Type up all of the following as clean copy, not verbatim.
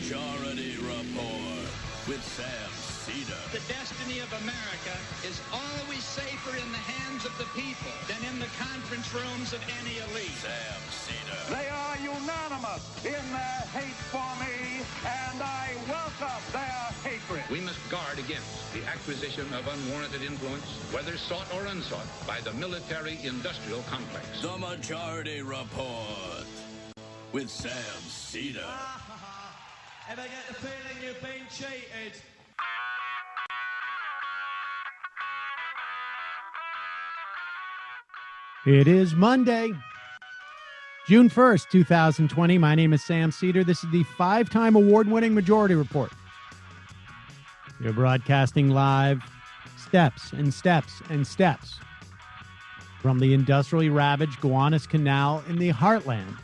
Majority Report with Sam Cedar. The destiny of America is always safer in the hands of the people than in the conference rooms of any elite. Sam Cedar. They are unanimous in their hate for me, and I welcome their hatred. We must guard against the acquisition of unwarranted influence, whether sought or unsought, by the military-industrial complex. The Majority Report with Sam Cedar. Ever get the feeling you've been cheated? It is Monday, June 1st, 2020. My name is Sam Cedar. This is the 5-time award-winning Majority Report. We're broadcasting live steps and steps and steps from the industrially ravaged Gowanus Canal in the heartland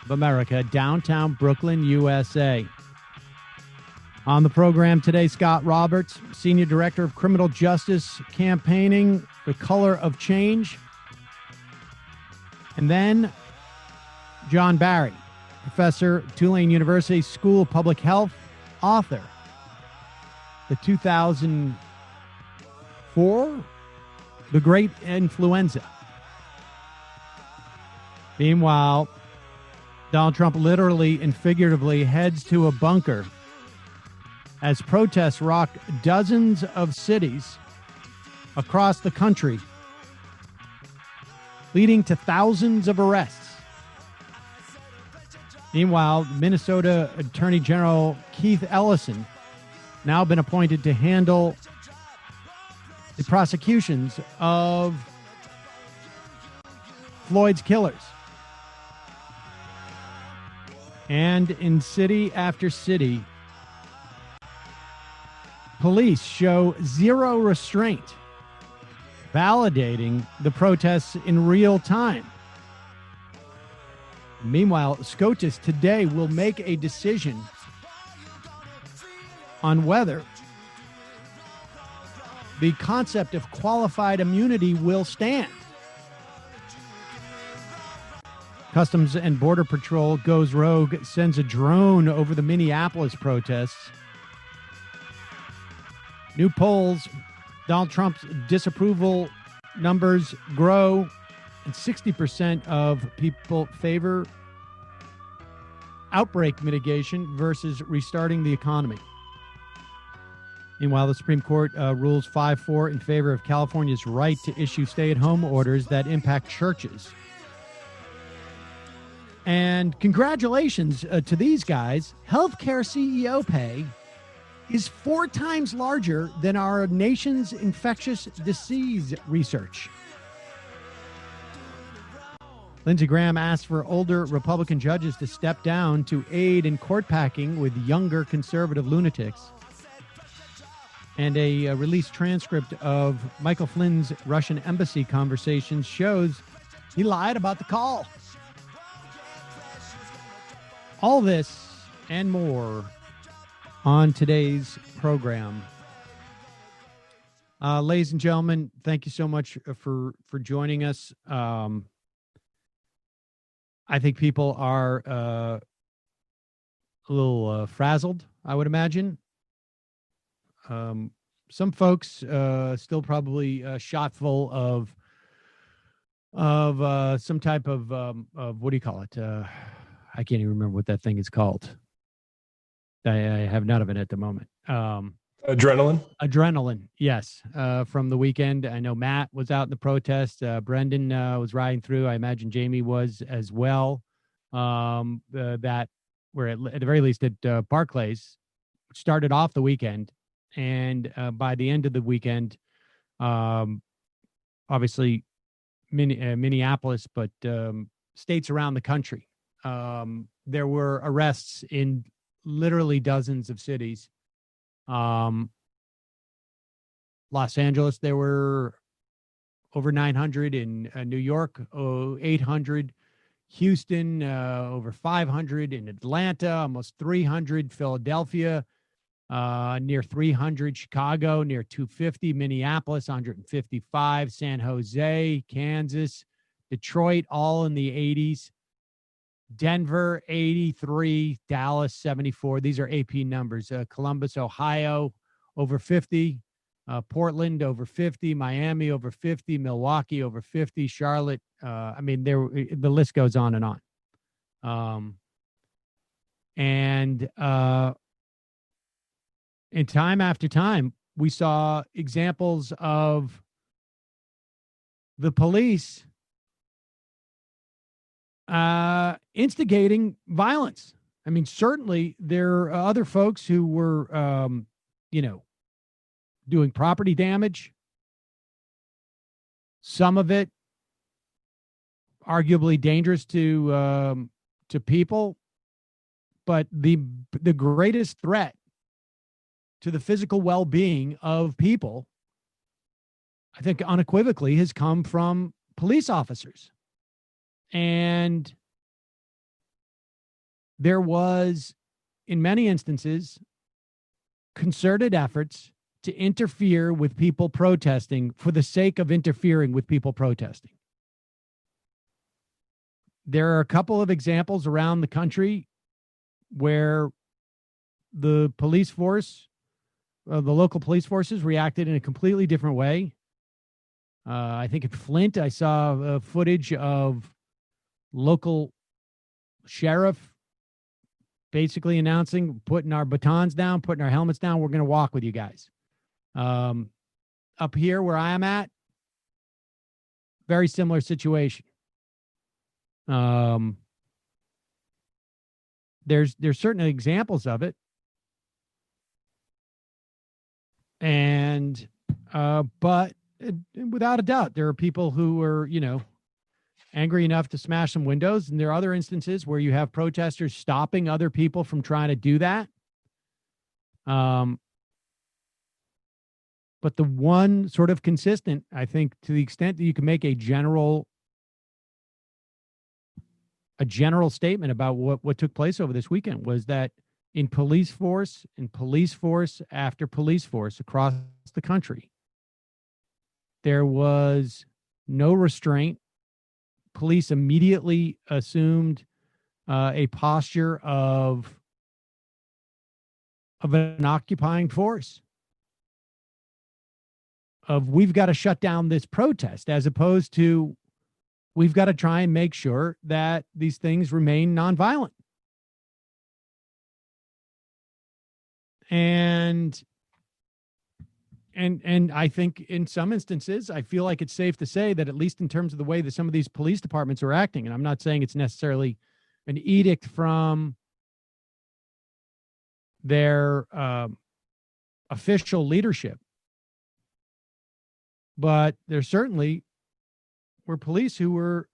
of America, downtown Brooklyn, USA. On the program today, Scott Roberts, Senior Director of Criminal Justice Campaigning, The Color of Change. And then John Barry, Professor, Tulane University School of Public Health, author, the 2004, The Great Influenza. Meanwhile, Donald Trump literally and figuratively heads to a bunker as protests rock dozens of cities across the country, leading to thousands of arrests. Meanwhile, Minnesota Attorney General Keith Ellison now been appointed to handle the prosecutions of Floyd's killers. And in city after city, police show zero restraint, validating the protests in real time. Meanwhile, SCOTUS today will make a decision on whether the concept of qualified immunity will stand. Customs and Border Patrol goes rogue, sends a drone over the Minneapolis protests. New polls, Donald Trump's disapproval numbers grow, and 60% of people favor outbreak mitigation versus restarting the economy. Meanwhile, the Supreme Court rules 5-4 in favor of California's right to issue stay-at-home orders that impact churches. And congratulations to these guys. Healthcare CEO pay is 4 times larger than our nation's infectious disease research. Lindsey Graham asked for older Republican judges to step down to aid in court packing with younger conservative lunatics. And a released transcript of Michael Flynn's Russian embassy conversations shows he lied about the call. All this and more on today's program. Ladies and gentlemen, thank you so much for joining us. I think people are a little frazzled, I would imagine. Some folks still probably shot full of some type of what do you call it? I can't even remember what that thing is called. I have none of it at the moment. Adrenaline, yes. From the weekend, I know Matt was out in the protest. Brendan was riding through. I imagine Jamie was as well. That were at the very least at Barclays, which started off the weekend. And by the end of the weekend, obviously Minneapolis, but states around the country, there were arrests in literally dozens of cities. Los Angeles, there were over 900. In New York, 800. Houston, over 500. In Atlanta, almost 300. Philadelphia, near 300. Chicago, near 250. Minneapolis, 155. San Jose, Kansas, Detroit, all in the 80s. Denver 83, Dallas 74. These are AP numbers. Columbus, Ohio over 50, Portland over 50, Miami over 50, Milwaukee over 50, Charlotte. The list goes on and on. And time after time, we saw examples of the police instigating violence. I mean, certainly there are other folks who were, doing property damage. Some of it arguably dangerous to people, but the greatest threat to the physical well-being of people, I think unequivocally, has come from police officers. And there was, in many instances, concerted efforts to interfere with people protesting for the sake of interfering with people protesting. There are a couple of examples around the country where the police force, the local police forces, reacted in a completely different way. I think at Flint, I saw footage of local sheriff basically announcing, putting our batons down, putting our helmets down. We're going to walk with you guys. Up here where I am at, very similar situation. There's certainly examples of it. And, but without a doubt, there are people who are, angry enough to smash some windows. And there are other instances where you have protesters stopping other people from trying to do that. But the one sort of consistent, I think, to the extent that you can make a general statement about what took place over this weekend, was that in police force after police force across the country, there was no restraint. Police immediately assumed a posture of an occupying force, of we've got to shut down this protest, as opposed to we've got to try and make sure that these things remain nonviolent. And I think in some instances, I feel like it's safe to say that, at least in terms of the way that some of these police departments are acting, and I'm not saying it's necessarily an edict from their official leadership, but there certainly were police who were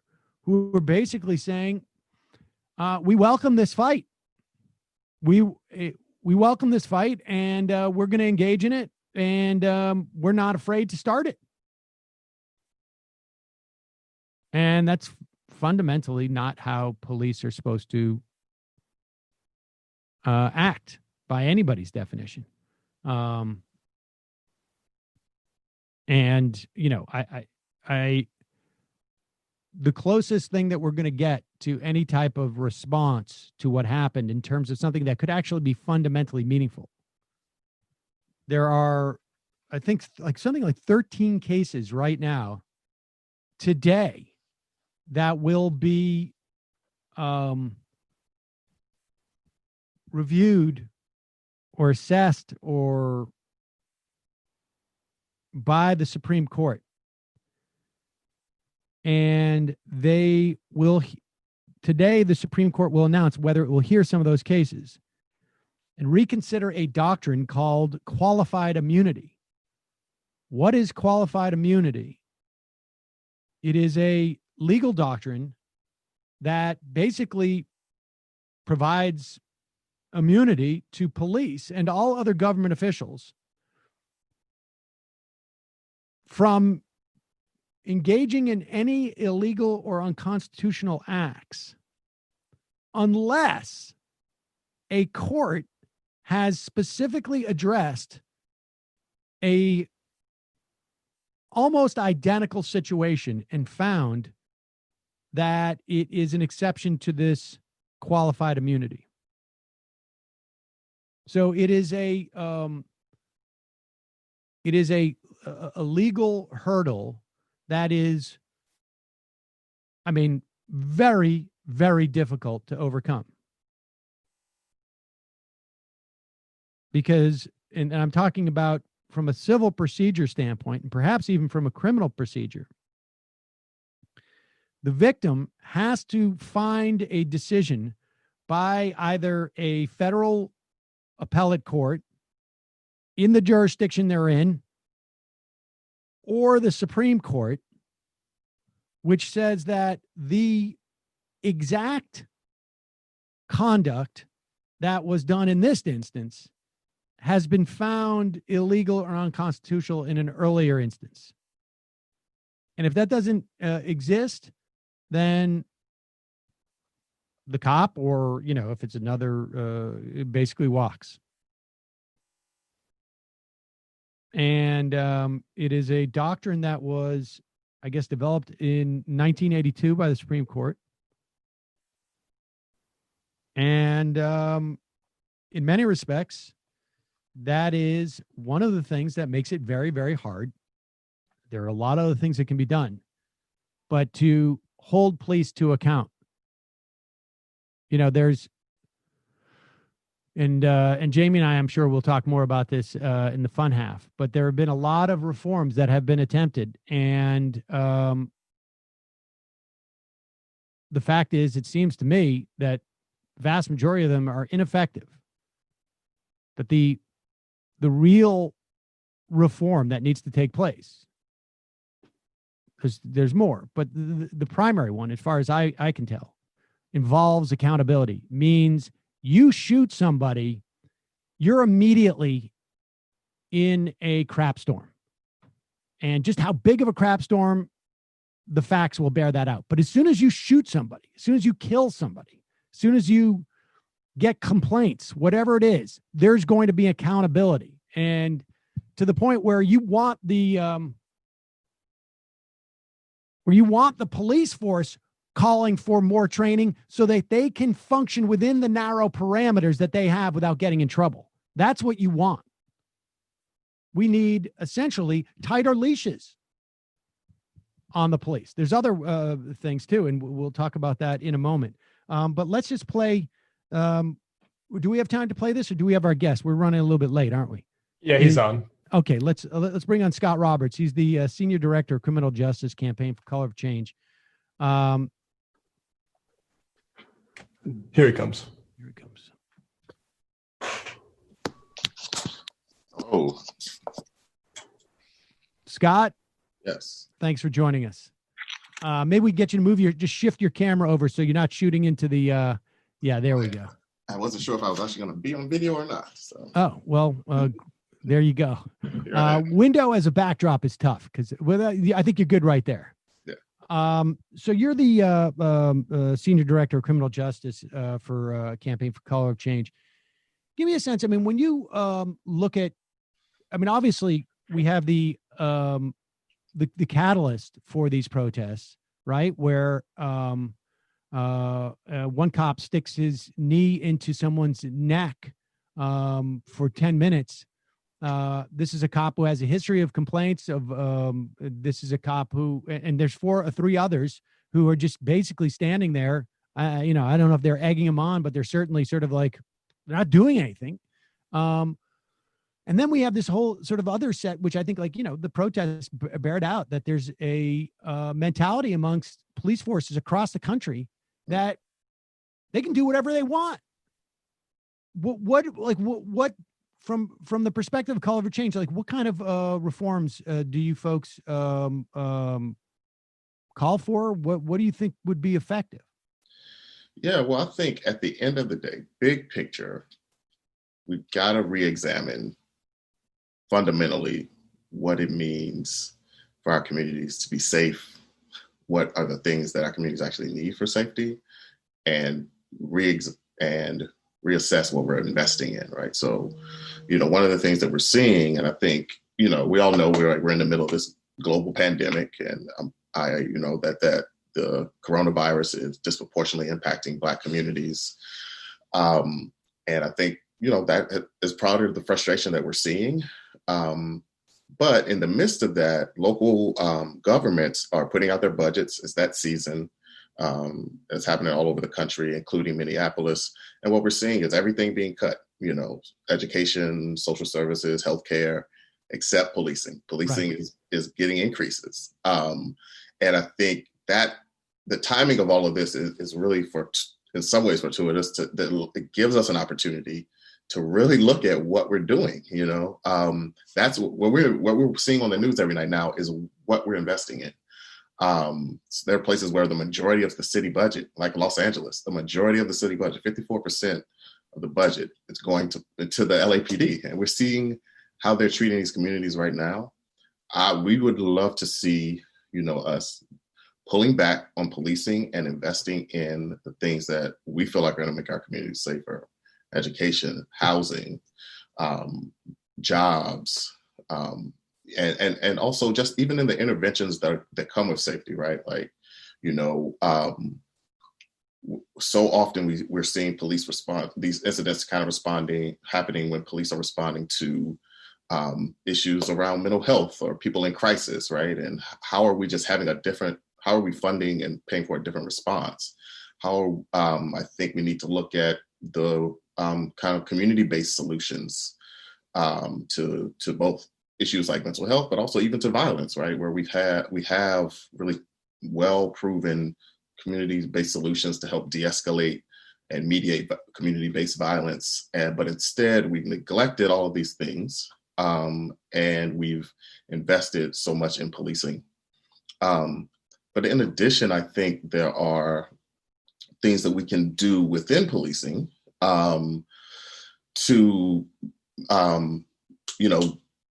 basically saying, we welcome this fight. We welcome this fight, and we're going to engage in it. And we're not afraid to start it. And that's fundamentally not how police are supposed to act by anybody's definition. And, the closest thing that we're going to get to any type of response to what happened in terms of something that could actually be fundamentally meaningful, there are, I think, something like 13 cases right now, today, that will be reviewed or assessed or by the Supreme Court. And today, the Supreme Court will announce whether it will hear some of those cases and reconsider a doctrine called qualified immunity. What is qualified immunity? It is a legal doctrine that basically provides immunity to police and all other government officials from engaging in any illegal or unconstitutional acts unless a court has specifically addressed a almost identical situation and found that it is an exception to this qualified immunity. So it is a legal hurdle that is, I mean, very, very difficult to overcome. Because, and I'm talking about from a civil procedure standpoint, and perhaps even from a criminal procedure, the victim has to find a decision by either a federal appellate court in the jurisdiction they're in, or the Supreme Court, which says that the exact conduct that was done in this instance has been found illegal or unconstitutional in an earlier instance. And if that doesn't exist, then the cop, or, you know, if it's another, it basically walks. And it is a doctrine that was, I guess, developed in 1982 by the Supreme Court. And in many respects, that is one of the things that makes it very, very hard. There are a lot of other things that can be done, but to hold police to account, you know, there's, and Jamie and I, I'm sure we'll talk more about this in the fun half, but there have been a lot of reforms that have been attempted. And the fact is, it seems to me that the vast majority of them are ineffective. But the real reform that needs to take place, because there's more, but the primary one, as far as I can tell, involves accountability. Means you shoot somebody, you're immediately in a crap storm. And just how big of a crap storm, the facts will bear that out. But as soon as you shoot somebody, as soon as you kill somebody, as soon as you get complaints, whatever it is, there's going to be accountability. And to the point where you want the police force calling for more training so that they can function within the narrow parameters that they have without getting in trouble. That's what you want. We need essentially tighter leashes on the police. There's other things too, and we'll talk about that in a moment. But let's just play. Do we have time to play this, or do we have our guest? We're running a little bit late, aren't we? Yeah, he's on. Okay, let's bring on Scott Roberts. He's the Senior Director of Criminal Justice Campaign for Color of Change. Here he comes. Oh, Scott. yes. Thanks for joining us. Maybe we get you to move just shift your camera over so you're not shooting into the, yeah, there we go. I wasn't sure if I was actually going to be on video or not. So. Oh, well, there you go. Window as a backdrop is tough because I think you're good right there. Yeah. So you're the Senior Director of Criminal Justice for Campaign for Color of Change. Give me a sense. I mean, when you look at, I mean, obviously we have the catalyst for these protests, right? Where one cop sticks his knee into someone's neck for 10 minutes. This is a cop who has a history of complaints of, this is a cop who, and there's three others who are just basically standing there. I don't know if they're egging him on, but they're certainly sort of like, they're not doing anything. And then we have this whole sort of other set, which I think, like, the protests bear it out, that there's a mentality amongst police forces across the country that they can do whatever they want. What from the perspective of Color of Change, like, what kind of reforms do you folks call for? What do you think would be effective? Yeah, well, I think at the end of the day, big picture, we've got to re-examine fundamentally what it means for our communities to be safe. What are the things that our communities actually need for safety, and reassess what we're investing in, right? So, one of the things that we're seeing, and I think, we all know we're in the middle of this global pandemic, and I that the coronavirus is disproportionately impacting Black communities. And I think, that is part of the frustration that we're seeing. But in the midst of that, local governments are putting out their budgets. It's that season. It's happening all over the country, including Minneapolis. And what we're seeing is everything being cut, education, social services, healthcare, except policing. Policing is getting increases. And I think that the timing of all of this is really in some ways fortuitous. It gives us an opportunity to really look at what we're doing. That's what we're seeing on the news every night now is what we're investing in. So there are places where the majority of the city budget, like Los Angeles, the majority of the city budget, 54% of the budget is going to the LAPD. And we're seeing how they're treating these communities right now. We would love to see, us pulling back on policing and investing in the things that we feel like are going to make our communities safer. Education, housing, jobs, and also just even in the interventions that come with safety, right? Like, so often we're seeing police respond, these incidents happening when police are responding to issues around mental health or people in crisis, right? And how are we funding and paying for a different response? I think we need to look at the kind of community-based solutions to both issues like mental health, but also even to violence, right? Where we have really well-proven community-based solutions to help de-escalate and mediate community-based violence. But instead, we've neglected all of these things, and we've invested so much in policing. But in addition, I think there are things that we can do within policing to,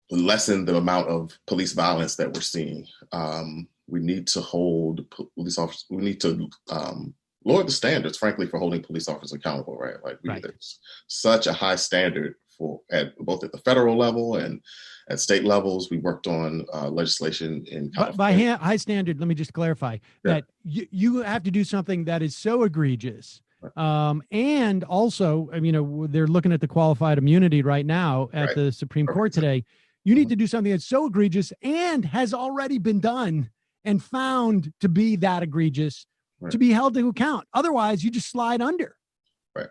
lessen the amount of police violence that we're seeing. We need to hold police officers. We need to lower the standards, frankly, for holding police officers accountable. Right, there's such a high standard both at the federal level and at state levels. We worked on legislation in California. By high standard, let me just clarify that you have to do something that is so egregious. And also, they're looking at the qualified immunity right now at the Supreme Court today. You need to do something that's so egregious and has already been done and found to be that egregious to be held to account. Otherwise, you just slide under. Right.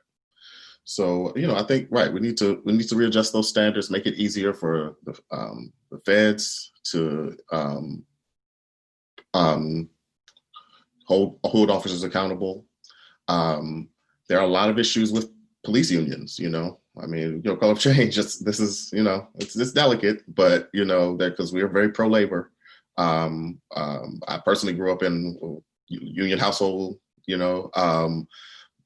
So, I think, we need to readjust those standards, make it easier for the feds to hold officers accountable. There are a lot of issues with police unions, call up change. This is, it's delicate, but, because we are very pro-labor. I personally grew up in a union household,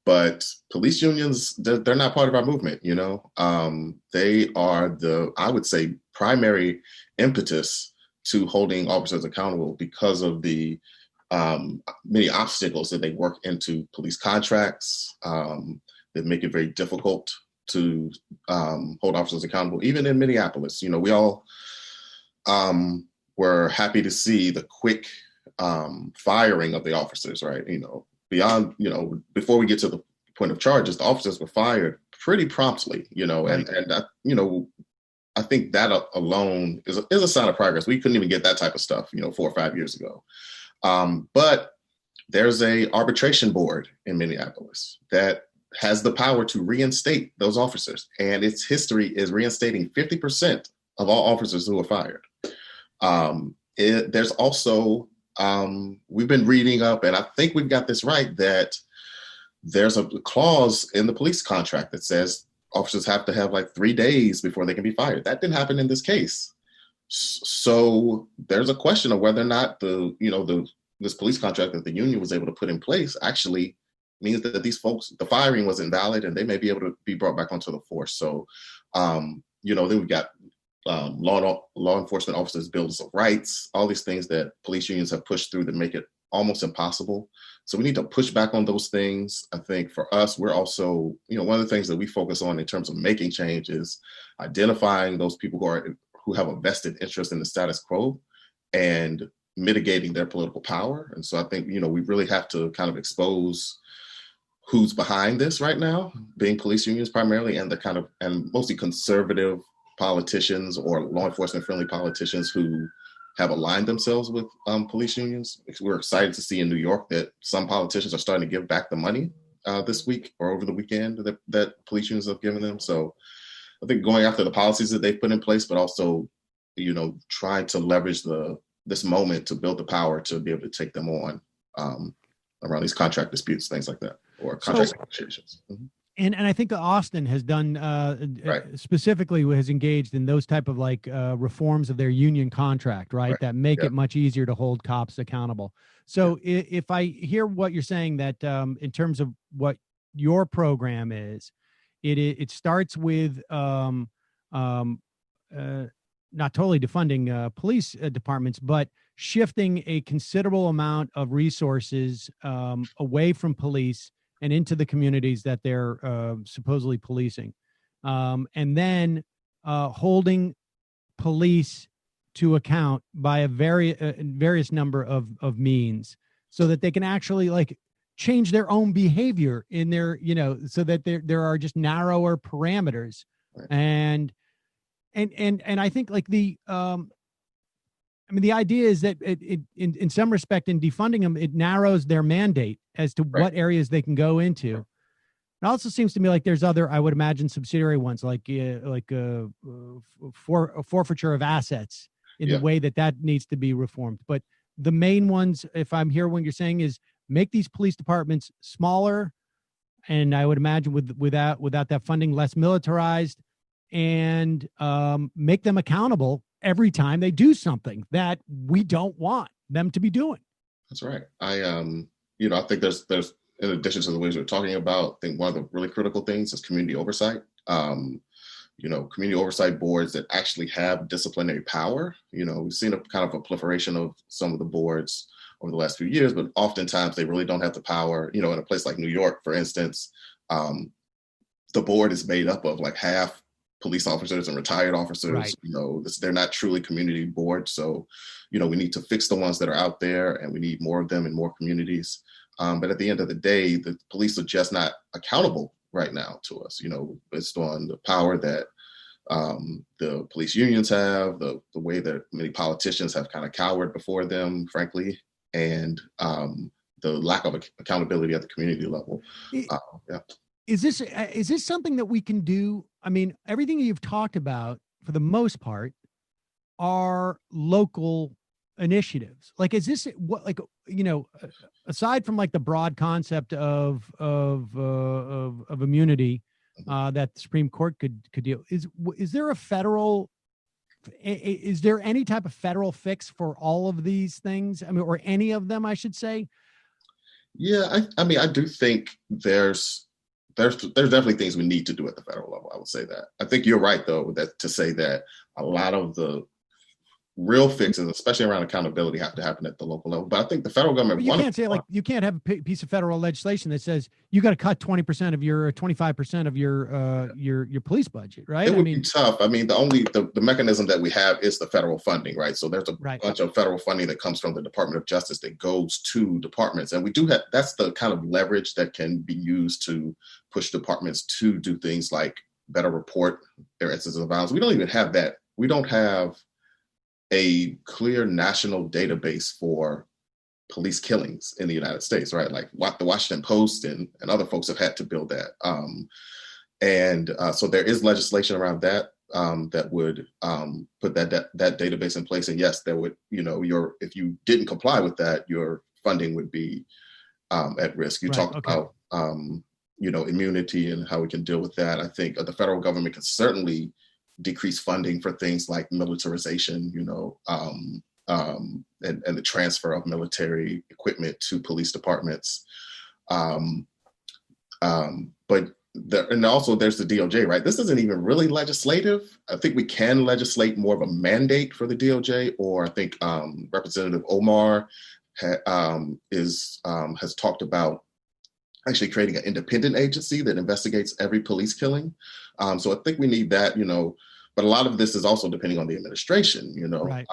but police unions, they're not part of our movement, they are I would say, primary impetus to holding officers accountable because of the many obstacles that they work into police contracts that make it very difficult to hold officers accountable. Even in Minneapolis, we all were happy to see the quick firing of the officers, right? Beyond, before we get to the point of charges, the officers were fired pretty promptly, I think that alone is a sign of progress. We couldn't even get that type of stuff, 4 or 5 years ago. But there's a arbitration board in Minneapolis that has the power to reinstate those officers. And its history is reinstating 50% of all officers who are fired. There's also, we've been reading up, and I think we've got this right, that there's a clause in the police contract that says officers have to have 3 days before they can be fired. That didn't happen in this case. So there's a question of whether or not this police contract that the union was able to put in place actually means that these folks, the firing was invalid and they may be able to be brought back onto the force. So, then we've got law enforcement officers' bills of rights, all these things that police unions have pushed through that make it almost impossible. So we need to push back on those things. I think for us, we're also, one of the things that we focus on in terms of making change is identifying those people who have a vested interest in the status quo and mitigating their political power. And so I think, we really have to kind of expose who's behind this right now, being police unions primarily, and and mostly conservative politicians or law enforcement friendly politicians who have aligned themselves with police unions. We're excited to see in New York that some politicians are starting to give back the money this week or over the weekend that police unions have given them. So I think going after the policies that they've put in place, but also, trying to leverage this moment to build the power to be able to take them on around these contract disputes, things like that, or contract negotiations. Mm-hmm. And I think Austin has done specifically has engaged in those type of reforms of their union contract, right? That make it much easier to hold cops accountable. So if I hear what you're saying, that in terms of what your program is, it starts with not totally defunding police departments, but shifting a considerable amount of resources away from police and into the communities that they're supposedly policing. And then holding police to account by a various number of means, so that they can actually change their own behavior in their, so that there are just narrower parameters. Right. And I think the idea is that it in some respect, in defunding them, it narrows their mandate as to what areas they can go into. Right. It also seems to me like there's other, I would imagine, subsidiary ones, forfeiture of assets in the way that needs to be reformed. But the main ones, if I'm hearing what you're saying, is make these police departments smaller, and I would imagine without that funding, less militarized, and make them accountable every time they do something that we don't want them to be doing. That's right. I think there's in addition to the ways we're talking about, I think one of the really critical things is community oversight. Community oversight boards that actually have disciplinary power. We've seen a kind of a proliferation of some of the boards over the last few years, but oftentimes they really don't have the power. In a place like New York, for instance, the board is made up of half police officers and retired officers. Right. They're not truly community boards. So, we need to fix the ones that are out there, and we need more of them in more communities. But at the end of the day, the police are just not accountable right now to us, based on the power that the police unions have, the way that many politicians have kind of cowered before them, frankly, and the lack of accountability at the community level. Is this something that we can do? I mean, everything you've talked about, for the most part, are local initiatives. Is this aside from the broad concept of immunity that the Supreme Court could deal? Is there is there any type of federal fix for all of these things? I mean, or any of them, I should say. Yeah, I do think there's definitely things we need to do at the federal level. I would say that. I think you're right, though, that to say that a lot of the real fixes, especially around accountability, have to happen at the local level. But I think the federal government. You can't say you can't have a piece of federal legislation that says you got to cut 20% of your 25% of your police budget, right? It would be tough. The mechanism that we have is the federal funding, right? So there's a bunch of federal funding that comes from the Department of Justice that goes to departments, and we do have. That's the kind of leverage that can be used to push departments to do things like better report their instances of violence. We don't even have that. We don't have a clear national database for police killings in the United States, right? What the Washington Post and other folks have had to build that. So there is legislation around that that would put that database in place. And yes, there would, if you didn't comply with that, your funding would be at risk. You talked about, immunity and how we can deal with that. I think the federal government can certainly decrease funding for things like militarization, and the transfer of military equipment to police departments. And also there's the DOJ, right? This isn't even really legislative. I think we can legislate more of a mandate for the DOJ, or I think Representative Omar has talked about actually creating an independent agency that investigates every police killing. So I think we need that, but a lot of this is also depending on the administration, Right.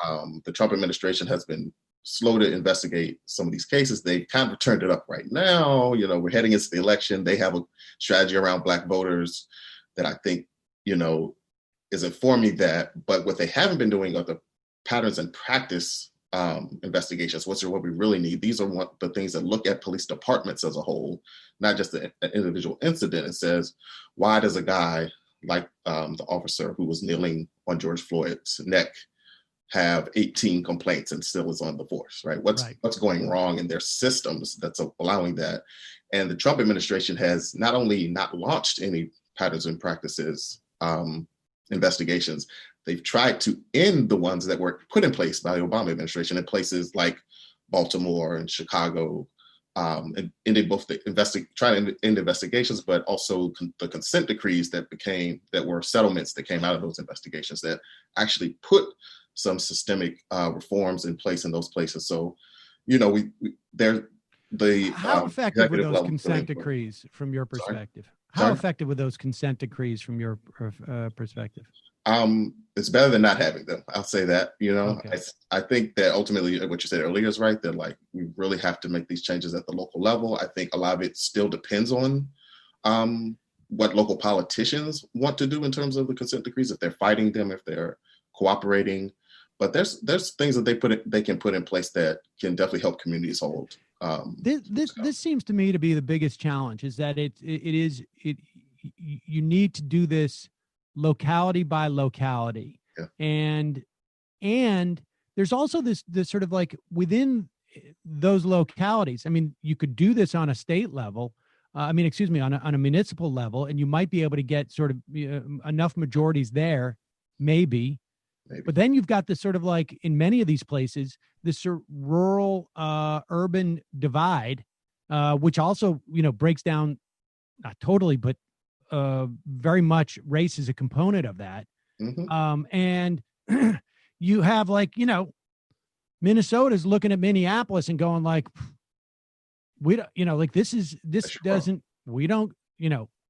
The Trump administration has been slow to investigate some of these cases. They kind of turned it up right now. We're heading into the election. They have a strategy around Black voters that I think, is informing that. But what they haven't been doing are the patterns and practice investigations. What we really need. These are the things that look at police departments as a whole, not just an individual incident. It says, why does a guy like the officer who was kneeling on George Floyd's neck have 18 complaints and still is on the force, right? What's going wrong in their systems that's allowing that? And the Trump administration has not only not launched any patterns and practices investigations, they've tried to end the ones that were put in place by the Obama administration in places like Baltimore and Chicago, and ended both trying to end investigations, but also the consent decrees that were settlements that came out of those investigations that actually put some systemic reforms in place in those places. So, how effective were those consent decrees from your perspective? How effective were those consent decrees from your perspective? It's better than not having them. I'll say that. Okay. I think that ultimately what you said earlier is right. That we really have to make these changes at the local level. I think a lot of it still depends on what local politicians want to do in terms of the consent decrees. If they're fighting them, if they're cooperating. But there's things that they can put in place that can definitely help communities hold. This seems to me to be the biggest challenge, is that you need to do this locality by locality. Yeah. And there's also this sort of within those localities. I mean, you could do this on a state level. On a municipal level, and you might be able to get sort of enough majorities there, maybe. But then you've got this sort of in many of these places, this sort of rural urban divide, which also, breaks down, not totally, but very much race is a component of that. Mm-hmm. And you have Minnesota's looking at Minneapolis and going we don't,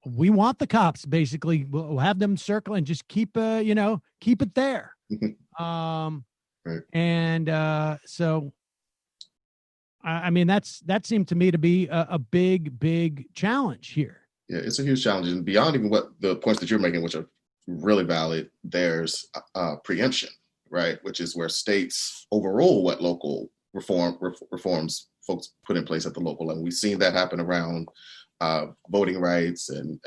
we want the cops, basically. We'll have them circle and just keep it there. Right. And so, that seemed to me to be a big challenge here. Yeah, it's a huge challenge. And beyond even what the points that you're making, which are really valid, there's preemption, right? Which is where states overrule what local reforms folks put in place at the local level. We've seen that happen around voting rights and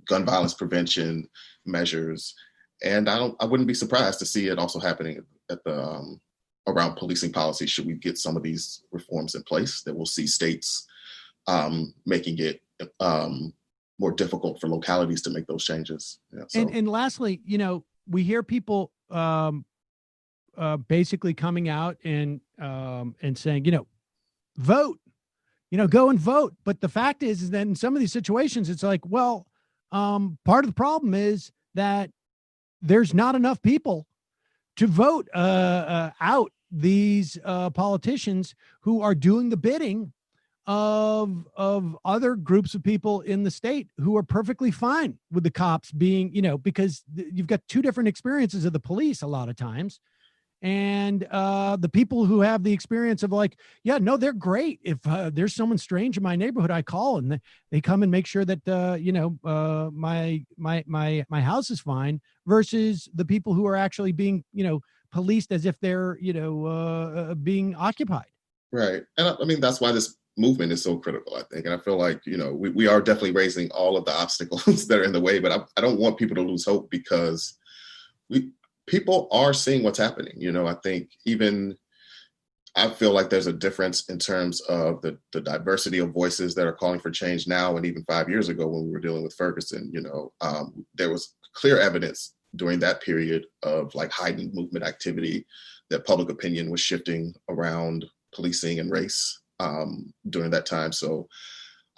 gun violence prevention measures. And I wouldn't be surprised to see it also happening at the around policing policy. Should we get some of these reforms in place, that we'll see states making it more difficult for localities to make those changes. Yeah, so. And lastly, we hear people basically coming out and saying, vote, go and vote. But the fact is that in some of these situations, it's part of the problem is that there's not enough people to vote out these politicians who are doing the bidding of other groups of people in the state who are perfectly fine with the cops being, because you've got two different experiences of the police a lot of times. And the people who have the experience of they're great. If there's someone strange in my neighborhood, I call and they come and make sure that my house is fine, versus the people who are actually being policed as if they're being occupied. Right, and that's why this movement is so critical, I think. And I feel like we are definitely raising all of the obstacles that are in the way, but I don't want people to lose hope, because people are seeing what's happening. I think I feel like there's a difference in terms of the diversity of voices that are calling for change now, and even 5 years ago when we were dealing with Ferguson. There was clear evidence during that period of heightened movement activity that public opinion was shifting around policing and race during that time. So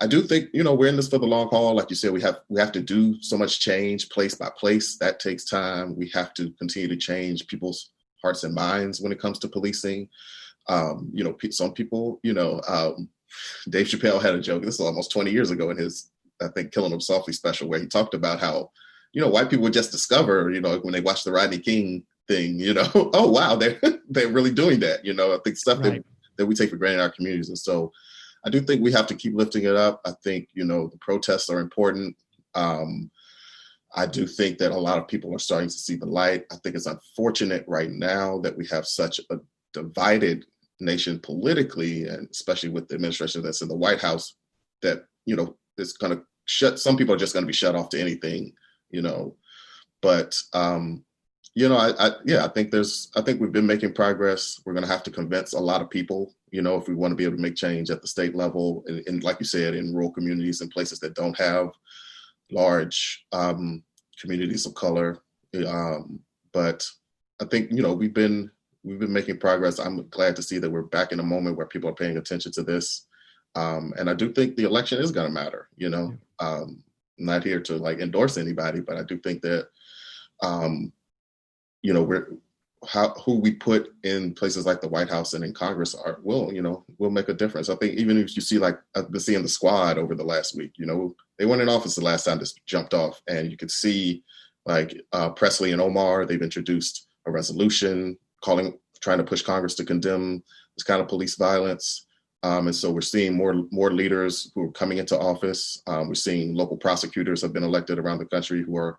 I do think, we're in this for the long haul. Like you said, we have to do so much change place by place. That takes time. We have to continue to change people's hearts and minds when it comes to policing. Some people, Dave Chappelle had a joke. This is almost 20 years ago in his, I think, Killing Them Softly special, where he talked about how, white people would just discover, when they watched the Rodney King thing, oh wow, they're really doing that. I think stuff Right. that we take for granted in our communities. And so I do think we have to keep lifting it up. I think, the protests are important. I do think that a lot of people are starting to see the light. I think it's unfortunate right now that we have such a divided nation politically, and especially with the administration that's in the White House, that, it's going to some people are just going to be shut off to anything, but, I think we've been making progress. We're going to have to convince a lot of people, if we want to be able to make change at the state level, and like you said, in rural communities and places that don't have large communities of color. But I think, we've been making progress. I'm glad to see that we're back in a moment where people are paying attention to this. And I do think the election is going to matter, I'm not here to endorse anybody, but I do think that, who we put in places like the White House and in Congress will make a difference. I think even if you see, I've been seeing the squad over the last week, they weren't in office the last time this jumped off, and you could see Presley and Omar, they've introduced a resolution trying to push Congress to condemn this kind of police violence. And so we're seeing more leaders who are coming into office. We're seeing local prosecutors have been elected around the country who are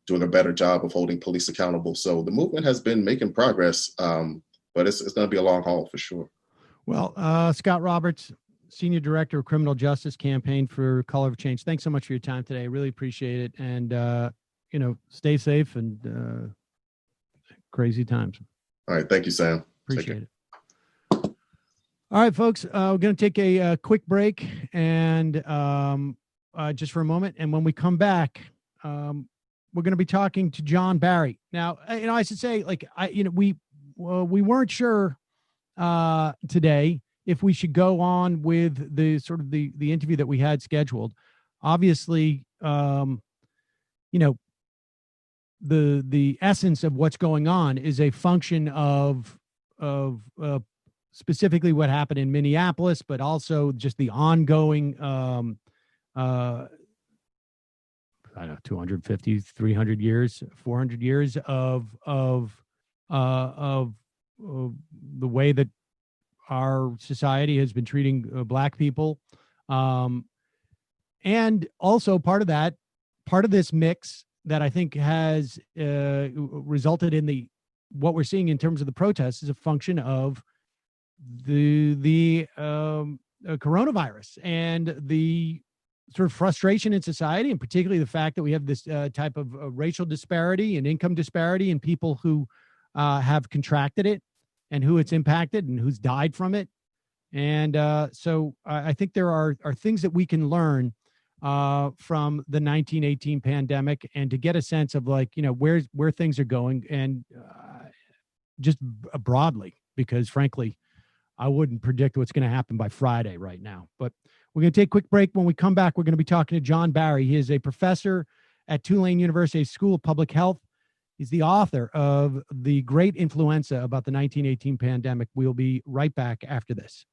doing a better job of holding police accountable. So the movement has been making progress, but it's going to be a long haul for sure. Well, Scott Roberts, Senior Director of Criminal Justice Campaign for Color of Change. Thanks so much for your time today. I really appreciate it. And, stay safe and crazy times. All right. Thank you, Sam. Appreciate it. All right, folks, we're going to take a quick break and just for a moment. And when we come back, we're going to be talking to John Barry. Now, I should say, we weren't sure today if we should go on with the sort of the interview that we had scheduled. Obviously, the essence of what's going on is a function of specifically what happened in Minneapolis, but also just the ongoing 250, 300 years, 400 years of the way that our society has been treating Black people. And also part of this mix that I think has resulted in what we're seeing in terms of the protests is a function of the coronavirus and the sort of frustration in society, and particularly the fact that we have this type of racial disparity and income disparity in people who have contracted it and who it's impacted and who's died from it. And so I think there are things that we can learn from the 1918 pandemic, and to get a sense of where things are going, and just broadly, because frankly, I wouldn't predict what's going to happen by Friday right now. But we're going to take a quick break. When we come back, we're going to be talking to John Barry. He is a professor at Tulane University School of Public Health. He's the author of The Great Influenza, about the 1918 pandemic. We'll be right back after this.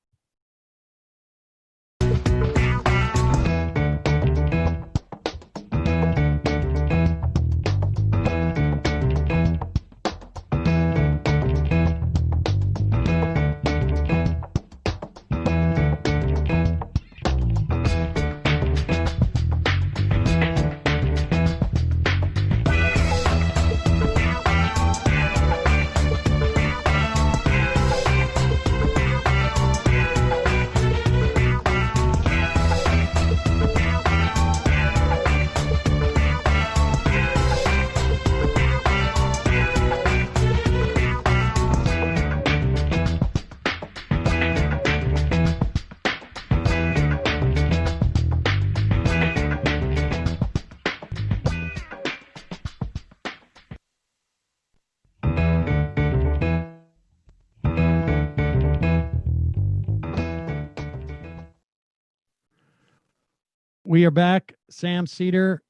We are back. Sam Seder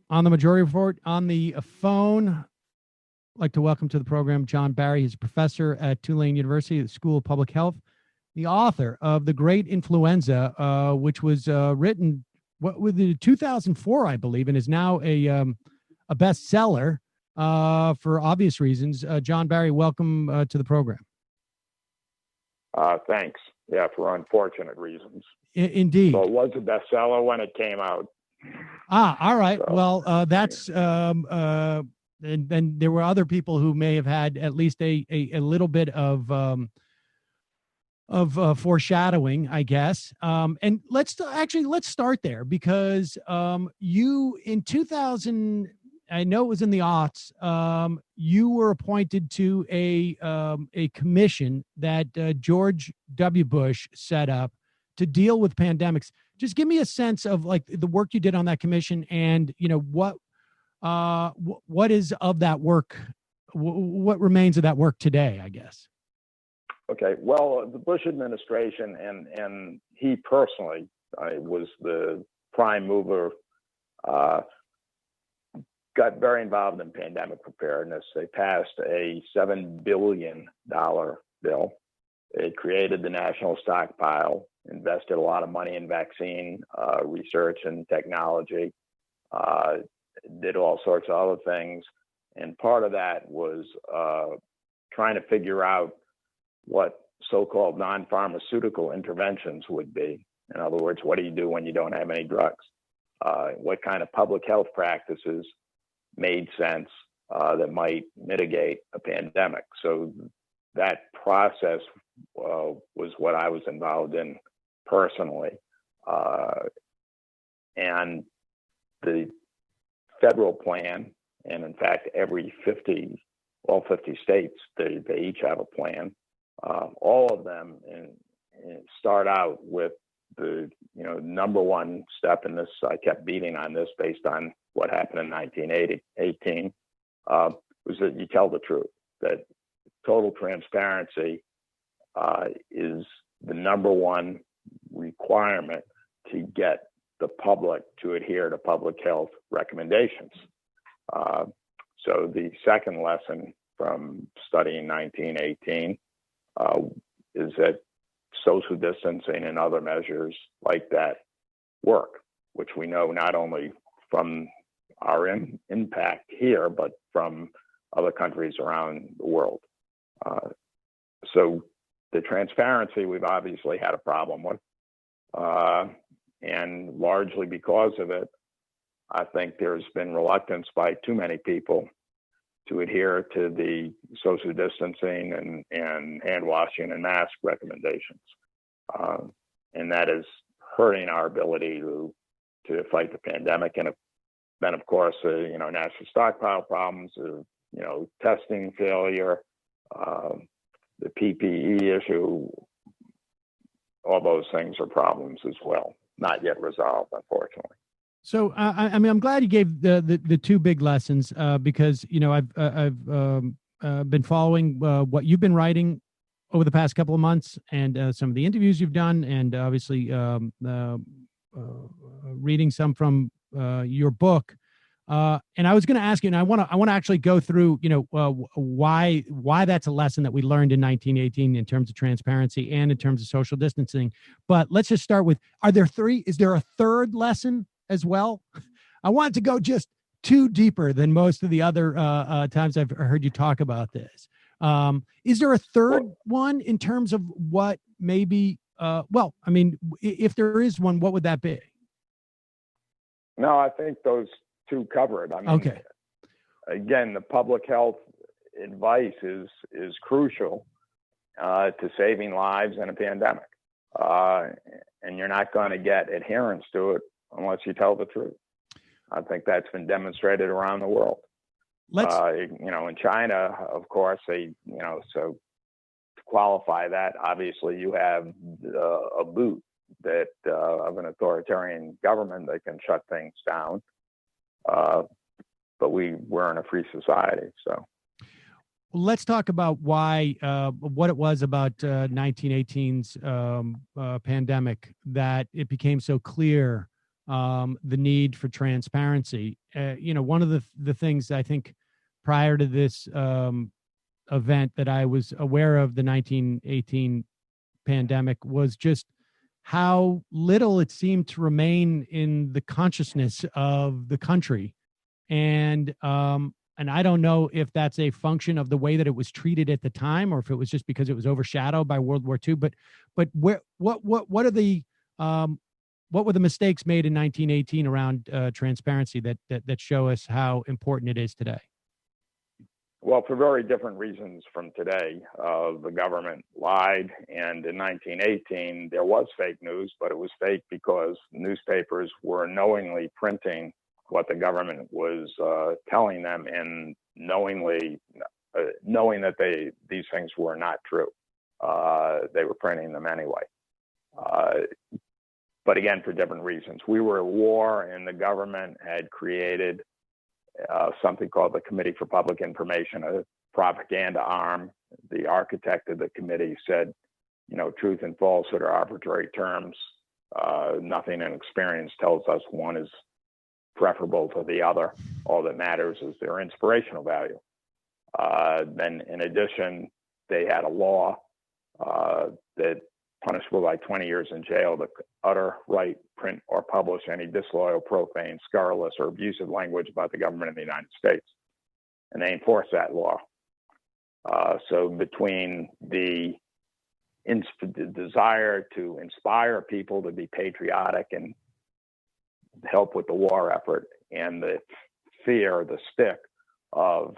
on the Majority Report. On the phone, I'd like to welcome to the program John Barry. He's a professor at Tulane University, the School of Public Health, the author of The Great Influenza, which was written with 2004, I believe, and is now a bestseller. for obvious reasons. John Barry, welcome to the program. Thanks. Yeah, for unfortunate reasons. Indeed. So it was a bestseller when it came out. All right. So, well, that's and there were other people who may have had at least a little bit of foreshadowing, I guess. And let's start there, because you, in 2000, I know it was in the aughts, you were appointed to a commission that George W. Bush set up to deal with pandemics. Just give me a sense of like the work you did on that commission, and what is of that work, what remains of that work today, I guess. Okay, well, the Bush administration and he personally was the prime mover, got very involved in pandemic preparedness. They passed a $7 billion bill. It created the national stockpile, invested a lot of money in vaccine research and technology, did all sorts of other things. And part of that was trying to figure out what so-called non-pharmaceutical interventions would be. In other words, what do you do when you don't have any drugs? What kind of public health practices made sense that might mitigate a pandemic? So that process was what I was involved in personally. And the federal plan, and in fact, all 50 states, they each have a plan. All of them start out with the number one step in this. I kept beating on this based on what happened in 1918, was that you tell the truth, that total transparency is the number one requirement to get the public to adhere to public health recommendations. So the second lesson from studying 1918 is that social distancing and other measures like that work, which we know not only from our impact here, but from other countries around the world. So the transparency we've obviously had a problem with, and largely because of it, I think there's been reluctance by too many people to adhere to the social distancing and hand washing and mask recommendations. And that is hurting our ability to fight the pandemic. And then, of course, national stockpile problems, testing failure, the PPE issue, all those things are problems as well, not yet resolved, unfortunately. So, I'm glad you gave the two big lessons, because, I've been following what you've been writing over the past couple of months, and some of the interviews you've done, and obviously reading some from your book. And I was going to ask you, and I want to actually go through, why that's a lesson that we learned in 1918 in terms of transparency and in terms of social distancing. But let's just start with: is there a third lesson as well? I want to go just too deeper than most of the other times I've heard you talk about this. Is there a third one in terms of what maybe? If there is one, what would that be? No, I think those two cover it. Okay. Again, the public health advice is crucial to saving lives in a pandemic, and you're not going to get adherence to it unless you tell the truth. I think that's been demonstrated around the world. In China, of course, so to qualify that, obviously you have a boot that of an authoritarian government that can shut things down. But we're in a free society, so. Let's talk about why, what it was about 1918's pandemic that it became so clear, the need for transparency. One of the things I think prior to this event that I was aware of the 1918 pandemic was just how little it seemed to remain in the consciousness of the country. And and I don't know if that's a function of the way that it was treated at the time, or if it was just because it was overshadowed by World War II. But what are the what were the mistakes made in 1918 around transparency that show us how important it is today? Well, for very different reasons from today. The government lied, and in 1918 there was fake news, but it was fake because newspapers were knowingly printing what the government was telling them, and knowing that these things were not true. They were printing them anyway. But again, for different reasons. We were at war, and the government had created something called the Committee for Public Information, a propaganda arm. The architect of the committee said, truth and falsehood are arbitrary terms. Nothing in experience tells us one is preferable to the other. All that matters is their inspirational value. Then, in addition, they had a law that punishable by 20 years in jail to utter, write, print, or publish any disloyal, profane, scurrilous, or abusive language about the government of the United States. And they enforced that law. So between the desire to inspire people to be patriotic and help with the war effort, and the fear, the stick of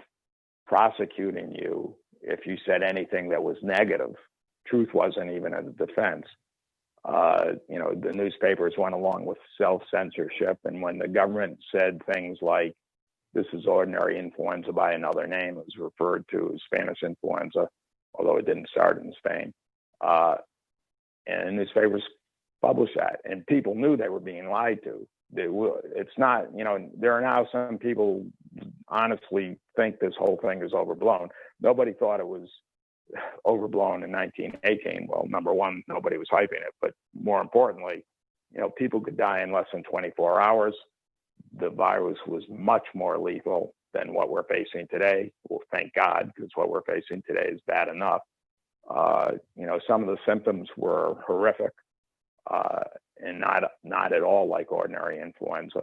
prosecuting you if you said anything that was negative, truth wasn't even a defense. The newspapers went along with self-censorship, and when the government said things like, this is ordinary influenza by another name, it was referred to as Spanish influenza, although it didn't start in Spain. And newspapers published that, and people knew they were being lied to. It's not, there are now some people honestly think this whole thing is overblown. Nobody thought it was overblown in 1918. Well, number one, nobody was hyping it, but more importantly, people could die in less than 24 hours. The virus was much more lethal than what we're facing today. Well, thank God, because what we're facing today is bad enough. Some of the symptoms were horrific, and not at all like ordinary influenza.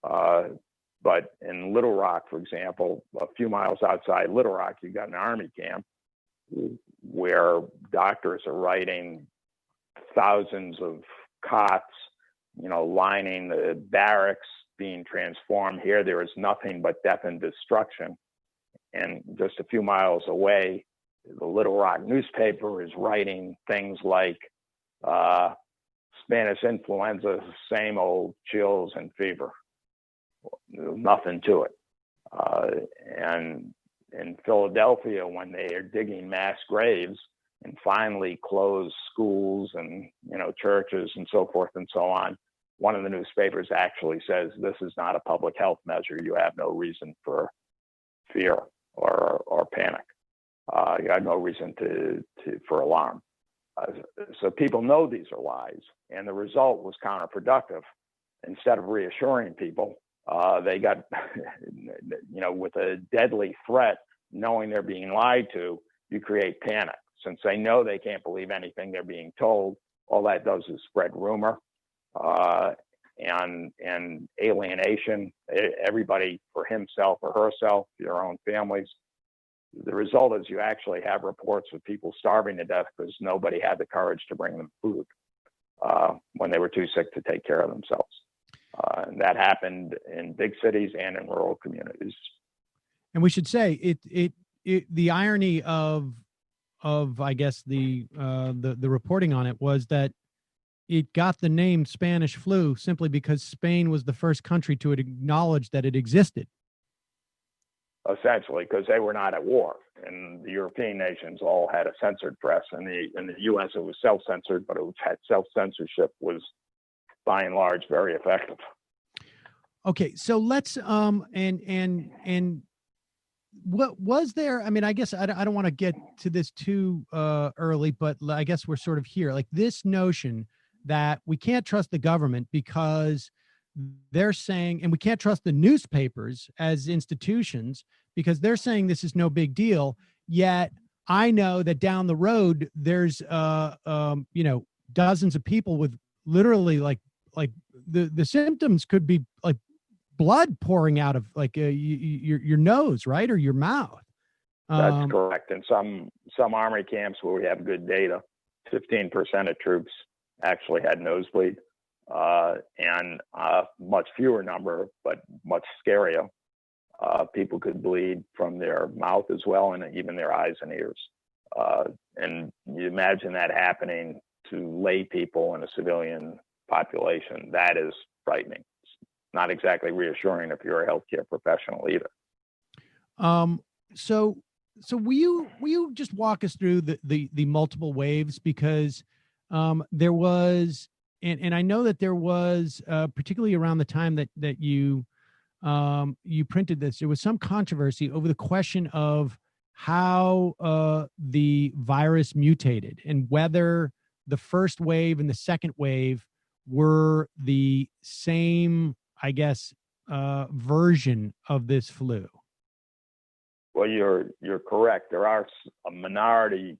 But in Little Rock, for example, a few miles outside Little Rock, you got an army camp where doctors are writing thousands of cots, lining the barracks, being transformed. Here, there is nothing but death and destruction. And just a few miles away, the Little Rock newspaper is writing things like Spanish influenza, same old chills and fever. Nothing to it. And in Philadelphia, when they are digging mass graves and finally close schools and churches and so forth and so on, one of the newspapers actually says, this is not a public health measure. You have no reason for fear or panic. You have no reason for alarm. So people know these are lies, and the result was counterproductive. Instead of reassuring people, they got, with a deadly threat, knowing they're being lied to, you create panic. Since they know they can't believe anything they're being told, all that does is spread rumor and alienation. Everybody for himself or herself, your own families. The result is you actually have reports of people starving to death because nobody had the courage to bring them food when they were too sick to take care of themselves. And that happened in big cities and in rural communities. And we should say the irony of I guess the reporting on it was that it got the name Spanish flu simply because Spain was the first country to acknowledge that it existed. Essentially, because they were not at war, and the European nations all had a censored press. In the U.S., it was self-censored, but self-censorship was, by and large, very effective. Okay, so let's and what was there? I mean, I guess I don't want to get to this too early, but I guess we're sort of here. Like this notion that we can't trust the government because they're saying, and we can't trust the newspapers as institutions because they're saying this is no big deal. Yet I know that down the road, there's, dozens of people with literally like the symptoms could be like blood pouring out of like your nose, right, or your mouth. That's correct. In some army camps where we have good data, 15% of troops actually had nosebleed, and a much fewer number, but much scarier. People could bleed from their mouth as well, and even their eyes and ears. And you imagine that happening to lay people in a civilian population. That is frightening. It's not exactly reassuring if you're a healthcare professional either. So will you just walk us through the multiple waves, because there was, and I know that there was particularly around the time that you printed this, there was some controversy over the question of how the virus mutated and whether the first wave and the second wave were the same, I guess, version of this flu. Well, you're correct. There are a minority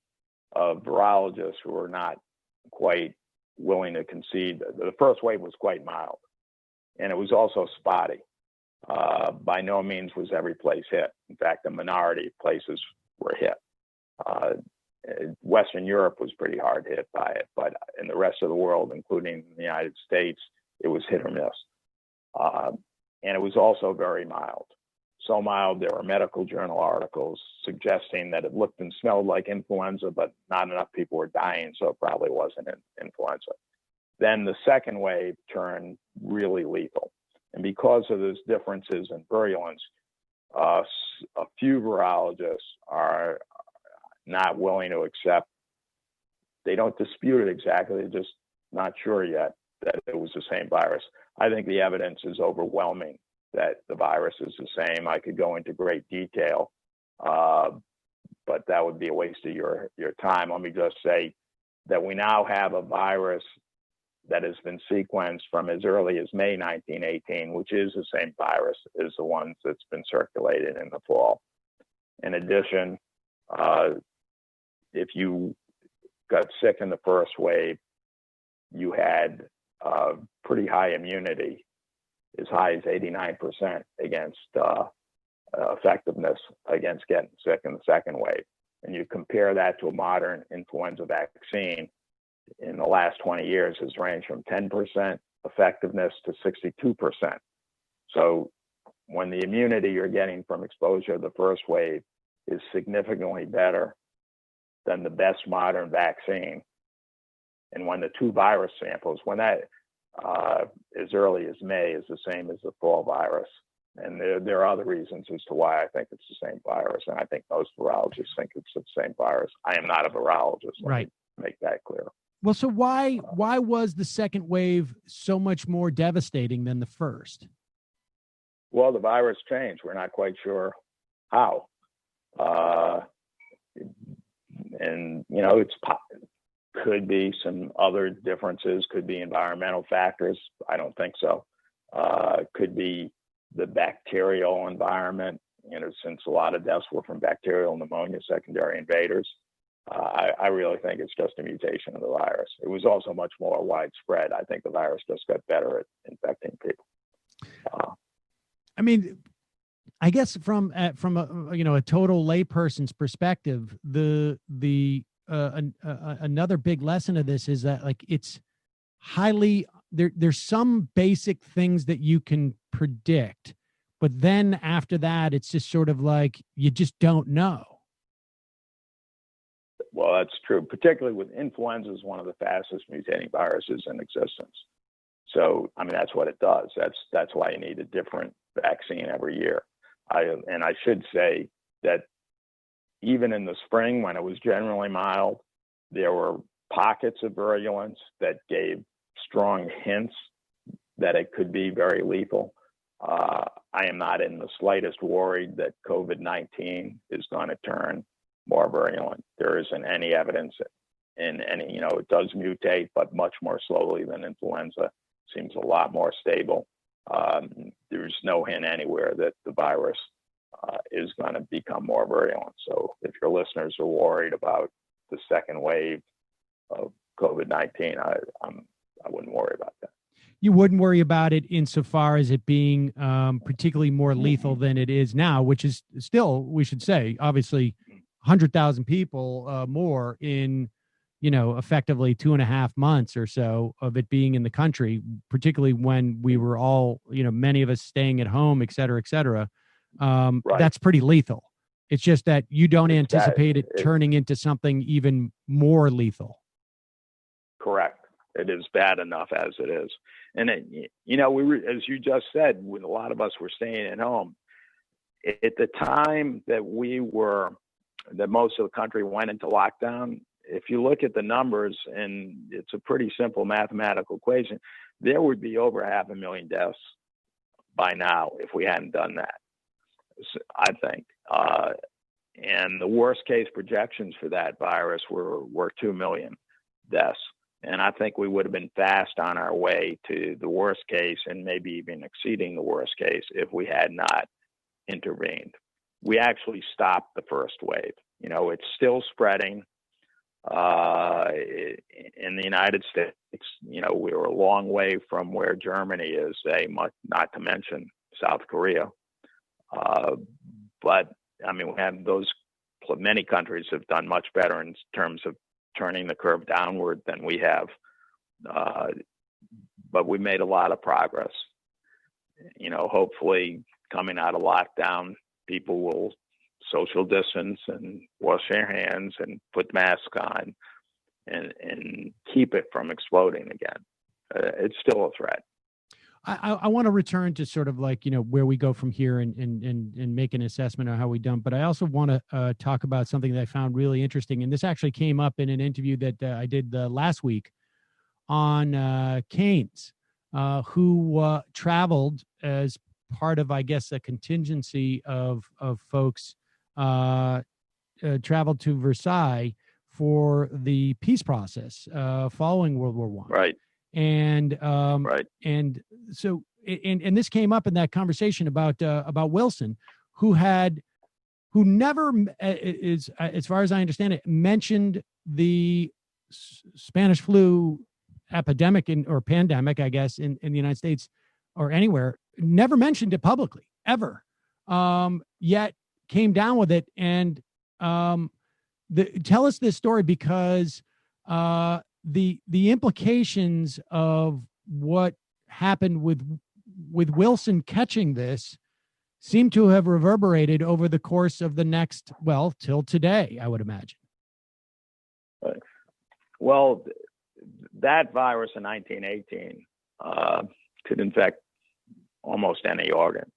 of virologists who are not quite willing to concede. The first wave was quite mild, and it was also spotty. By no means was every place hit. In fact, a minority of places were hit. Western Europe was pretty hard hit by it, but in the rest of the world, including the United States, it was hit or miss. And it was also very mild. So mild, there were medical journal articles suggesting that it looked and smelled like influenza, but not enough people were dying, so it probably wasn't influenza. Then the second wave turned really lethal. And because of those differences in virulence, a few virologists are not willing to accept. They don't dispute it exactly. They're just not sure yet that it was the same virus. I think the evidence is overwhelming that the virus is the same. I could go into great detail, but that would be a waste of your time. Let me just say that we now have a virus that has been sequenced from as early as May 1918, which is the same virus as the ones that's been circulated in the fall. In addition, if you got sick in the first wave, you had pretty high immunity, as high as 89% against effectiveness against getting sick in the second wave. And you compare that to a modern influenza vaccine, in the last 20 years has ranged from 10% effectiveness to 62%. So when the immunity you're getting from exposure to the first wave is significantly better than the best modern vaccine, and when the two virus samples, when that as early as May is the same as the fall virus, and there are other reasons as to why I think it's the same virus, and I think most virologists think it's the same virus. I am not a virologist. Right. Let me make that clear. Well, so why was the second wave so much more devastating than the first? Well, the virus changed. We're not quite sure how. And, you know, could be some other differences, could be environmental factors. I don't think so. Could be the bacterial environment, you know, since a lot of deaths were from bacterial pneumonia, secondary invaders. I really think it's just a mutation of the virus. It was also much more widespread. I think the virus just got better at infecting people. I mean, I guess from a total layperson's perspective, another big lesson of this is that, like, it's highly there's some basic things that you can predict, but then after that, it's just sort of like you just don't know. Well, that's true. Particularly with influenza, is one of the fastest mutating viruses in existence. So, I mean, that's what it does. That's why you need a different vaccine every year. And I should say that even in the spring, when it was generally mild, there were pockets of virulence that gave strong hints that it could be very lethal. I am not in the slightest worried that COVID-19 is going to turn more virulent. There isn't any evidence in any, you know, it does mutate, but much more slowly than influenza. Seems a lot more stable. There's no hint anywhere that the virus is going to become more virulent. So if your listeners are worried about the second wave of COVID-19, I wouldn't worry about that. you wouldn't worry about it insofar as it being particularly more lethal than it is now, which is still, we should say, obviously 100,000 people more in, effectively 2.5 months or so of it being in the country, particularly when we were all, many of us staying at home, et cetera, et cetera. Right. That's pretty lethal. It's just that you don't It's anticipate it turning into something even more lethal. Correct. It is bad enough as it is. And, as you just said, when a lot of us were staying at home, at the time that most of the country went into lockdown, if you look at the numbers, and it's a pretty simple mathematical equation, there would be over 500,000 deaths by now if we hadn't done that, I think. And the worst case projections for that virus were 2 million deaths. And I think we would have been fast on our way to the worst case, and maybe even exceeding the worst case, if we had not intervened. We actually stopped the first wave. It's still spreading in the United States. We were a long way from where Germany is, not to mention South Korea. But we have many countries have done much better in terms of turning the curve downward than we have. But we made a lot of progress. Hopefully coming out of lockdown, people will social distance and wash their hands and put masks on and keep it from exploding again. It's still a threat. I want to return to sort of like, where we go from here and make an assessment of how we done. But I also want to talk about something that I found really interesting. And this actually came up in an interview that I did last week on Keynes, who traveled as part of, I guess, a contingency of folks traveled to Versailles for the peace process following World War I. Right. And right. And so, and this came up in that conversation about Wilson, who never is, as far as I understand it, mentioned the Spanish flu epidemic or pandemic, I guess, in the United States or anywhere, never mentioned it publicly ever. Yet came down with it. And tell us this story, because the implications of what happened with Wilson catching this seem to have reverberated over the course of the next, till today, I would imagine. Well, that virus in 1918 could infect almost any organ.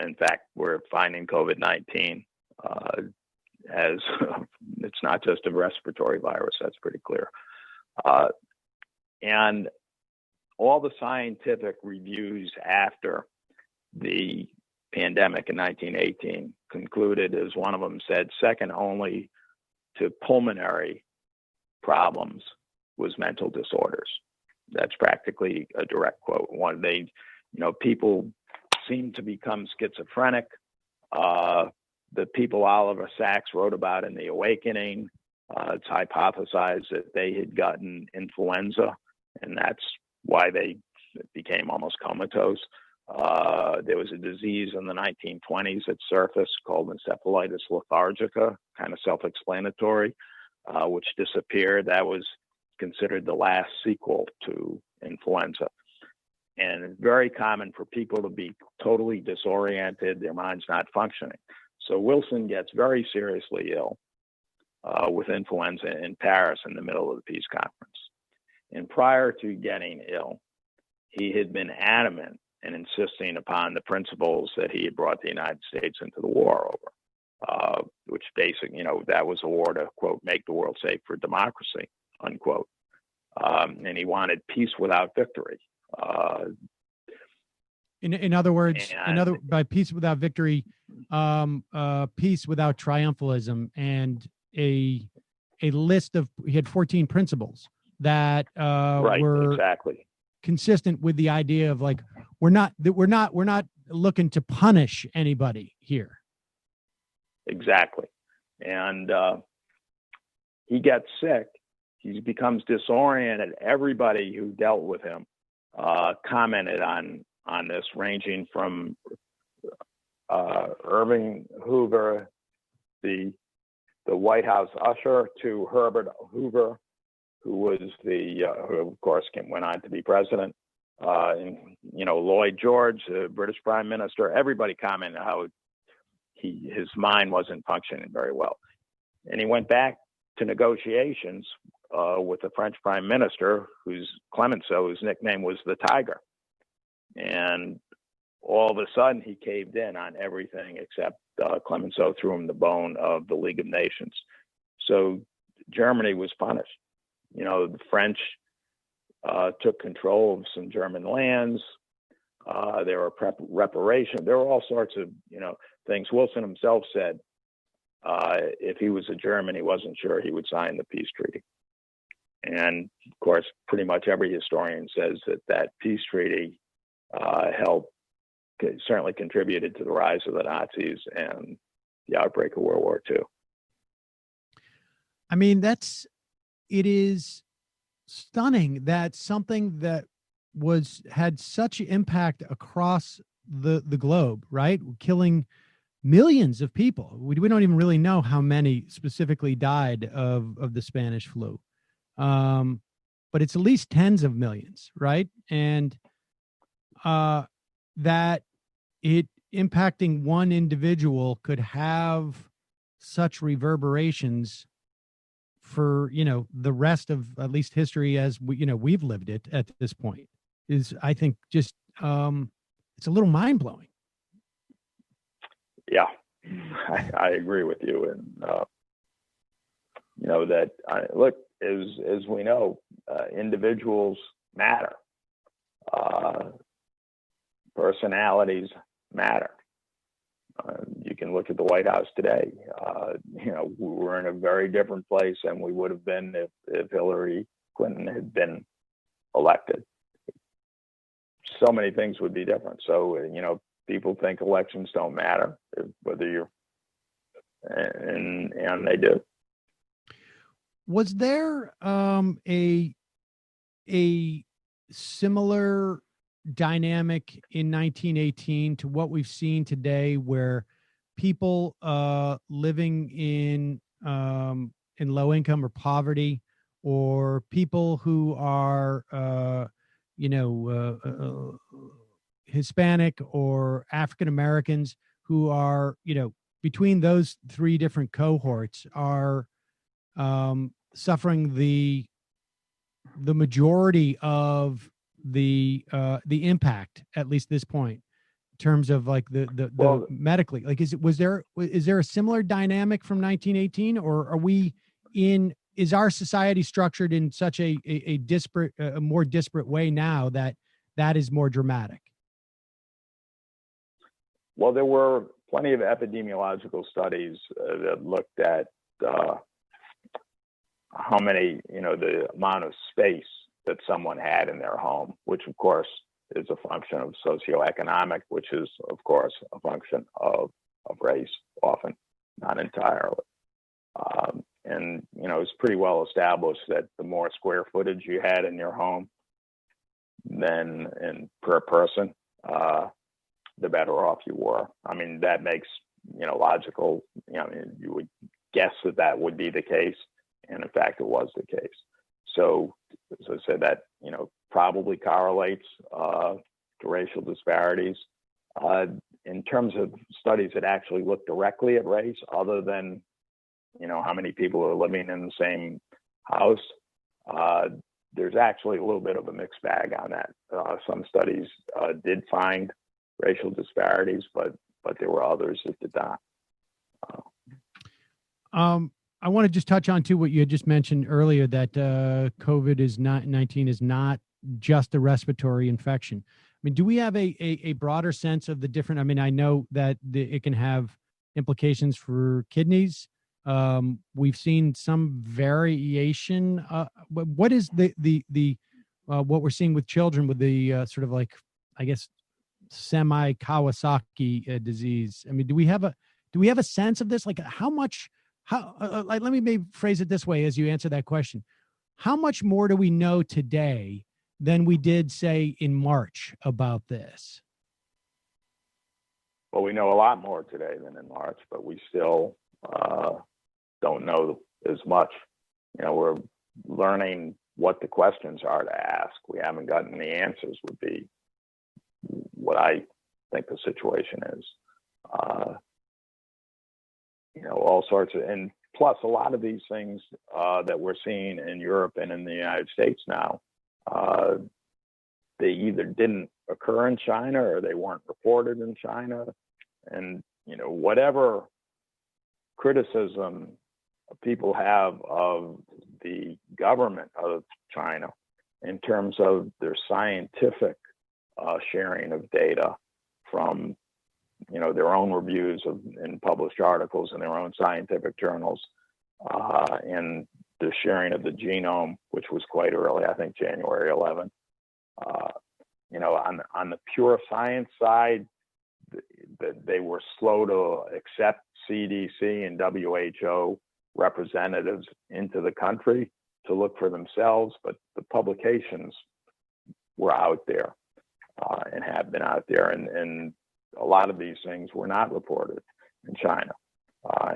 In fact, we're finding COVID-19 as it's not just a respiratory virus. That's pretty clear. And all the scientific reviews after the pandemic in 1918 concluded, as one of them said, second only to pulmonary problems was mental disorders. That's practically a direct quote. People seem to become schizophrenic. The people Oliver Sacks wrote about in The Awakening, it's hypothesized that they had gotten influenza, and that's why they became almost comatose. There was a disease in the 1920s that surfaced called encephalitis lethargica, kind of self-explanatory, which disappeared. That was considered the last sequel to influenza. And it's very common for people to be totally disoriented, their mind's not functioning. So Wilson gets very seriously ill with influenza in Paris in the middle of the peace conference. And prior to getting ill, he had been adamant and insisting upon the principles that he had brought the United States into the war over, which basically, that was a war to, quote, make the world safe for democracy, unquote. And he wanted peace without victory. In other words, by peace without victory, peace without triumphalism, and a list of, he had 14 principles that were exactly consistent with the idea of like, we're not looking to punish anybody here. Exactly. And he gets sick. He becomes disoriented. Everybody who dealt with him commented on this, ranging from Irving Hoover, the White House usher, to Herbert Hoover, who was who of course went on to be president. And Lloyd George, the British Prime Minister. Everybody commented how his mind wasn't functioning very well, and he went back to negotiations with the French Prime Minister, Clemenceau, whose nickname was the Tiger, and all of a sudden he caved in on everything except Clemenceau threw him the bone of the League of Nations. So Germany was punished. The French took control of some German lands. There were reparations. There were all sorts of things. Wilson himself said if he was a German, he wasn't sure he would sign the peace treaty. And of course, pretty much every historian says that peace treaty certainly contributed to the rise of the Nazis and the outbreak of World War II. I mean, it is stunning that something that had such impact across the globe, right? Killing millions of people. We don't even really know how many specifically died of the Spanish flu. But it's at least tens of millions, right? And that it impacting one individual could have such reverberations for the rest of at least history as we've lived it at this point is, I think, just it's a little mind-blowing. Yeah, I agree with you. And that look, as we know, individuals matter, personalities matter. You can look at the White House today. We're in a very different place than we would have been if Hillary Clinton had been elected. So many things would be different. So, people think elections don't matter, whether you're, and they do. Was there a similar dynamic in 1918 to what we've seen today, where people living in low income or poverty, or people who are Hispanic or African Americans, who are between those three different cohorts, are suffering the majority of the impact, at least this point, in terms of like the medically, like, is there a similar dynamic from 1918, or is our society structured in such a disparate, a more disparate way now that is more dramatic? Well, there were plenty of epidemiological studies that looked at how many, the amount of space that someone had in their home, which of course is a function of socioeconomic, which is of course a function of race, often, not entirely. And it's pretty well established that the more square footage you had in your home per person, the better off you were. I mean, that makes logical. You would guess that would be the case, and in fact, it was the case. So as I said, that probably correlates to racial disparities. In terms of studies that actually look directly at race, other than how many people are living in the same house, there's actually a little bit of a mixed bag on that. Some studies did find racial disparities, but there were others that did not. I want to just touch on too what you had just mentioned earlier, that COVID-19 is not just a respiratory infection. I mean, do we have a broader sense of the different? I mean, I know that it can have implications for kidneys. We've seen some variation. What is the what we're seeing with children with the sort of like, I guess, semi-Kawasaki disease? I mean, do we have a sense of this? Like, let me maybe phrase it this way as you answer that question. How much more do we know today than we did, say, in March about this? Well, we know a lot more today than in March, but we still don't know as much. We're learning what the questions are to ask. We haven't gotten the answers, would be what I think the situation is. All sorts of, and plus a lot of these things that we're seeing in Europe and in the United States now, they either didn't occur in China or they weren't reported in China. And, whatever criticism people have of the government of China in terms of their scientific sharing of data from, their own reviews in published articles in their own scientific journals, and the sharing of the genome, which was quite early, I think January 11th. On the pure science side, they were slow to accept CDC and WHO representatives into the country to look for themselves, but the publications were out there and have been out there, and a lot of these things were not reported in China,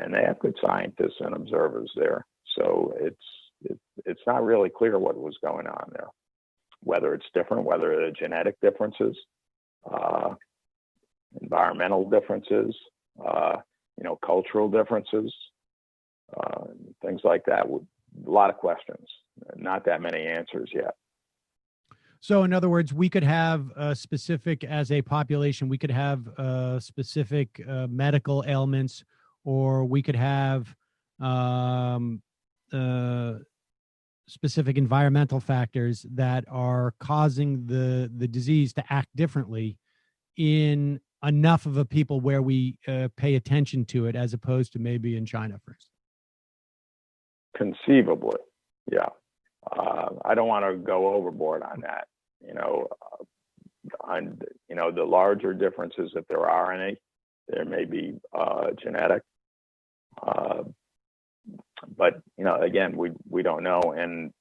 and they have good scientists and observers there. So it's not really clear what was going on there, whether it's different, whether there are genetic differences, environmental differences, cultural differences, things like that. A lot of questions, not that many answers yet. So in other words, we could have specific, as a population, we could have specific medical ailments, or we could have specific environmental factors that are causing the disease to act differently in enough of a people where we pay attention to it, as opposed to maybe in China, for instance. Conceivably, yeah. I don't want to go overboard on that. The larger differences, if there are any, there may be genetic. But again, we don't know, and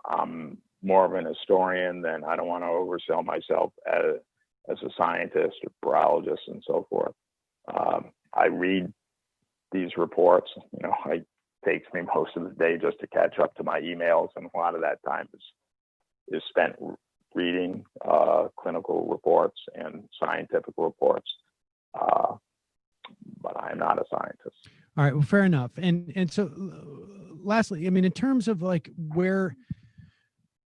I'm more of an historian than, I don't want to oversell myself as a scientist or biologist and so forth. I read these reports. It takes me most of the day just to catch up to my emails, and a lot of that time is spent reading clinical reports and scientific reports. But I'm not a scientist. All right. Well, fair enough. And so lastly, I mean, in terms of like where,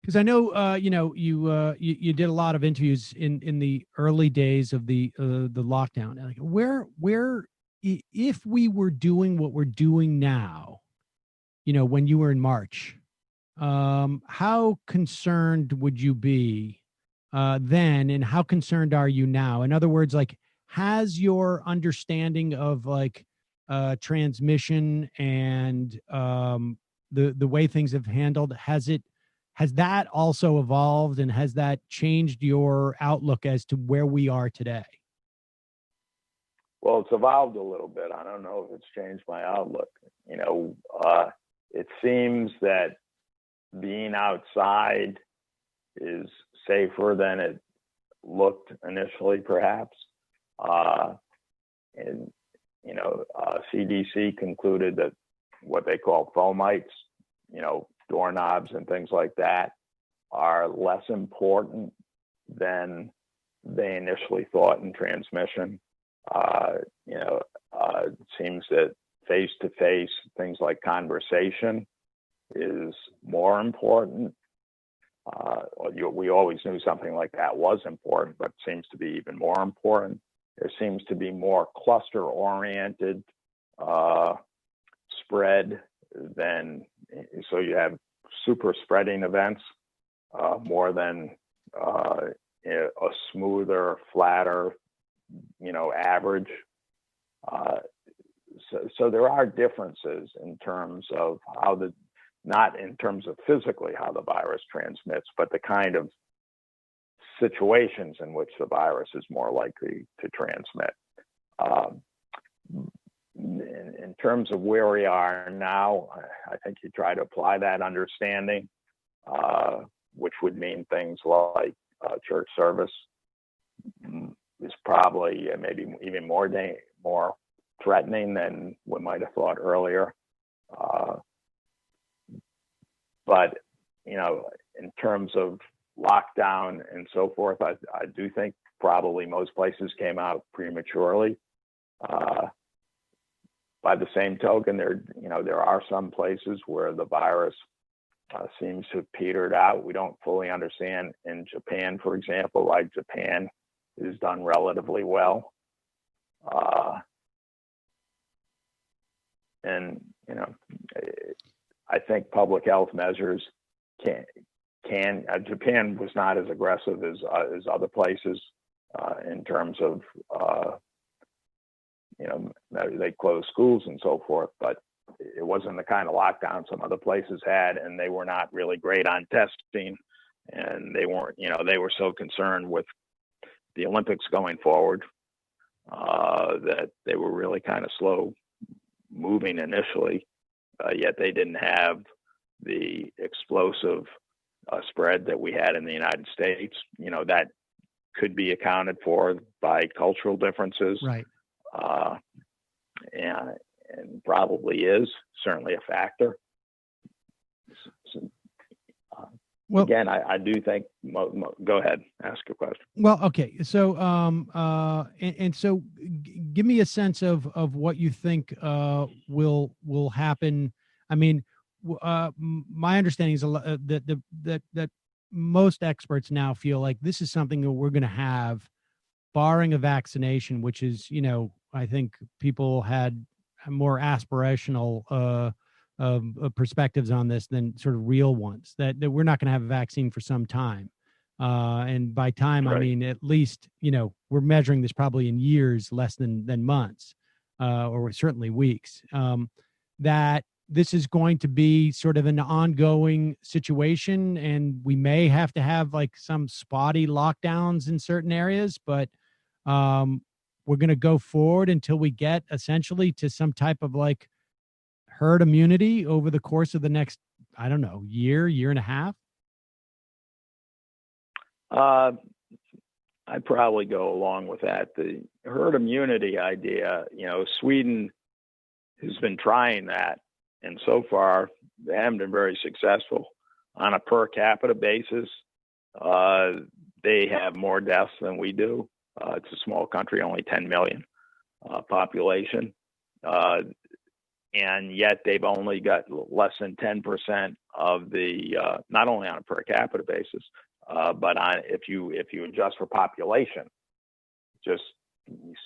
because I know, you did a lot of interviews in the early days of the lockdown. Like where, if we were doing what we're doing now, when you were in March, how concerned would you be then, and how concerned are you now? In other words, like, has your understanding of like transmission and the way things have handled, has that also evolved, and has that changed your outlook as to where we are today? Well, it's evolved a little bit. I don't know if it's changed my outlook. It seems that being outside is safer than it looked initially, perhaps. And CDC concluded that what they call fomites, doorknobs and things like that, are less important than they initially thought in transmission. It seems that face-to-face, things like conversation, is more important. We always knew something like that was important, but it seems to be even more important. There seems to be more cluster-oriented spread than, so you have super spreading events more than a smoother, flatter, average. So there are differences in terms of not in terms of physically how the virus transmits, but the kind of situations in which the virus is more likely to transmit. In terms of where we are now, I think you try to apply that understanding. which would mean things like church service, is probably maybe even more threatening than we might have thought earlier. But, in terms of lockdown and so forth, I do think probably most places came out prematurely. By the same token, there are some places where the virus seems to have petered out. We don't fully understand in Japan, for example, why Japan has done relatively well. And, I think public health measures Japan was not as aggressive as other places in terms of, they closed schools and so forth, but it wasn't the kind of lockdown some other places had, and they were not really great on testing, and they weren't, they were so concerned with the Olympics going forward that they were really kind of slow moving initially, yet they didn't have the explosive spread that we had in the United States. That could be accounted for by cultural differences. Right. And probably is certainly a factor. Well, again, I do think. Go ahead, ask a question. Well, okay. So, so, give me a sense of what you think will happen. I mean, my understanding is that most experts now feel like this is something that we're going to have, barring a vaccination, which is, I think people had more aspirational perspectives on this than sort of real ones, that we're not going to have a vaccine for some time. And by time, right. I mean, at least, we're measuring this probably in years, less than months, or certainly weeks, that this is going to be sort of an ongoing situation, and we may have to have like some spotty lockdowns in certain areas, but we're going to go forward until we get essentially to some type of like herd immunity over the course of the next, I don't know, year and a half. I'd probably go along with that. The herd immunity idea, Sweden has been trying that, and so far they haven't been very successful. On a per capita basis, they have more deaths than we do. It's a small country, only 10 million population. And yet they've only got less than 10% of the, not only on a per capita basis, but if you adjust for population, just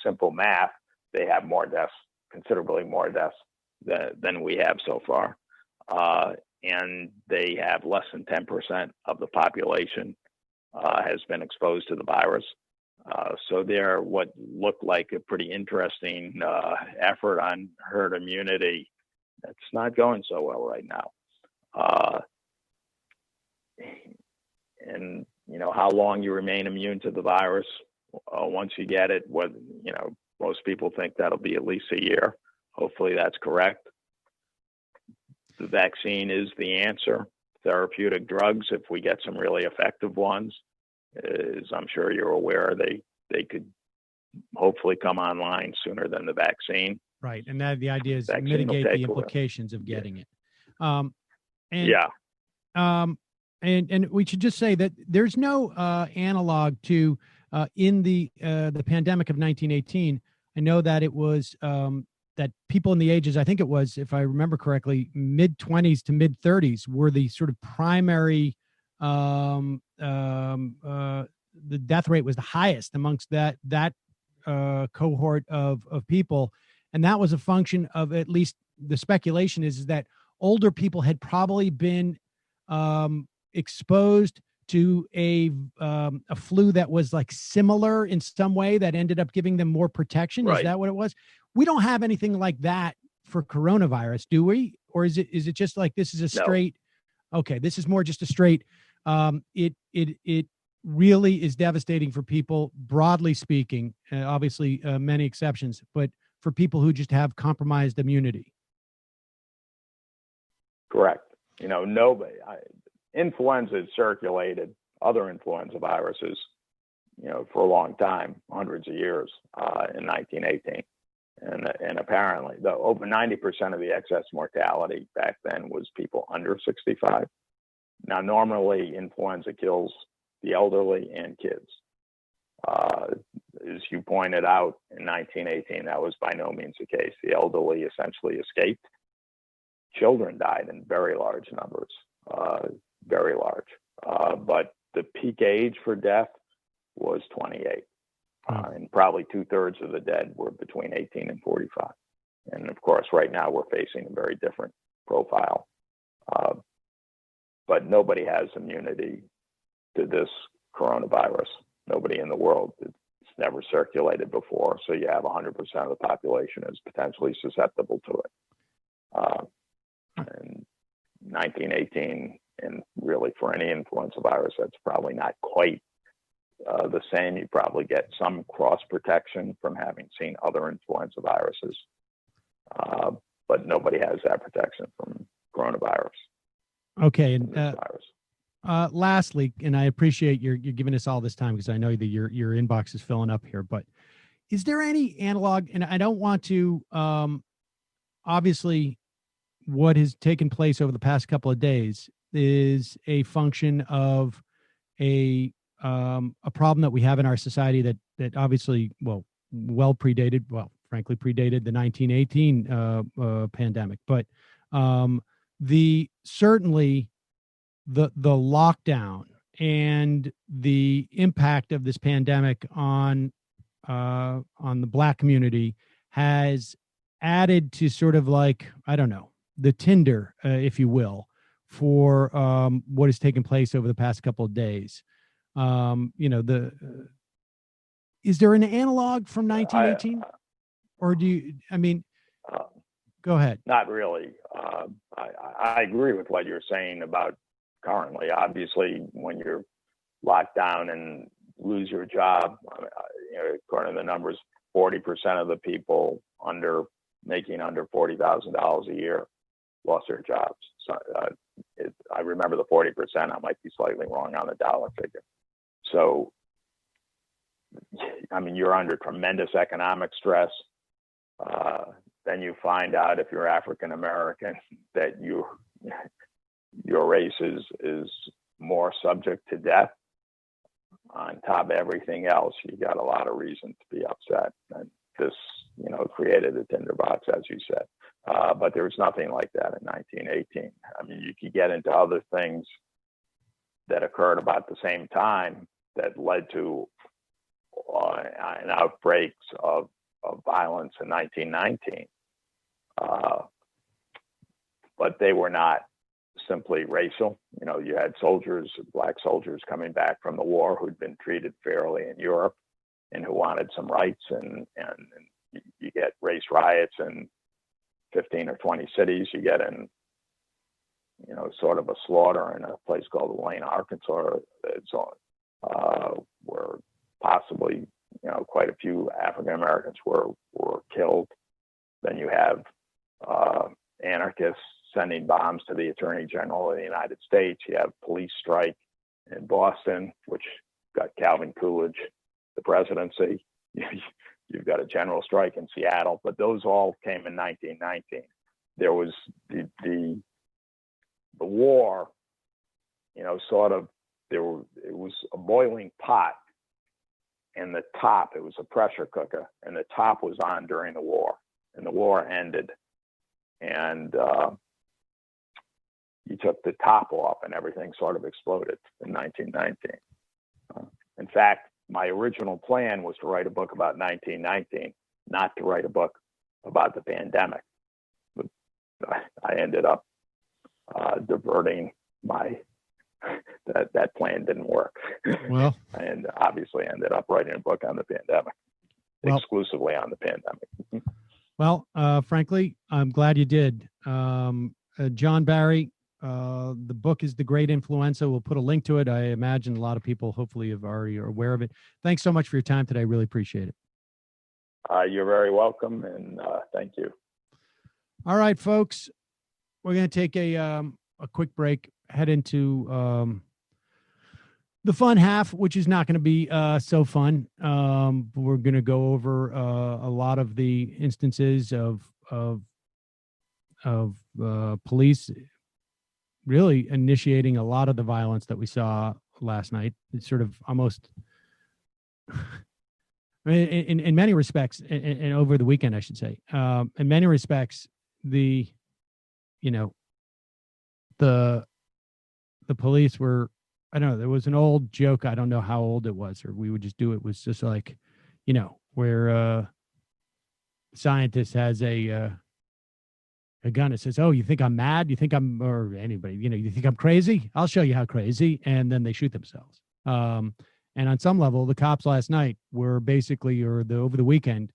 simple math, they have more deaths, considerably more deaths than we have so far. And they have less than 10% of the population has been exposed to the virus. So they're what looked like a pretty interesting effort on herd immunity. It's not going so well right now. And, how long you remain immune to the virus once you get it, most people think that'll be at least a year. Hopefully that's correct. The vaccine is the answer. Therapeutic drugs, if we get some really effective ones, as I'm sure you're aware, they could hopefully come online sooner than the vaccine. Right, and that the idea is to mitigate the implications of getting it. And we should just say that there's no analog to in the pandemic of 1918. I know that it was that people in the ages, I think it was, if I remember correctly, mid-20s to mid-30s were the sort of primary. The death rate was the highest amongst that cohort of people, and that was a function of, at least the speculation is that older people had probably been exposed to a flu that was like similar in some way that ended up giving them more protection. Right. Is that what it was? We don't have anything like that for coronavirus, do we? Or is it just like this is a straight? No. Okay, this is more just a straight. It really is devastating for people, broadly speaking. Obviously, many exceptions, but for people who just have compromised immunity. Correct. Nobody. influenza circulated, other influenza viruses, for a long time, hundreds of years, in 1918. And apparently, over 90% of the excess mortality back then was people under 65. Now, normally, influenza kills the elderly and kids. As you pointed out, in 1918, that was by no means the case. The elderly essentially escaped. Children died in very large numbers, very large. But the peak age for death was 28. And probably 2/3 of the dead were between 18 and 45. And of course, right now we're facing a very different profile. But nobody has immunity to this coronavirus. Nobody in the world. It's never circulated before. So you have 100% of the population is potentially susceptible to it. And 1918, and really for any influenza virus, that's probably not quite the same. You probably get some cross protection from having seen other influenza viruses, but nobody has that protection from coronavirus. Okay, and lastly, and I appreciate you're giving us all this time because I know that your inbox is filling up here. But is there any analog? And I don't want to obviously what has taken place over the past couple of days is a function of a problem that we have in our society that obviously, frankly predated the 1918 pandemic. But certainly the lockdown and the impact of this pandemic on the Black community has added to sort of like, I don't know, the tinder, if you will, for what has taken place over the past couple of days. Is there an analog from 1918? Or do you, go ahead. Not really. I agree with what you're saying about currently. Obviously, when you're locked down and lose your job, according to the numbers, 40% of the people making under $40,000 a year lost their jobs. So I remember the 40%. I might be slightly wrong on the dollar figure. So, you're under tremendous economic stress. Then you find out, if you're African American, that your race is more subject to death. On top of everything else, you got a lot of reason to be upset. And this, created a tinderbox, as you said. But there was nothing like that in 1918. You could get into other things that occurred about the same time that led to an outbreaks of violence in 1919. But they were not simply racial. You had Black soldiers coming back from the war who'd been treated fairly in Europe and who wanted some rights, and you get race riots in 15 or 20 cities. You get in, sort of a slaughter in a place called Wayne, Arkansas, where possibly, quite a few African Americans were killed. Then you have anarchists sending bombs to the Attorney General of the United States. You have police strike in Boston, which got Calvin Coolidge the presidency. You've got a general strike in Seattle, but those all came in 1919. There was the war, it was a boiling pot, and the top, it was a pressure cooker, and the top was on during the war, and the war ended, and you took the top off, and everything sort of exploded in 1919. In fact, my original plan was to write a book about 1919, not to write a book about the pandemic. But I ended up diverting that plan didn't work. Well, and obviously ended up writing a book on the pandemic, exclusively on the pandemic. Well, frankly, I'm glad you did. John Barry, the book is The Great Influenza. We'll put a link to it. I imagine a lot of people hopefully are aware of it. Thanks so much for your time today. I really appreciate it. You're very welcome, and thank you. All right, folks, we're going to take a quick break. head into the fun half, which is not going to be so fun. We're going to go over a lot of the instances of police really initiating a lot of the violence that we saw last night. It's sort of almost, in many respects, and over the weekend, I should say, in many respects, the police were, I don't know, there was an old joke, I don't know how old it was, or we would just do it, was just like, where a scientist has a gun. It says, "Oh, you think I'm mad? You think I'm," or anybody, you think I'm crazy? I'll show you how crazy. And then they shoot themselves. And on some level, the cops last night were basically, over the weekend,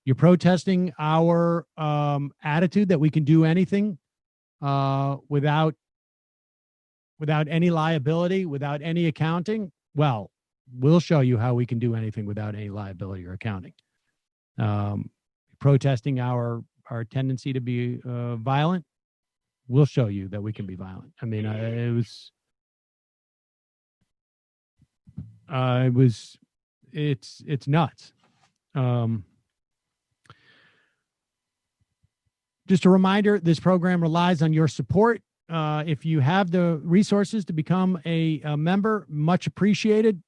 you're protesting our attitude that we can do anything without any liability, without any accounting. Well, we'll show you how we can do anything without any liability or accounting. Protesting our tendency to be violent, we'll show you that we can be violent. I mean, it's nuts. Just a reminder, this program relies on your support. If you have the resources to become a member, much appreciated.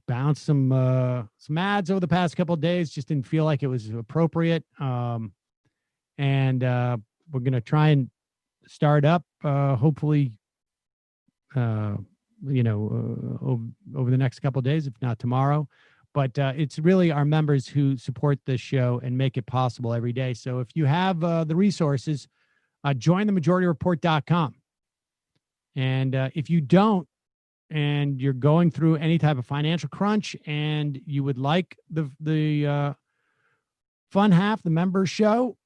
Bounced some ads over the past couple of days. Just didn't feel like it was appropriate. And we're going to try and start up, hopefully, over the next couple of days, if not tomorrow. But it's really our members who support this show and make it possible every day. So if you have the resources, join themajorityreport.com. And if you don't, and you're going through any type of financial crunch and you would like the fun half, the members show,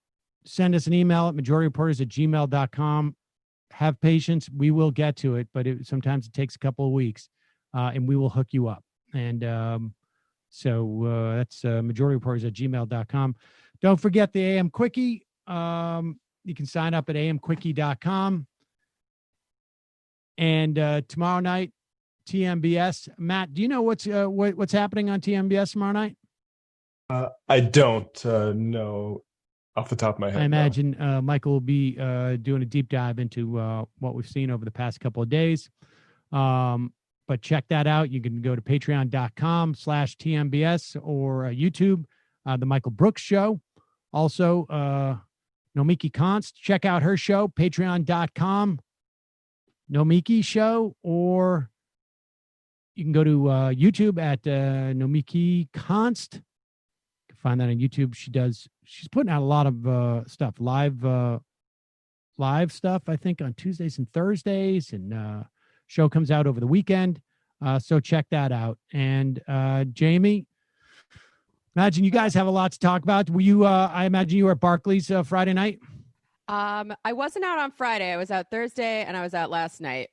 send us an email at majorityreporters@gmail.com. Have patience. We will get to it, but sometimes it takes a couple of weeks, and we will hook you up. And so that's majorityreporters@gmail.com. Don't forget the AM Quickie. You can sign up at amquickie.com. And tomorrow night, TMBS. Matt, do you know what's happening on TMBS tomorrow night? I don't know off the top of my head. I imagine Michael will be doing a deep dive into what we've seen over the past couple of days. But check that out. You can go to patreon.com/TMBS or YouTube, The Michael Brooks Show. Also, Nomiki Konst. Check out her show, patreon.com. Nomiki Show, or you can go to YouTube at Nomiki Konst. You can find that on YouTube. She's putting out a lot of stuff, live stuff, I think, on Tuesdays and Thursdays, and show comes out over the weekend. So check that out. And Jamie, imagine you guys have a lot to talk about. Were you, I imagine you were at Barclays Friday night? I wasn't out on Friday. I was out Thursday and I was out last night.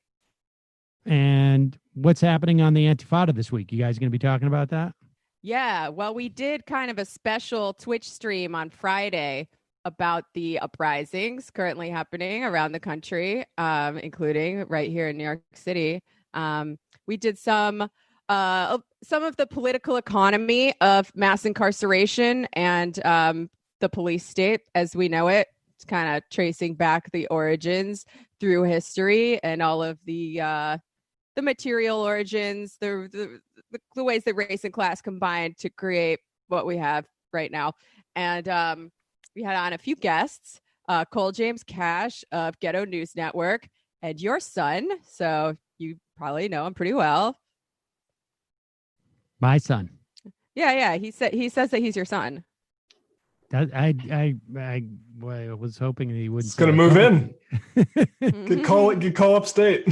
And what's happening on the Antifada this week? You guys going to be talking about that? Yeah, well, we did kind of a special Twitch stream on Friday about the uprisings currently happening around the country, including right here in New York City. We did some of the political economy of mass incarceration and the police state as we know it. It's kind of tracing back the origins through history and all of the material origins, the ways that race and class combined to create what we have right now. And we had on a few guests, Cole James Cash of Ghetto News Network, and your son. So you probably know him pretty well. My son. Yeah. He says that he's your son. I was hoping that he wouldn't. It's gonna move in. Get call upstate.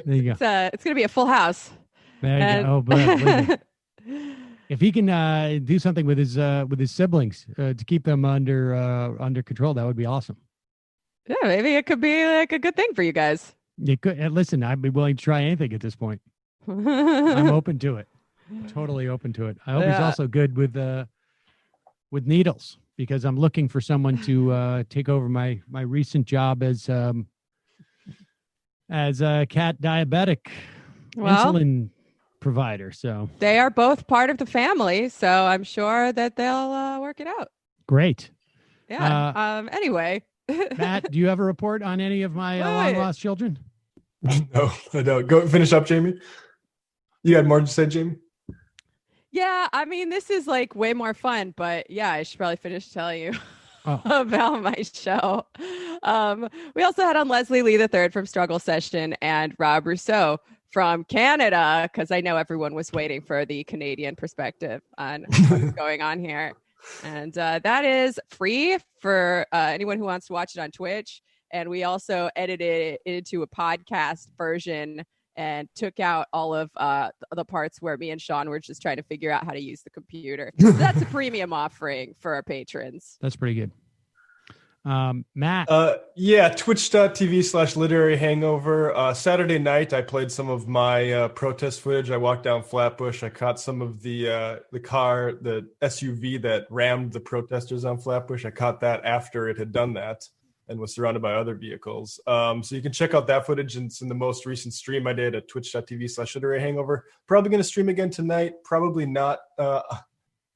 There you go. It's gonna be a full house. There you go. Oh, but if he can do something with his siblings to keep them under control, that would be awesome. Yeah, maybe it could be like a good thing for you guys. It could. Listen, I'd be willing to try anything at this point. I'm open to it. Totally open to it. I hope he's also good with needles, because I'm looking for someone to take over my recent job as as a cat diabetic insulin provider. So they are both part of the family. So I'm sure that they'll work it out. Great. Yeah. Anyway. Matt, do you have a report on any of my long lost children? No, I don't. Go finish up, Jamie. You had more to say, Jamie? Yeah, I mean, this is like way more fun, but yeah, I should probably finish telling you about my show. We also had on Leslie Lee III from Struggle Session and Rob Rousseau from Canada, because I know everyone was waiting for the Canadian perspective on what's going on here. And that is free for anyone who wants to watch it on Twitch. And we also edited it into a podcast version and took out all of the parts where me and Sean were just trying to figure out how to use the computer. So that's a premium offering for our patrons. That's pretty good. Matt. Yeah, twitch.tv/literary hangover. Saturday night, I played some of my protest footage. I walked down Flatbush. I caught some of the car, the SUV that rammed the protesters on Flatbush. I caught that after it had done that and was surrounded by other vehicles. So you can check out that footage. And it's in the most recent stream I did at twitch.tv/literary hangover. Probably going to stream again tonight. Probably not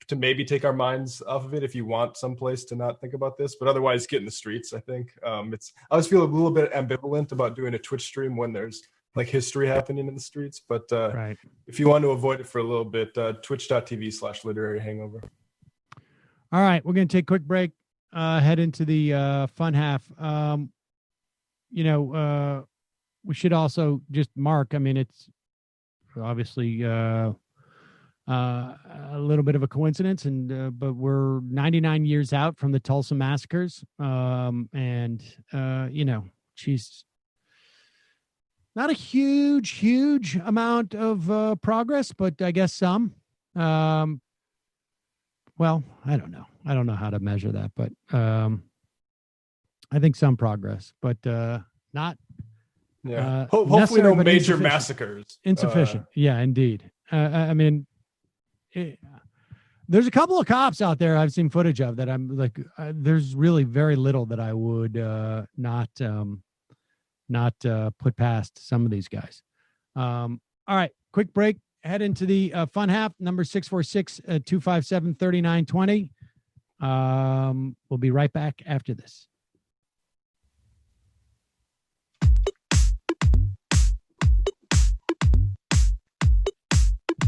to maybe take our minds off of it if you want someplace to not think about this, but otherwise get in the streets. I think I always feel a little bit ambivalent about doing a Twitch stream when there's like history happening in the streets, but if you want to avoid it for a little bit, twitch.tv/literary hangover. All right, we're going to take a quick break, head into the fun half. We should also just mark, I mean, it's obviously a little bit of a coincidence, and but we're 99 years out from the Tulsa massacres, she's not a huge amount of progress, but I guess some. Well, I don't know how to measure that, but I think some progress, but not. Yeah, hopefully no major massacres. Insufficient. Yeah, indeed. I mean. There's a couple of cops out there I've seen footage of that I'm like, there's really very little that I would not put past some of these guys. All right, quick break. Head into the fun half, number 646-257-3920. We'll be right back after this.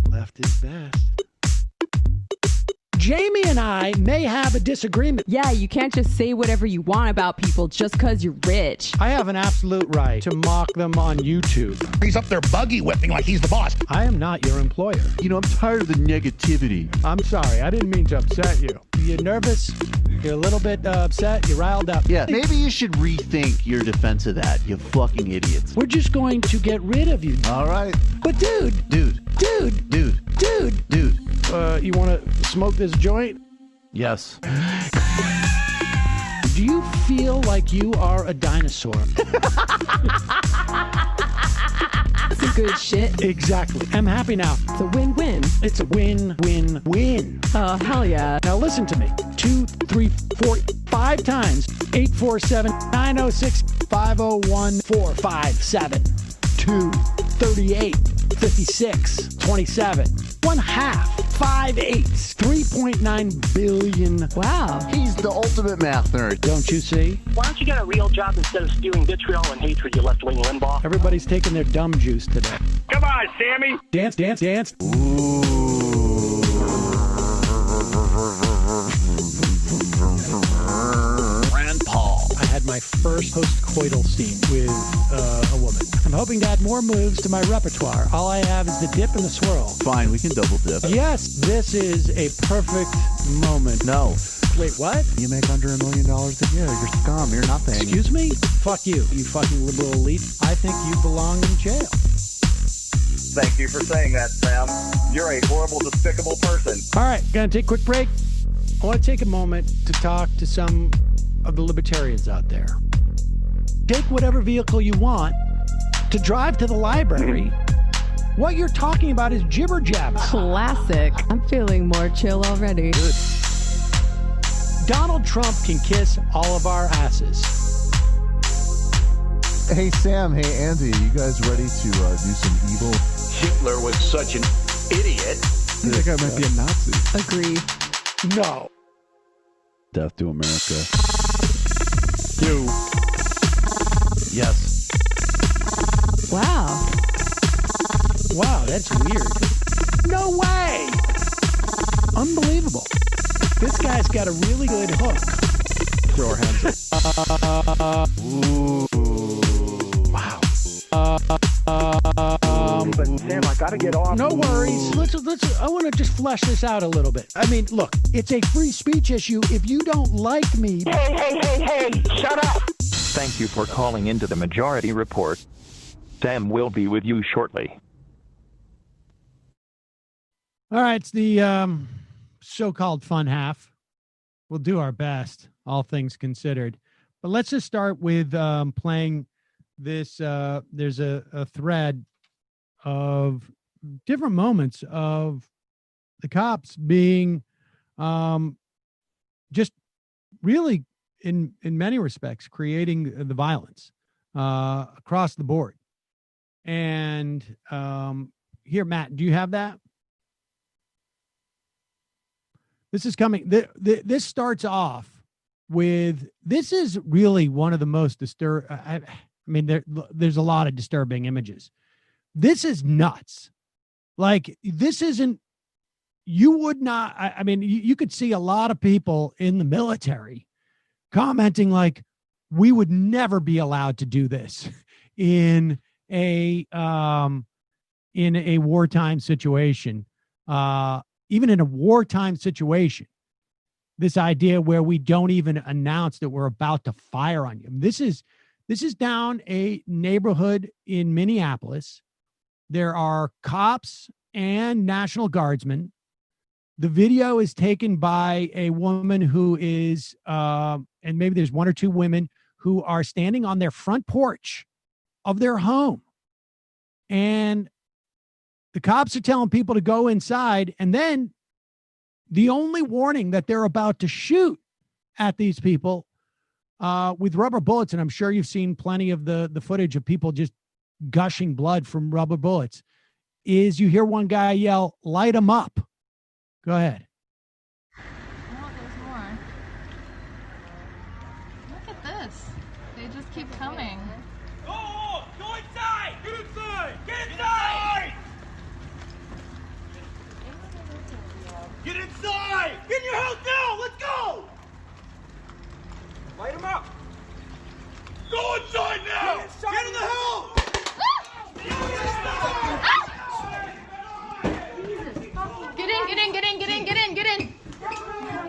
Left is best. Jamie and I may have a disagreement. Yeah, you can't just say whatever you want about people just because you're rich. I have an absolute right to mock them on YouTube. He's up there buggy whipping like he's the boss. I am not your employer. You know, I'm tired of the negativity. I'm sorry. I didn't mean to upset you. You're nervous. You're a little bit upset. You're riled up. Yeah, maybe you should rethink your defense of that, you fucking idiots. We're just going to get rid of you. All right. But dude. You want to smoke this joint? Yes. Do you feel like you are a dinosaur? Some good shit. Exactly. I'm happy now. It's a win-win. It's a win-win-win. Oh, hell yeah. Now listen to me. 2, 3, 4, 5 times. 847-906-501-457. 2, 38, 56, 27. 1/2. 5 eighths. 3.9 billion. Wow. He's the ultimate math nerd. Don't you see? Why don't you get a real job instead of spewing vitriol and hatred, you left-wing Limbaugh? Everybody's taking their dumb juice today. Come on, Sammy. Dance. Ooh. Rand Paul. I had my first post-coital scene with a woman. I'm hoping to add more moves to my repertoire. All I have is the dip and the swirl. Fine, we can double dip. Yes, this is a perfect moment. No. Wait, what? You make under $1 million a year. You're scum. You're nothing. Excuse me? Fuck you, you fucking liberal elite. I think you belong in jail. Thank you for saying that, Sam. You're a horrible, despicable person. All right, gonna take a quick break. I want to take a moment to talk to some of the libertarians out there. Take whatever vehicle you want to drive to the library. What you're talking about is jibber jabber. Classic. I'm feeling more chill already. Good. Donald Trump can kiss all of our asses. Hey, Sam. Hey, Andy. You guys ready to do some evil? Hitler was such an idiot. That guy might be a Nazi. Agree. No. Death to America. You. Yes. Wow. Wow, that's weird. No way. Unbelievable. This guy's got a really good hook. Throw our hands up. Ooh. Wow. But Sam, I gotta get off. No worries. Let's. I want to just flesh this out a little bit. I mean, look, it's a free speech issue. If you don't like me, Hey! Shut up! Thank you for calling into the Majority Report. Sam will be with you shortly. all right. It's the so-called fun half. We'll do our best, all things considered. But let's just start with playing this. There's a thread of different moments of the cops being just really, in many respects, creating the violence across the board. And here, Matt, do you have that? This is coming. This starts off with, this is really one of the most disturbing. I mean, there's a lot of disturbing images. This is nuts. Like, this isn't, you would not, I mean, you could see a lot of people in the military commenting like, we would never be allowed to do this in a wartime situation. Even in a wartime situation, this idea where we don't even announce that we're about to fire on you. This is down a neighborhood in Minneapolis. There are cops and National Guardsmen. The video is taken by a woman who is, and maybe there's one or two women who are standing on their front porch of their home. And the cops are telling people to go inside. And then the only warning that they're about to shoot at these people with rubber bullets, and I'm sure you've seen plenty of the footage of people just gushing blood from rubber bullets, is you hear one guy yell, "Light them up." Go ahead. Oh, there's more. Look at this. They just keep coming. Go inside! Get inside! Get inside! Get inside! Get in your house now! Let's go! Light him up! Go inside now! Get in the house!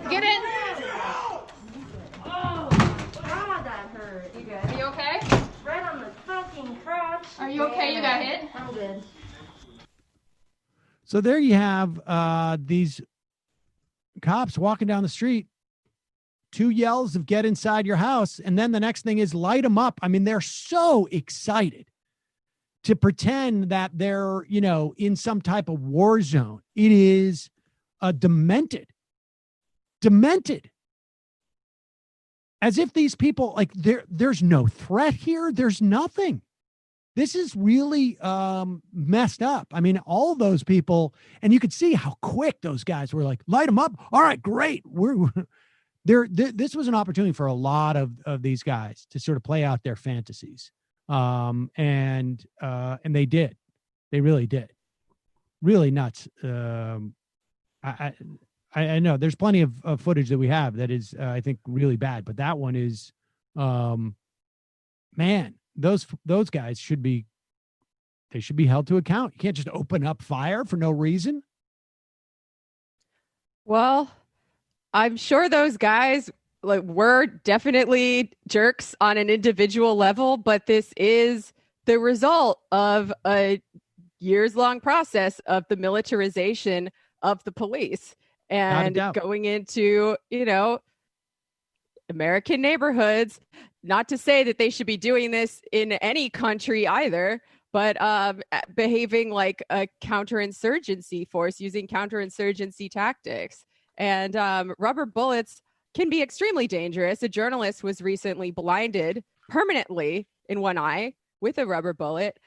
Get in! Oh, God, that hurt. You good? Are you okay? Right on the fucking crotch. Are you okay? You got hit? I'm good. So there you have these cops walking down the street, two yells of "get inside your house," and then the next thing is "light them up." I mean, they're so excited to pretend that they're, in some type of war zone. It is demented, as if these people, like, there's no threat here. There's nothing. This is really messed up. I mean, all those people, and you could see how quick those guys were like, "Light them up. All right, great. We're there." This was an opportunity for a lot of these guys to sort of play out their fantasies. And they did. They really did. Really nuts. I know there's plenty of footage that we have that is, I think, really bad, but that one is, man, those guys should be held to account. You can't just open up fire for no reason. Well, I'm sure those guys were definitely jerks on an individual level, but this is the result of a years-long process of the militarization of the police and going into, American neighborhoods. Not to say that they should be doing this in any country either, but behaving like a counterinsurgency force, using counterinsurgency tactics. And rubber bullets can be extremely dangerous. A journalist was recently blinded permanently in one eye with a rubber bullet.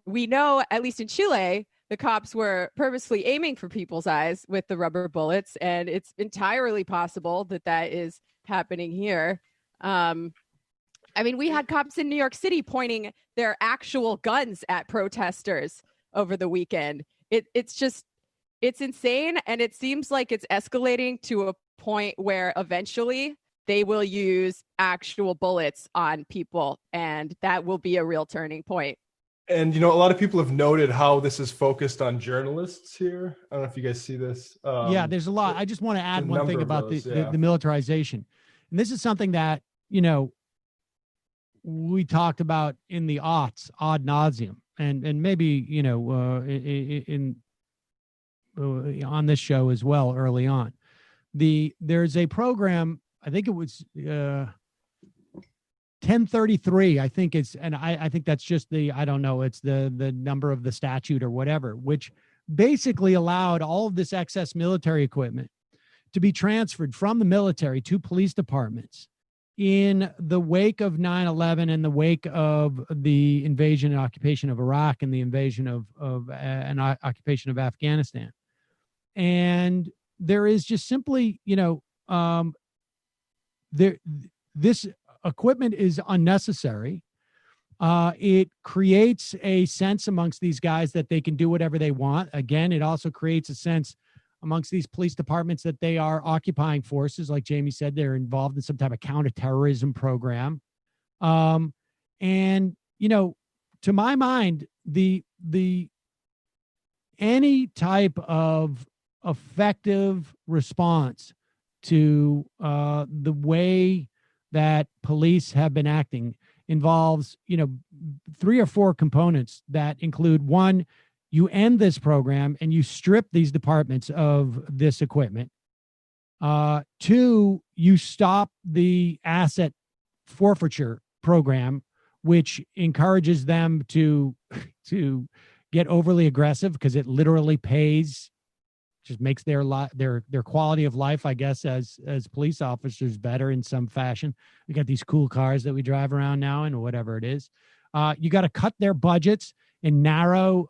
We know, at least in Chile, the cops were purposely aiming for people's eyes with the rubber bullets, and it's entirely possible that that is happening here. I mean, we had cops in New York City pointing their actual guns at protesters over the weekend. It's insane, and it seems like it's escalating to a point where eventually they will use actual bullets on people, and that will be a real turning point. And, a lot of people have noted how this is focused on journalists here. I don't know if you guys see this. Yeah, there's a lot. I just want to add one thing about the militarization. And this is something that, we talked about in the aughts ad nauseum, and maybe, on this show as well early on. There's a program, I think it was 1033, I think it's, and I think that's just I don't know, it's the number of the statute or whatever, which basically allowed all of this excess military equipment to be transferred from the military to police departments in the wake of 9/11, in the wake of the invasion and occupation of Iraq, and the invasion of occupation of Afghanistan. And there is just simply, this equipment is unnecessary. It creates a sense amongst these guys that they can do whatever they want. Again, it also creates a sense amongst these police departments that they are occupying forces. Like Jamie said, they're involved in some type of counterterrorism program. And, to my mind, any type of effective response to the way that police have been acting involves, 3 or 4 components that include: one, you end this program and you strip these departments of this equipment. 2, you stop the asset forfeiture program, which encourages them to get overly aggressive because it literally pays, just makes their quality of life, I guess, as police officers better in some fashion. We got these cool cars that we drive around now and whatever it is. You got to cut their budgets and narrow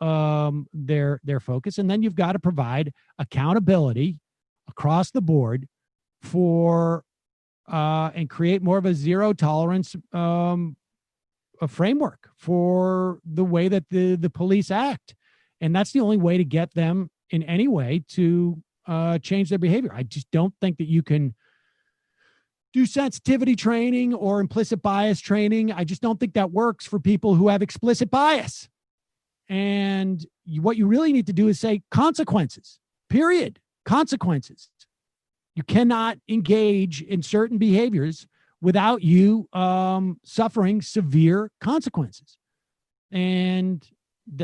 their focus. And then you've got to provide accountability across the board for and create more of a zero tolerance a framework for the way that the police act. And that's the only way to get them in any way to change their behavior. I just don't think that you can do sensitivity training or implicit bias training. I just don't think that works for people who have explicit bias. And what you really need to do is say consequences, period. Consequences. You cannot engage in certain behaviors without you suffering severe consequences. And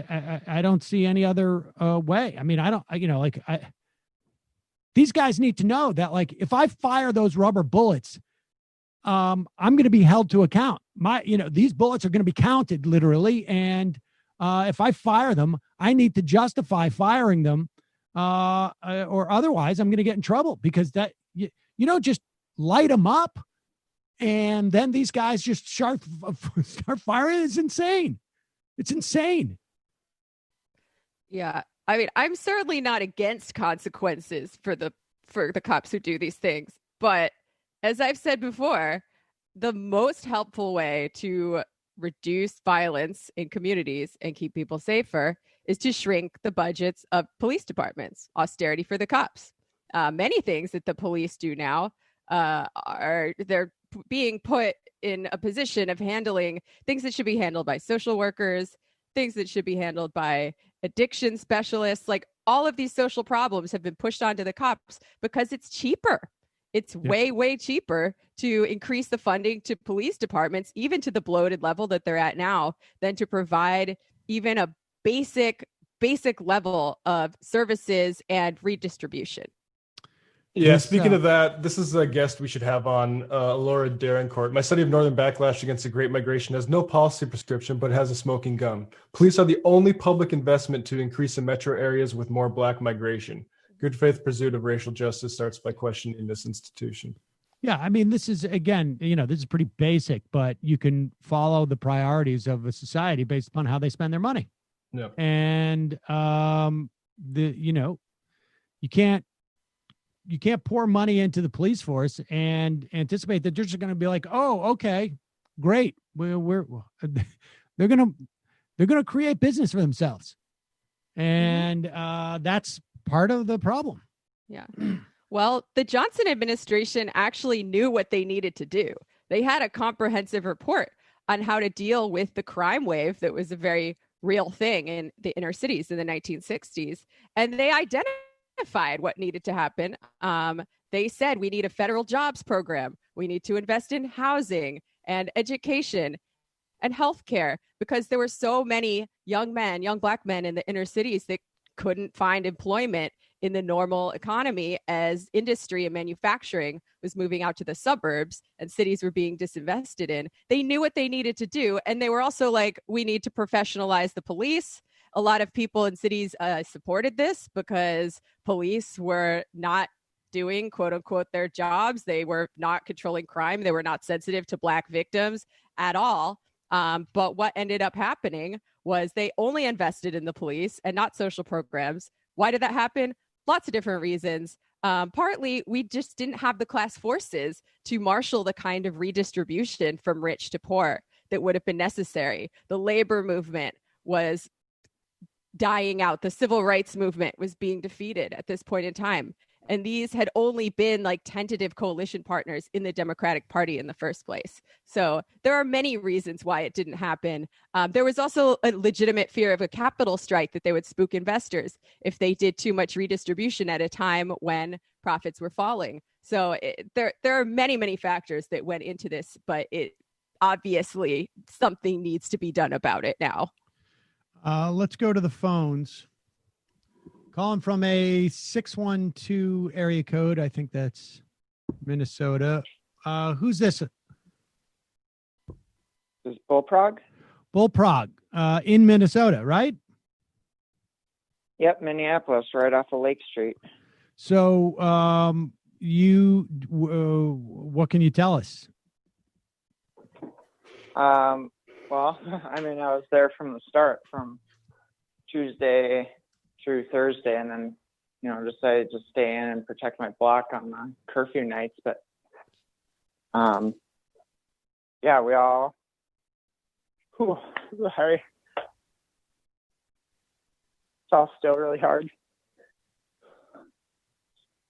I don't see any other way. I mean, these guys need to know that, like, if I fire those rubber bullets, I'm going to be held to account. These bullets are going to be counted literally. And if I fire them, I need to justify firing them, or otherwise I'm going to get in trouble, because that, just light them up and then these guys just start firing. It's insane. It's insane. Yeah. I mean, I'm certainly not against consequences for the cops who do these things. But as I've said before, the most helpful way to reduce violence in communities and keep people safer is to shrink the budgets of police departments. Austerity for the cops. Many things that the police do now they're being put in a position of handling things that should be handled by social workers, things that should be handled by addiction specialists. Like, all of these social problems have been pushed onto the cops because it's cheaper. It's way, way cheaper to increase the funding to police departments, even to the bloated level that they're at now, than to provide even a basic level of services and redistribution. Yeah, speaking of that, this is a guest we should have on, Laura Darencourt. My study of Northern backlash against the Great Migration has no policy prescription, but has a smoking gun. Police are the only public investment to increase in metro areas with more Black migration. Good faith pursuit of racial justice starts by questioning this institution. Yeah, I mean, this is, again, this is pretty basic, but you can follow the priorities of a society based upon how they spend their money. Yeah. And you can't pour money into the police force and anticipate that they're just going to be like, oh, okay, great. They're going to create business for themselves. And that's part of the problem. Yeah. Well, the Johnson administration actually knew what they needed to do. They had a comprehensive report on how to deal with the crime wave that was a very real thing in the inner cities in the 1960s. And they identified what needed to happen. They said we need a federal jobs program. We need to invest in housing and education and healthcare, because there were so many young Black men in the inner cities that couldn't find employment in the normal economy as industry and manufacturing was moving out to the suburbs and cities were being disinvested in. They knew what they needed to do. And they were also like, we need to professionalize the police. A lot of people in cities supported this because police were not doing, quote unquote, their jobs. They were not controlling crime. They were not sensitive to Black victims at all. But what ended up happening was they only invested in the police and not social programs. Why did that happen? Lots of different reasons. Partly, we just didn't have the class forces to marshal the kind of redistribution from rich to poor that would have been necessary. The labor movement was dying out. The civil rights movement was being defeated at this point in time. And these had only been like tentative coalition partners in the Democratic Party in the first place. So there are many reasons why it didn't happen. There was also a legitimate fear of a capital strike, that they would spook investors if they did too much redistribution at a time when profits were falling. So there are many, many factors that went into this, but it obviously something needs to be done about it now. Let's go to the phones. Calling from a 612 area code. I think that's Minnesota. Who's this? This is Bullprog. Bullprog in Minnesota, right? Yep, Minneapolis, right off of Lake Street. So what can you tell us? Well, I mean, I was there from the start, from Tuesday through Thursday, and then, decided to stay in and protect my block on the curfew nights. But, yeah, we all, sorry. It's all still really hard.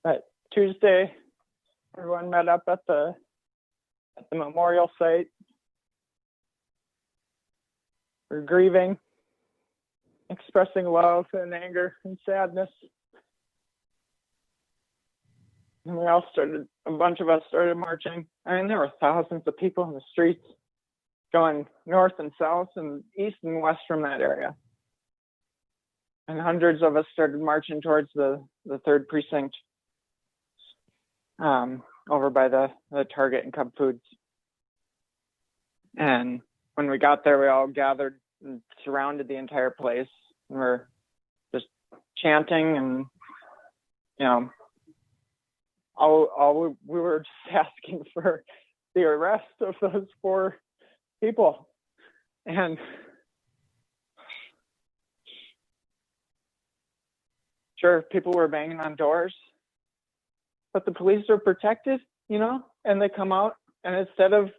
But Tuesday, everyone met up at the memorial site. We're grieving, expressing love and anger and sadness. And a bunch of us started marching. I mean, there were thousands of people in the streets going north and south and east and west from that area. And hundreds of us started marching towards the 3rd precinct over by the Target and Cub Foods. And when we got there, we all gathered and surrounded the entire place. And we're just chanting, and we were just asking for the arrest of those 4 people. And sure, people were banging on doors, but the police are protected, and they come out, and instead of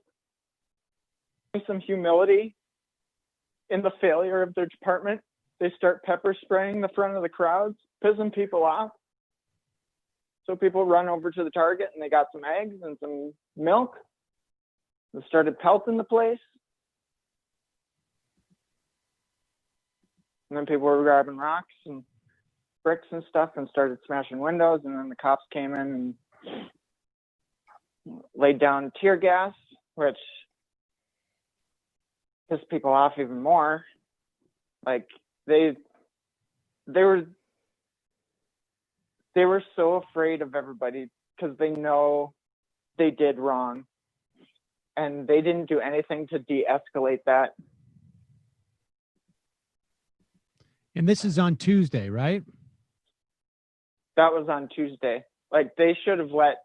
some humility in the failure of their department, they start pepper spraying the front of the crowds, pissing people off. So people run over to the Target, and they got some eggs and some milk. They started pelting the place. And then people were grabbing rocks and bricks and stuff and started smashing windows. And then the cops came in and laid down tear gas, which pissed people off even more. Like they were so afraid of everybody because they know they did wrong, and they didn't do anything to de-escalate that. And this is on Tuesday, right? That was on Tuesday. Like, they should have let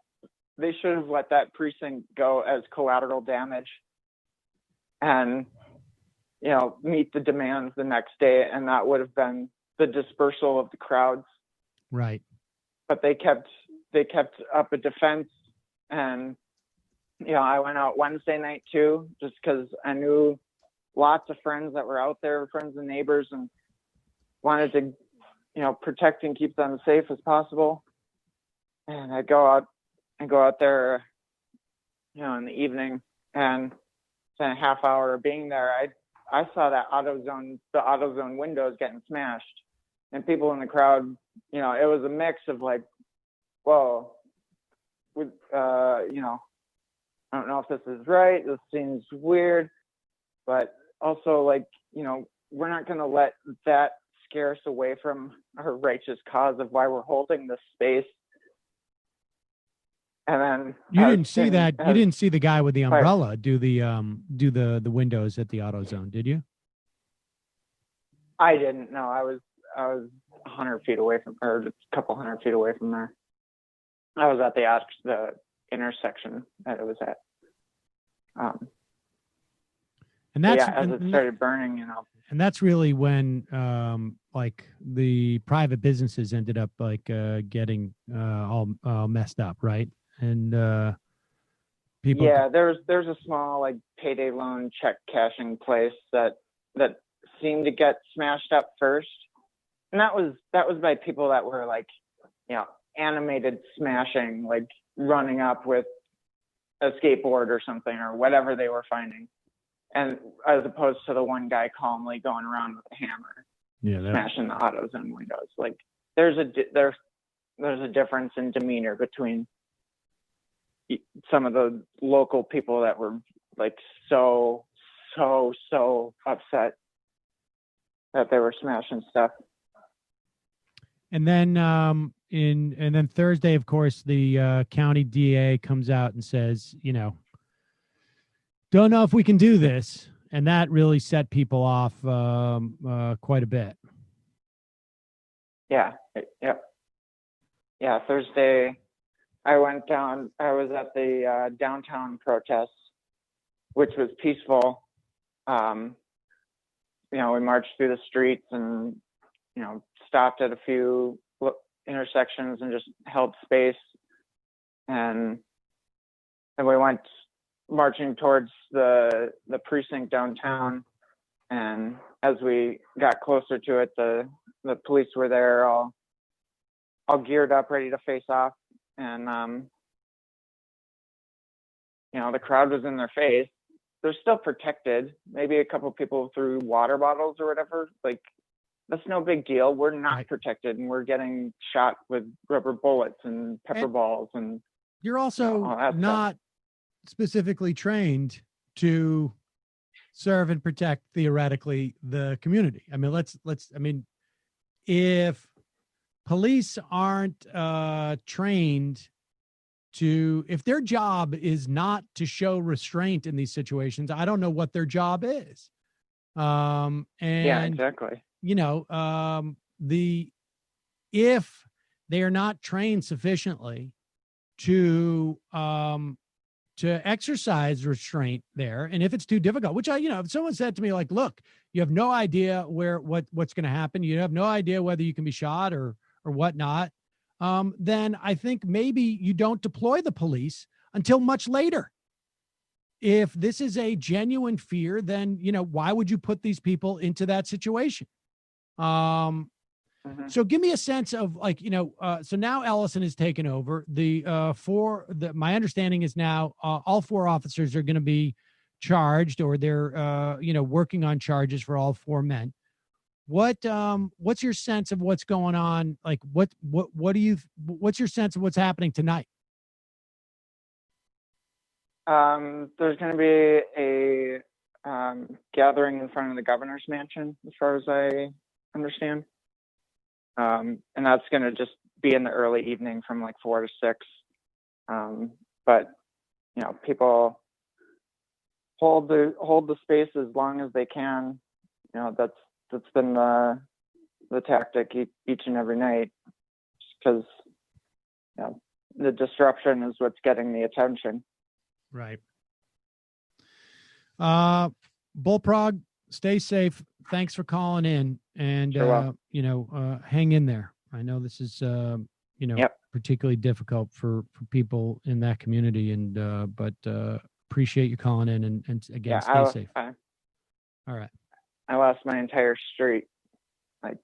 they should have let that precinct go as collateral damage and, you know, meet the demands the next day. And that would have been the dispersal of the crowds. Right. But they kept up a defense. And, you know, I went out Wednesday night too, just because I knew lots of friends that were out there, friends and neighbors, and wanted to, you know, protect and keep them safe as possible. And I go out there, you know, in the evening, and within a half hour of being there, I saw that the AutoZone windows getting smashed, and people in the crowd, you know, it was a mix of like, whoa, with, you know, I don't know if this is right. This seems weird, but also like, you know, we're not going to let that scare us away from our righteous cause of why we're holding this space. And then you didn't see that. You didn't see the guy with the umbrella do the windows at the AutoZone, did you? I didn't. No, I was 100 feet away from, or a couple hundred feet away from there. I was at the intersection that it was at. And that's as it started burning, you know. And that's really when like the private businesses ended up like getting all messed up, right? And people. Yeah, there's a small like payday loan check cashing place that seemed to get smashed up first, and that was by people that were like, you know, animated smashing, like running up with a skateboard or something or whatever they were finding, and as opposed to the one guy calmly going around with a hammer, smashing the AutoZone windows. Like there's a difference in demeanor between some of the local people that were like so upset that they were smashing stuff. And then and then Thursday, of course, the county DA comes out and says, you know, don't know if we can do this, and that really set people off quite a bit. Yeah. Thursday, I went down. I was at the downtown protest, which was peaceful. You know, we marched through the streets and, you know, stopped at a few intersections and just held space. And we went marching towards the precinct downtown. And as we got closer to it, the police were there all geared up, ready to face off. And, you know, the crowd was in their face. They're still protected. Maybe a couple people threw water bottles or whatever. Like, that's no big deal. We're not protected, and we're getting shot with rubber bullets and pepper balls. And you're also not specifically trained to serve and protect, theoretically, the community. I mean, I mean, if police aren't trained to, if their job is not to show restraint in these situations, I don't know what their job is. And yeah, exactly. You know, if they are not trained sufficiently to exercise restraint there, and if it's too difficult, which if someone said to me like, look, you have no idea what's going to happen, you have no idea whether you can be shot or whatnot, then I think maybe you don't deploy the police until much later. If this is a genuine fear, then, why would you put these people into that situation? So give me a sense of like, so now Ellison has taken over my understanding is now all 4 officers are going to be charged, or they're, working on charges for all 4 men. What's your sense of what's going on? Like, what's your sense of what's happening tonight? There's going to be a gathering in front of the governor's mansion, as far as I understand. And that's going to just be in the early evening from like 4 to 6. But, people hold the space as long as they can. That's been the tactic each and every night, because the disruption is what's getting the attention. Right. Bullprog, stay safe. Thanks for calling in, and hang in there. I know this is particularly difficult for people in that community, and but appreciate you calling in, and again, stay safe. All right. I lost my entire street. Like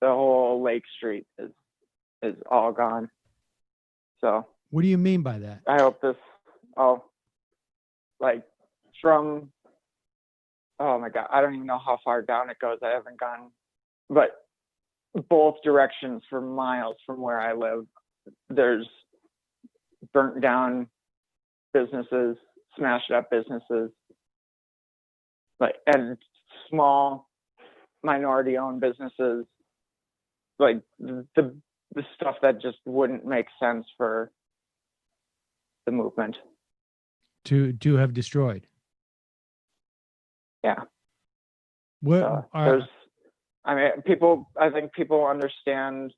the whole Lake Street is all gone. So what do you mean by that? I hope this from, oh my God, I don't even know how far down it goes. I haven't gone, but both directions for miles from where I live, there's burnt down businesses, smashed up businesses, and small minority owned businesses, like the stuff that just wouldn't make sense for the movement to have destroyed. Yeah. What I think people understand,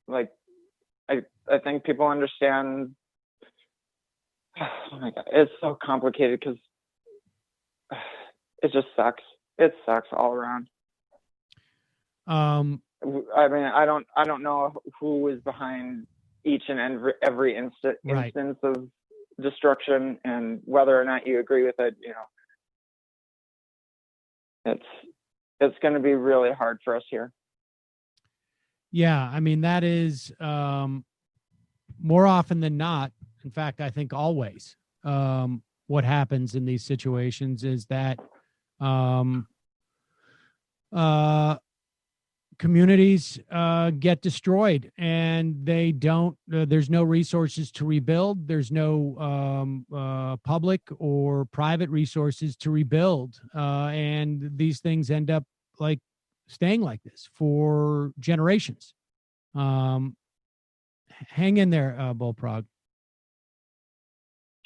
I think people understand. Oh my God, it's so complicated because it just sucks. It sucks all around. I mean, I don't know who is behind each and every instance of destruction, and whether or not you agree with it. It's going to be really hard for us here. Yeah, I mean, that is more often than not. In fact, I think always what happens in these situations is that communities get destroyed, and they don't. There's no resources to rebuild. There's no public or private resources to rebuild, and these things end up staying like this for generations. Hang in there, Bullprog.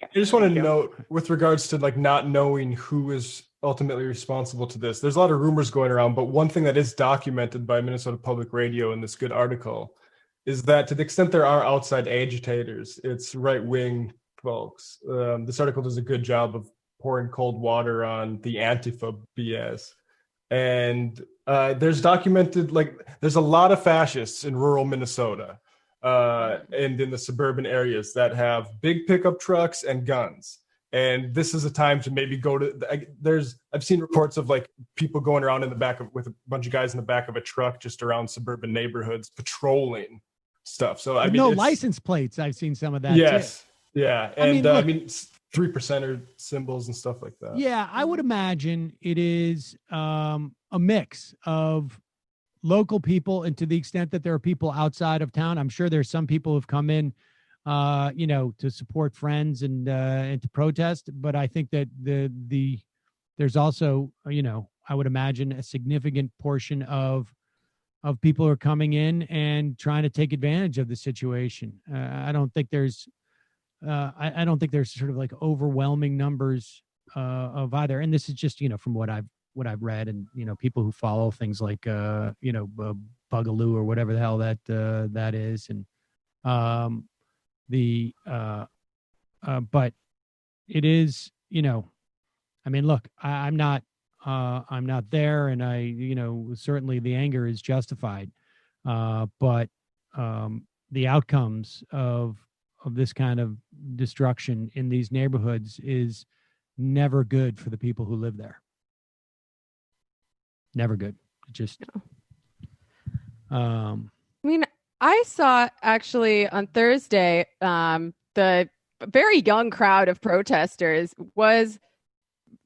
I just want to note, with regards to not knowing who is ultimately responsible to this, there's a lot of rumors going around, but one thing that is documented by Minnesota Public Radio in this good article is that to the extent there are outside agitators, it's right-wing folks. This article does a good job of pouring cold water on the Antifa BS. And there's documented, there's a lot of fascists in rural Minnesota and in the suburban areas that have big pickup trucks and guns. And this is a time to maybe go to, I've seen reports of people going around in the back with a bunch of guys in the back of a truck just around suburban neighborhoods patrolling stuff. So With no license plates. I've seen some of that. Yes. Too. Yeah. And I mean 3%er symbols and stuff like that. Yeah. I would imagine it is a mix of local people, and to the extent that there are people outside of town, I'm sure there's some people who've come in to support friends and to protest. But I think that there's also, I would imagine a significant portion of people who are coming in and trying to take advantage of the situation. I don't think there's sort of overwhelming numbers of either. And this is just, from what I've read, and, people who follow things like, Bugaloo or whatever the hell that is. And, but it is, I mean, look, I'm not there, and certainly the anger is justified. But the outcomes of this kind of destruction in these neighborhoods is never good for the people who live there. Never good. Just, I mean, I saw actually on Thursday, the very young crowd of protesters went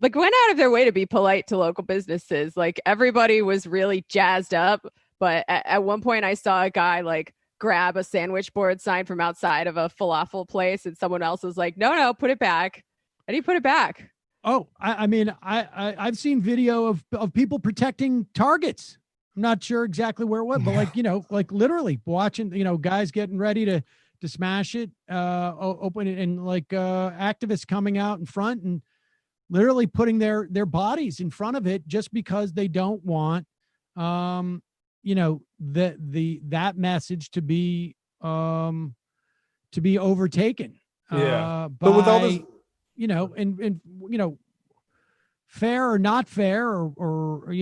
out of their way to be polite to local businesses. Everybody was really jazzed up. But at one point I saw a guy grab a sandwich board sign from outside of a falafel place, and someone else was like, no, put it back. And he put it back. Oh, I mean, I've seen video of people protecting Targets. I'm not sure exactly where it was, but literally watching, guys getting ready to smash it, open it, and activists coming out in front and literally putting their bodies in front of it just because they don't want, that message to be to be overtaken. Yeah. By, But with all this, and fair or not fair, or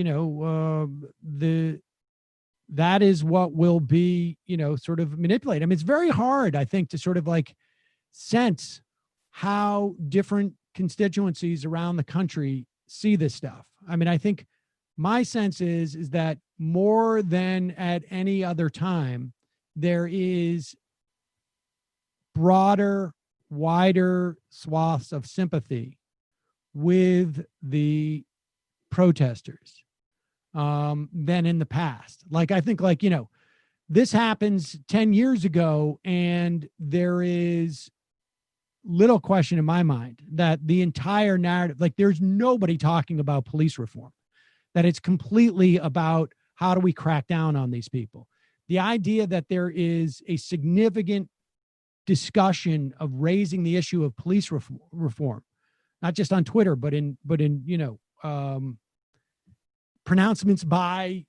that is what will be, sort of manipulated. I mean, it's very hard, I think, to sort of like sense how different constituencies around the country see this stuff. I mean, I think my sense is that more than at any other time, there is broader, wider swaths of sympathy with the protesters than in the past. Like, I think, like, this happens 10 years ago, and there is little question in my mind that the entire narrative, like, there's nobody talking about police reform, that it's completely about how do we crack down on these people. The idea that there is a significant discussion of raising the issue of police reform, not just on Twitter, but in pronouncements by,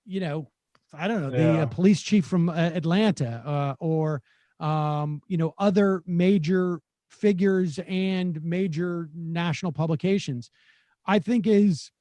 I don't know, the police chief from Atlanta, or other major figures and major national publications, I think is,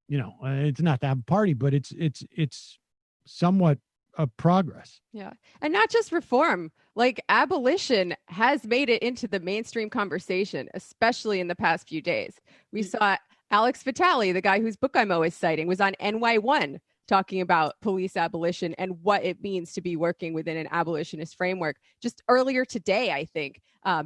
it's not that party, but it's somewhat of progress. Yeah. And not just reform, like abolition has made it into the mainstream conversation, especially in the past few days. We saw Alex Vitale, the guy whose book I'm always citing, was on NY1 talking about police abolition and what it means to be working within an abolitionist framework. Just earlier today, I think,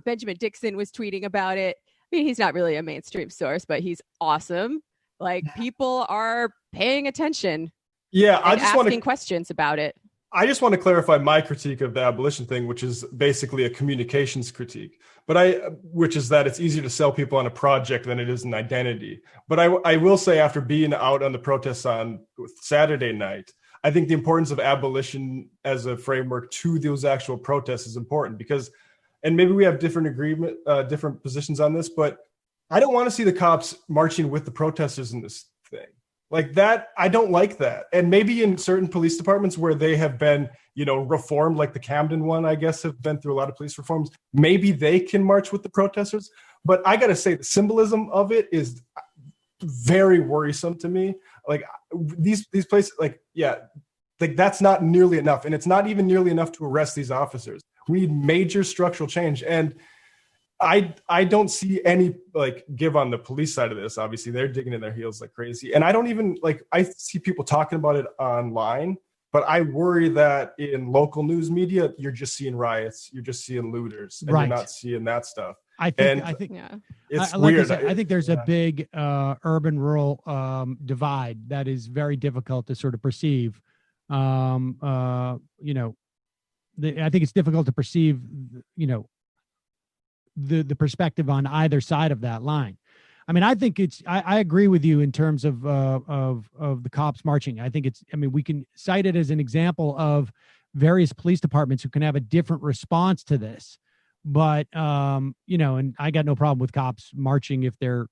Benjamin Dixon was tweeting about it. I mean, he's not really a mainstream source, but he's awesome. Like, people are paying attention. Yeah, I just asking questions about it. I just want to clarify my critique of the abolition thing, which is basically a communications critique, which is that it's easier to sell people on a project than it is an identity. But I will say, after being out on the protests on Saturday night, I think the importance of abolition as a framework to those actual protests is important, because, and maybe we have different positions on this, but I don't want to see the cops marching with the protesters in this thing. Like that, I don't like that. And maybe in certain police departments where they have been, reformed, like the Camden one, I guess, have been through a lot of police reforms, maybe they can march with the protesters. But I got to say, the symbolism of it is very worrisome to me. Like these places, that's not nearly enough. And it's not even nearly enough to arrest these officers. We need major structural change. And I don't see any give on the police side of this. Obviously, they're digging in their heels like crazy. And I don't even I see people talking about it online, but I worry that in local news media, you're just seeing riots, you're just seeing looters, and you're not seeing that stuff. I think it's weird. I think there's a big urban-rural divide that is very difficult to sort of perceive. I think it's difficult to perceive, the perspective on either side of that line. I mean, I think I agree with you in terms of the cops marching. I think we can cite it as an example of various police departments who can have a different response to this. But, and I got no problem with cops marching if they're,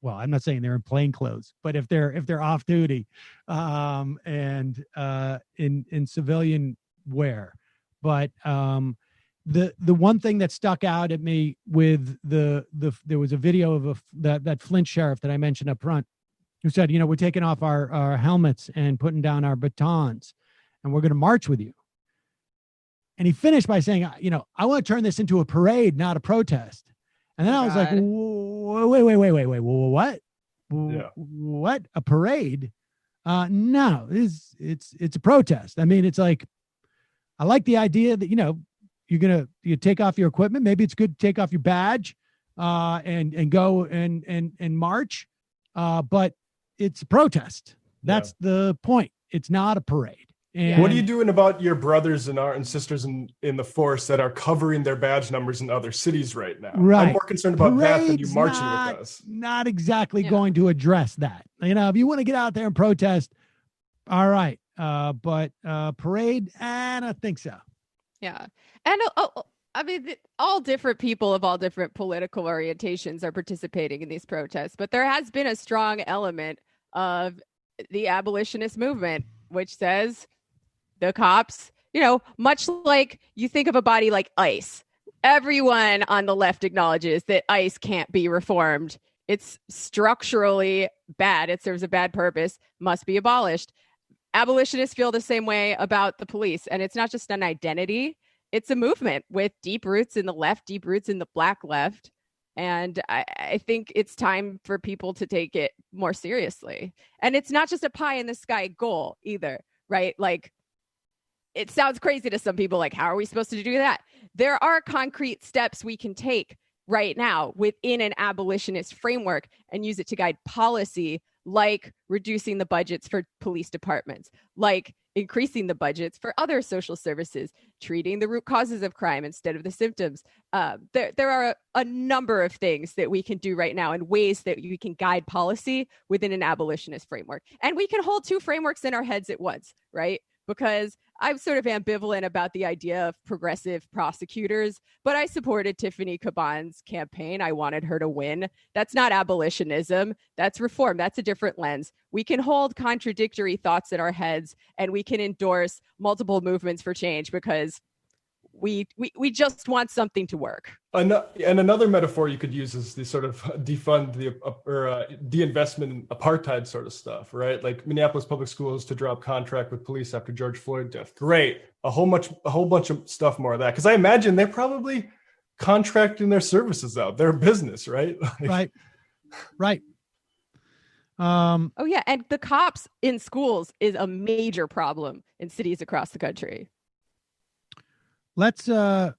well, I'm not saying they're in plain clothes, but if they're off duty, and in civilian wear. But, the one thing that stuck out at me with there was a video of that Flint sheriff that I mentioned up front, who said, we're taking off our helmets and putting down our batons, and we're going to march with you. And he finished by saying, I want to turn this into a parade, not a protest. And then I was like, wait, what? Yeah. What? A parade? No, it's a protest. I mean, it's like, I like the idea that, you take off your equipment. Maybe it's good to take off your badge, and go and march. But it's a protest. That's the point. It's not a parade. And what are you doing about your brothers and sisters in the force that are covering their badge numbers in other cities right now? Right. I'm more concerned about that than you marching with us. Not exactly going to address that. If you want to get out there and protest, all right. But parade, I don't think so. Yeah. And all different people of all different political orientations are participating in these protests, but there has been a strong element of the abolitionist movement, which says the cops, much like you think of a body like ice. Everyone on the left acknowledges that ICE can't be reformed. It's structurally bad. It serves a bad purpose, must be abolished. Abolitionists feel the same way about the police. And it's not just an identity, it's a movement with deep roots in the left, deep roots in the Black left. And I think it's time for people to take it more seriously. And it's not just a pie in the sky goal either, right? Like, it sounds crazy to some people, like, how are we supposed to do that? There are concrete steps we can take right now within an abolitionist framework and use it to guide policy, like reducing the budgets for police departments, like increasing the budgets for other social services, treating the root causes of crime instead of the symptoms. There are a number of things that we can do right now and ways that we can guide policy within an abolitionist framework. And we can hold two frameworks in our heads at once, right? Because I'm sort of ambivalent about the idea of progressive prosecutors, but I supported Tiffany Caban's campaign. I wanted her to win. That's not abolitionism. That's reform. That's a different lens. We can hold contradictory thoughts in our heads, and we can endorse multiple movements for change because we just want something to work. And another metaphor you could use is the sort of defund de-investment in apartheid sort of stuff, right? Like Minneapolis Public Schools to drop contract with police after George Floyd death. Great. A whole bunch of stuff more of that. Because I imagine they're probably contracting their services out. They're a business, right? Right. Oh yeah, and the cops in schools is a major problem in cities across the country. Let's I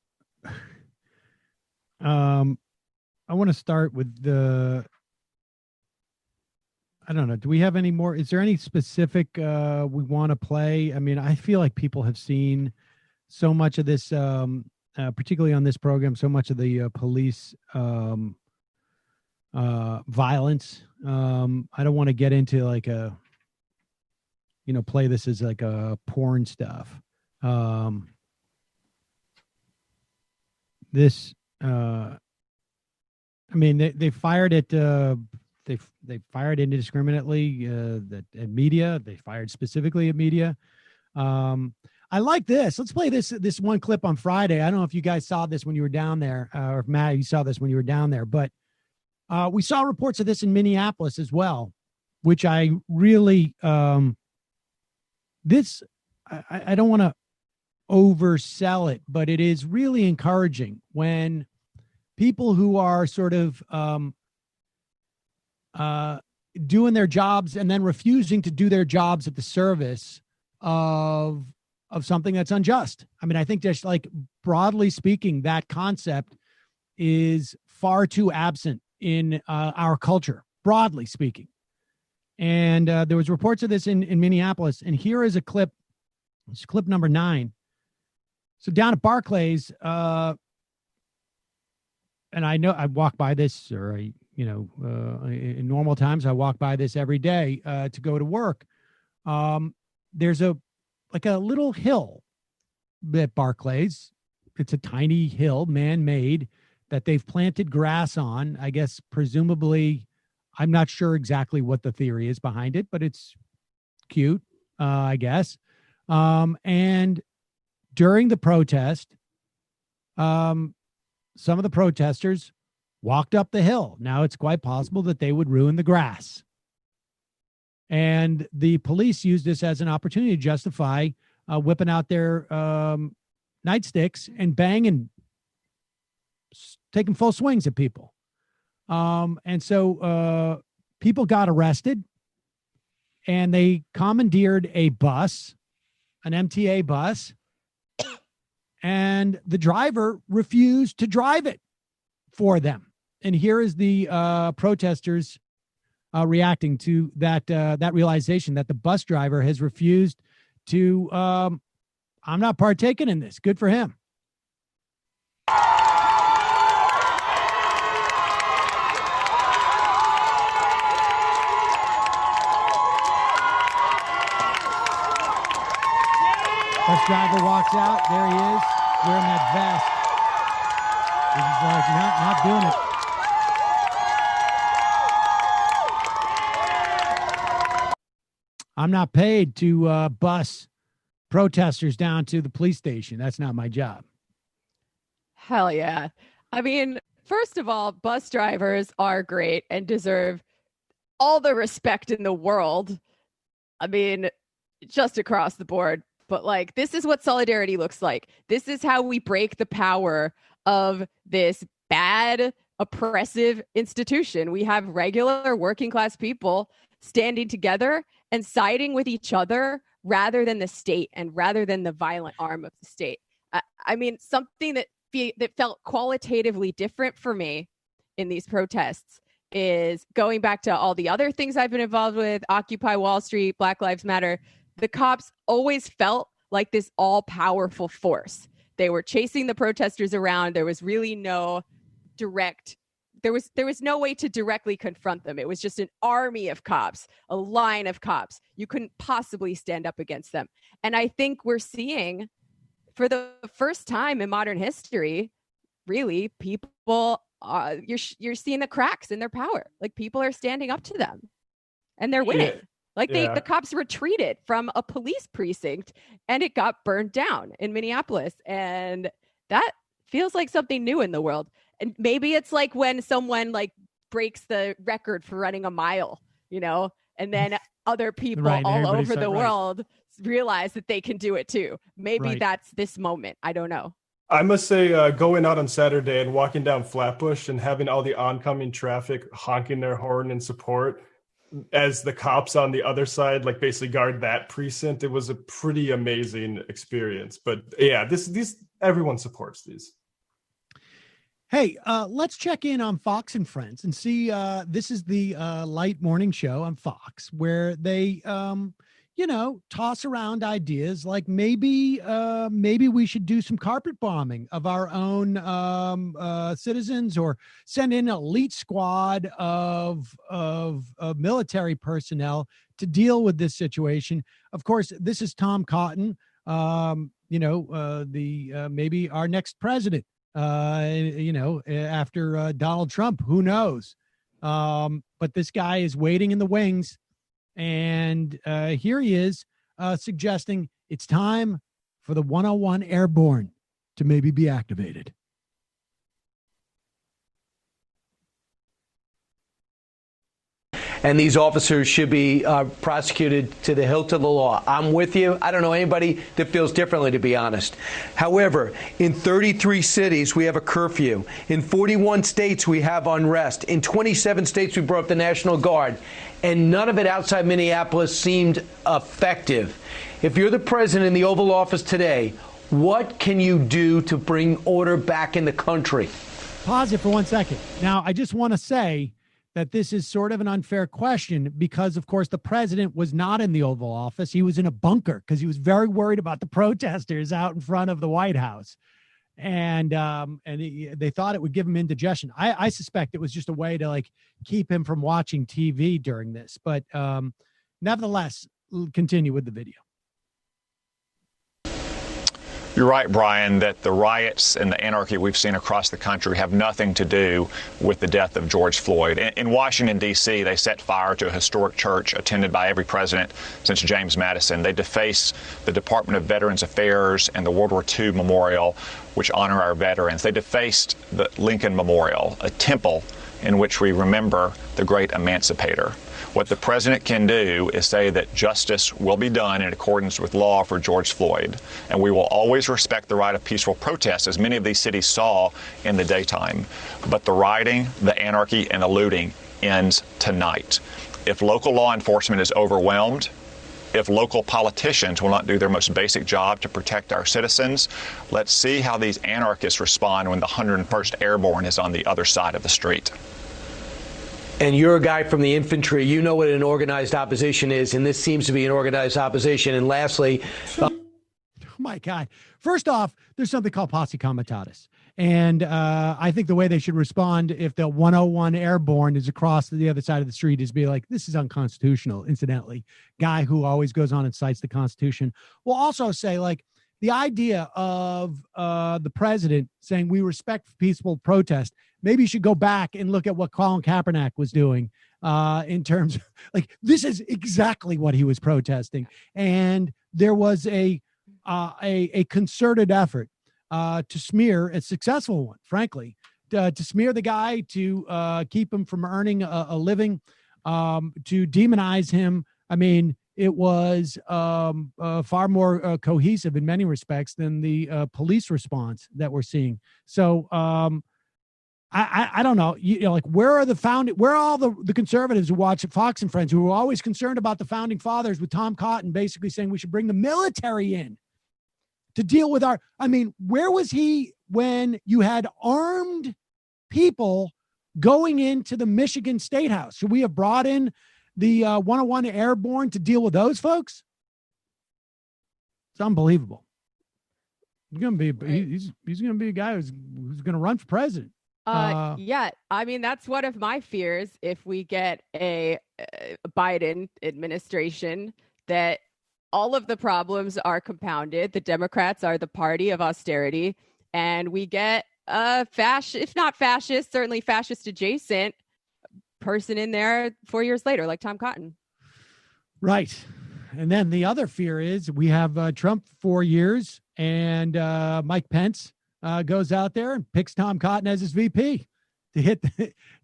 want to start with I don't know. Do we have any more? Is there any specific we want to play? I mean, I feel like people have seen so much of this, particularly on this program, so much of the police violence. I don't want to get into like play this as like a porn stuff. They fired it. They fired indiscriminately at media. They fired specifically at media. I like this. Let's play this one clip on Friday. I don't know if you guys saw this when you were down there, or if Matt, you saw this when you were down there, but we saw reports of this in Minneapolis as well, which I really I don't want to oversell it, but it is really encouraging when people who are sort of doing their jobs and then refusing to do their jobs at the service of something that's unjust. I mean, I think just like broadly speaking, that concept is far too absent in our culture, broadly speaking. And there was reports of this in Minneapolis, and here is a clip. It's clip number 9. So down at Barclays, and I know I walk by this, or in normal times I walk by this every day to go to work. There's a little hill at Barclays. It's a tiny hill, man-made, that they've planted grass on. I guess presumably, I'm not sure exactly what the theory is behind it, but it's cute, I guess. And during the protest, some of the protesters walked up the hill. Now, it's quite possible that they would ruin the grass. And the police used this as an opportunity to justify whipping out their nightsticks and banging, taking full swings at people. And so people got arrested, and they commandeered a bus, an MTA bus, and the driver refused to drive it for them. And here is the protesters reacting to that realization that the bus driver has refused to, I'm not partaking in this. Good for him. Bus driver walks out. There he is, wearing that vest. He's like, not doing it. I'm not paid to bus protesters down to the police station. That's not my job. Hell yeah. I mean, first of all, bus drivers are great and deserve all the respect in the world. I mean, just across the board. But like, this is what solidarity looks like. This is how we break the power of this bad, oppressive institution. We have regular working class people standing together and siding with each other rather than the state and rather than the violent arm of the state. I mean, something that felt qualitatively different for me in these protests is going back to all the other things I've been involved with, Occupy Wall Street, Black Lives Matter. The cops always felt like this all-powerful force. They were chasing the protesters around. There was really no direct, there was no way to directly confront them. It was just an army of cops, a line of cops. You couldn't possibly stand up against them. And I think we're seeing, for the first time in modern history, really, people, you're seeing the cracks in their power. Like, people are standing up to them and they're winning. Yeah. Like the cops retreated from a police precinct and it got burned down in Minneapolis. And that feels like something new in the world. And maybe it's like when someone like breaks the record for running a mile, you know, and then other people all over the world realize that they can do it too. Maybe that's this moment. I don't know. I must say, going out on Saturday and walking down Flatbush and having all the oncoming traffic honking their horn in support as the cops on the other side, like, basically guard that precinct, it was a pretty amazing experience. But yeah, these everyone supports these. Hey, let's check in on Fox and Friends and see. This is the light morning show on Fox where they, toss around ideas like maybe we should do some carpet bombing of our own citizens, or send in an elite squad of military personnel to deal with this situation. Of course, this is Tom Cotton, maybe our next president. After Donald Trump, who knows? But this guy is waiting in the wings. And here he is suggesting it's time for the 101 Airborne to maybe be activated. And these officers should be prosecuted to the hilt of the law. I'm with you. I don't know anybody that feels differently, to be honest. However, in 33 cities, we have a curfew. In 41 states, we have unrest. In 27 states, we brought up the National Guard. And none of it outside Minneapolis seemed effective. If you're the president in the Oval Office today, what can you do to bring order back in the country? Pause it for 1 second. Now, I just want to say that this is sort of an unfair question because, of course, the president was not in the Oval Office. He was in a bunker because he was very worried about the protesters out in front of the White House. And they thought it would give him indigestion. I suspect it was just a way to like keep him from watching TV during this. But nevertheless, continue with the video. You're right, Brian, that the riots and the anarchy we've seen across the country have nothing to do with the death of George Floyd. In Washington, D.C., they set fire to a historic church attended by every president since James Madison. They defaced the Department of Veterans Affairs and the World War II Memorial, which honor our veterans. They defaced the Lincoln Memorial, a temple in which we remember the great emancipator. What the president can do is say that justice will be done in accordance with law for George Floyd, and we will always respect the right of peaceful protest, as many of these cities saw in the daytime. But the rioting, the anarchy, and the looting ends tonight. If local law enforcement is overwhelmed, if local politicians will not do their most basic job to protect our citizens, let's see how these anarchists respond when the 101st Airborne is on the other side of the street. And you're a guy from the infantry. You know what an organized opposition is, and this seems to be an organized opposition. And lastly, oh my God. First off, there's something called posse comitatus. And I think the way they should respond if the 101 Airborne is across the other side of the street is be like, this is unconstitutional, incidentally. Guy who always goes on and cites the Constitution. Will also say, like, the idea of the president saying we respect peaceful protest, maybe you should go back and look at what Colin Kaepernick was doing in terms of, like, this is exactly what he was protesting. And there was a a concerted effort to smear, a successful one, frankly, to smear the guy, to keep him from earning a living, to demonize him. I mean, it was far more cohesive in many respects than the police response that we're seeing. So I don't know, like where are all the conservatives who watch Fox and Friends, who were always concerned about the founding fathers, with Tom Cotton basically saying we should bring the military in to deal with where was he when you had armed people going into the Michigan State House? Should we have brought in the 101 Airborne to deal with those folks? It's unbelievable. He's going to be he's going to be a guy who's going to run for president. Yeah, I mean, that's one of my fears if we get a Biden administration, that all of the problems are compounded. The Democrats are the party of austerity, and we get a if not fascist, certainly fascist adjacent person in there 4 years later, like Tom Cotton. Right. And then the other fear is we have Trump 4 years, and Mike Pence goes out there and picks Tom Cotton as his VP to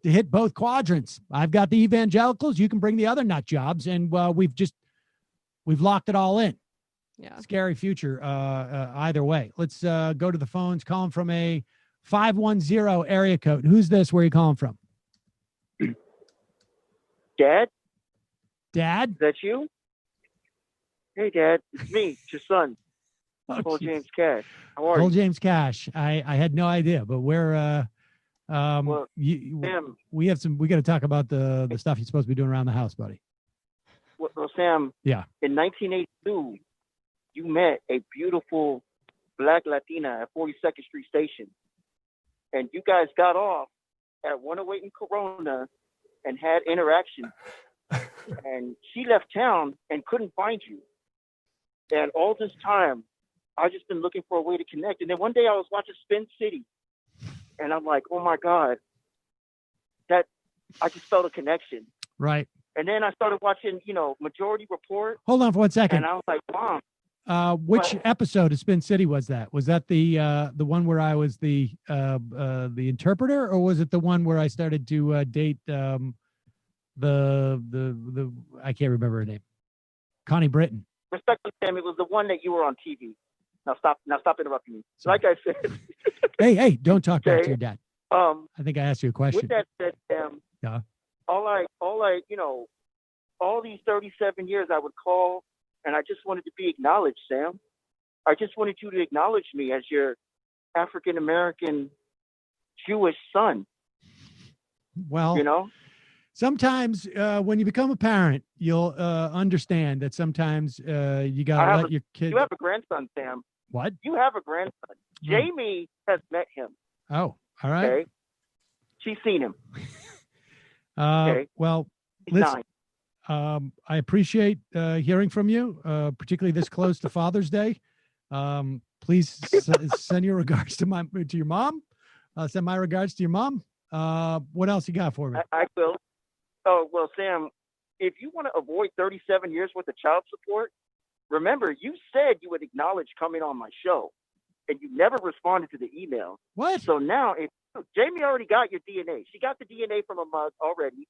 hit both quadrants. I've got the evangelicals. You can bring the other nut jobs, and we've locked it all in. Yeah, scary future. Either way, let's go to the phones. Calling from a 510 area code. Who's this? Where are you calling from? Dad? Dad? Is that you? Hey, Dad. It's me, it's your son. Cole James Cash. How are you? Cole James Cash. I had no idea, but we're Sam, we got to talk about the stuff you're supposed to be doing around the house, buddy. Well, Sam, yeah. In 1982, you met a beautiful black Latina at 42nd Street Station. And you guys got off at 108 in Corona and had interaction. And she left town and couldn't find you. And all this time, I've just been looking for a way to connect. And then one day I was watching Spin City. And I'm like, oh my God, that I just felt a connection. Right. And then I started watching, Majority Report. Hold on for 1 second. And I was like, Mom. Which episode of Spin City was that? Was that the one where I was the interpreter, or was it the one where I started to date the I can't remember her name, Connie Britton? Respectfully, Sam, it was the one that you were on TV. Now stop interrupting me. Sorry. Like I said. hey, don't talk back to your dad. I think I asked you a question. With that said, Sam, yeah. All these 37 years I would call, and I just wanted to be acknowledged, Sam. I just wanted you to acknowledge me as your African-American Jewish son. Well, sometimes when you become a parent, you'll understand that sometimes you got to let your kid. You have a grandson, Sam. What? You have a grandson. Jamie has met him. Oh, all right. Okay. She's seen him. Okay. Well, listen, I appreciate hearing from you, particularly this close to Father's Day. Please send your regards to your mom. Send my regards to your mom. What else you got for me? I will. Oh, well, Sam, if you want to avoid 37 years worth of child support, remember, you said you would acknowledge coming on my show, and you never responded to the email. What? So now, Jamie already got your DNA. She got the DNA from a mug already.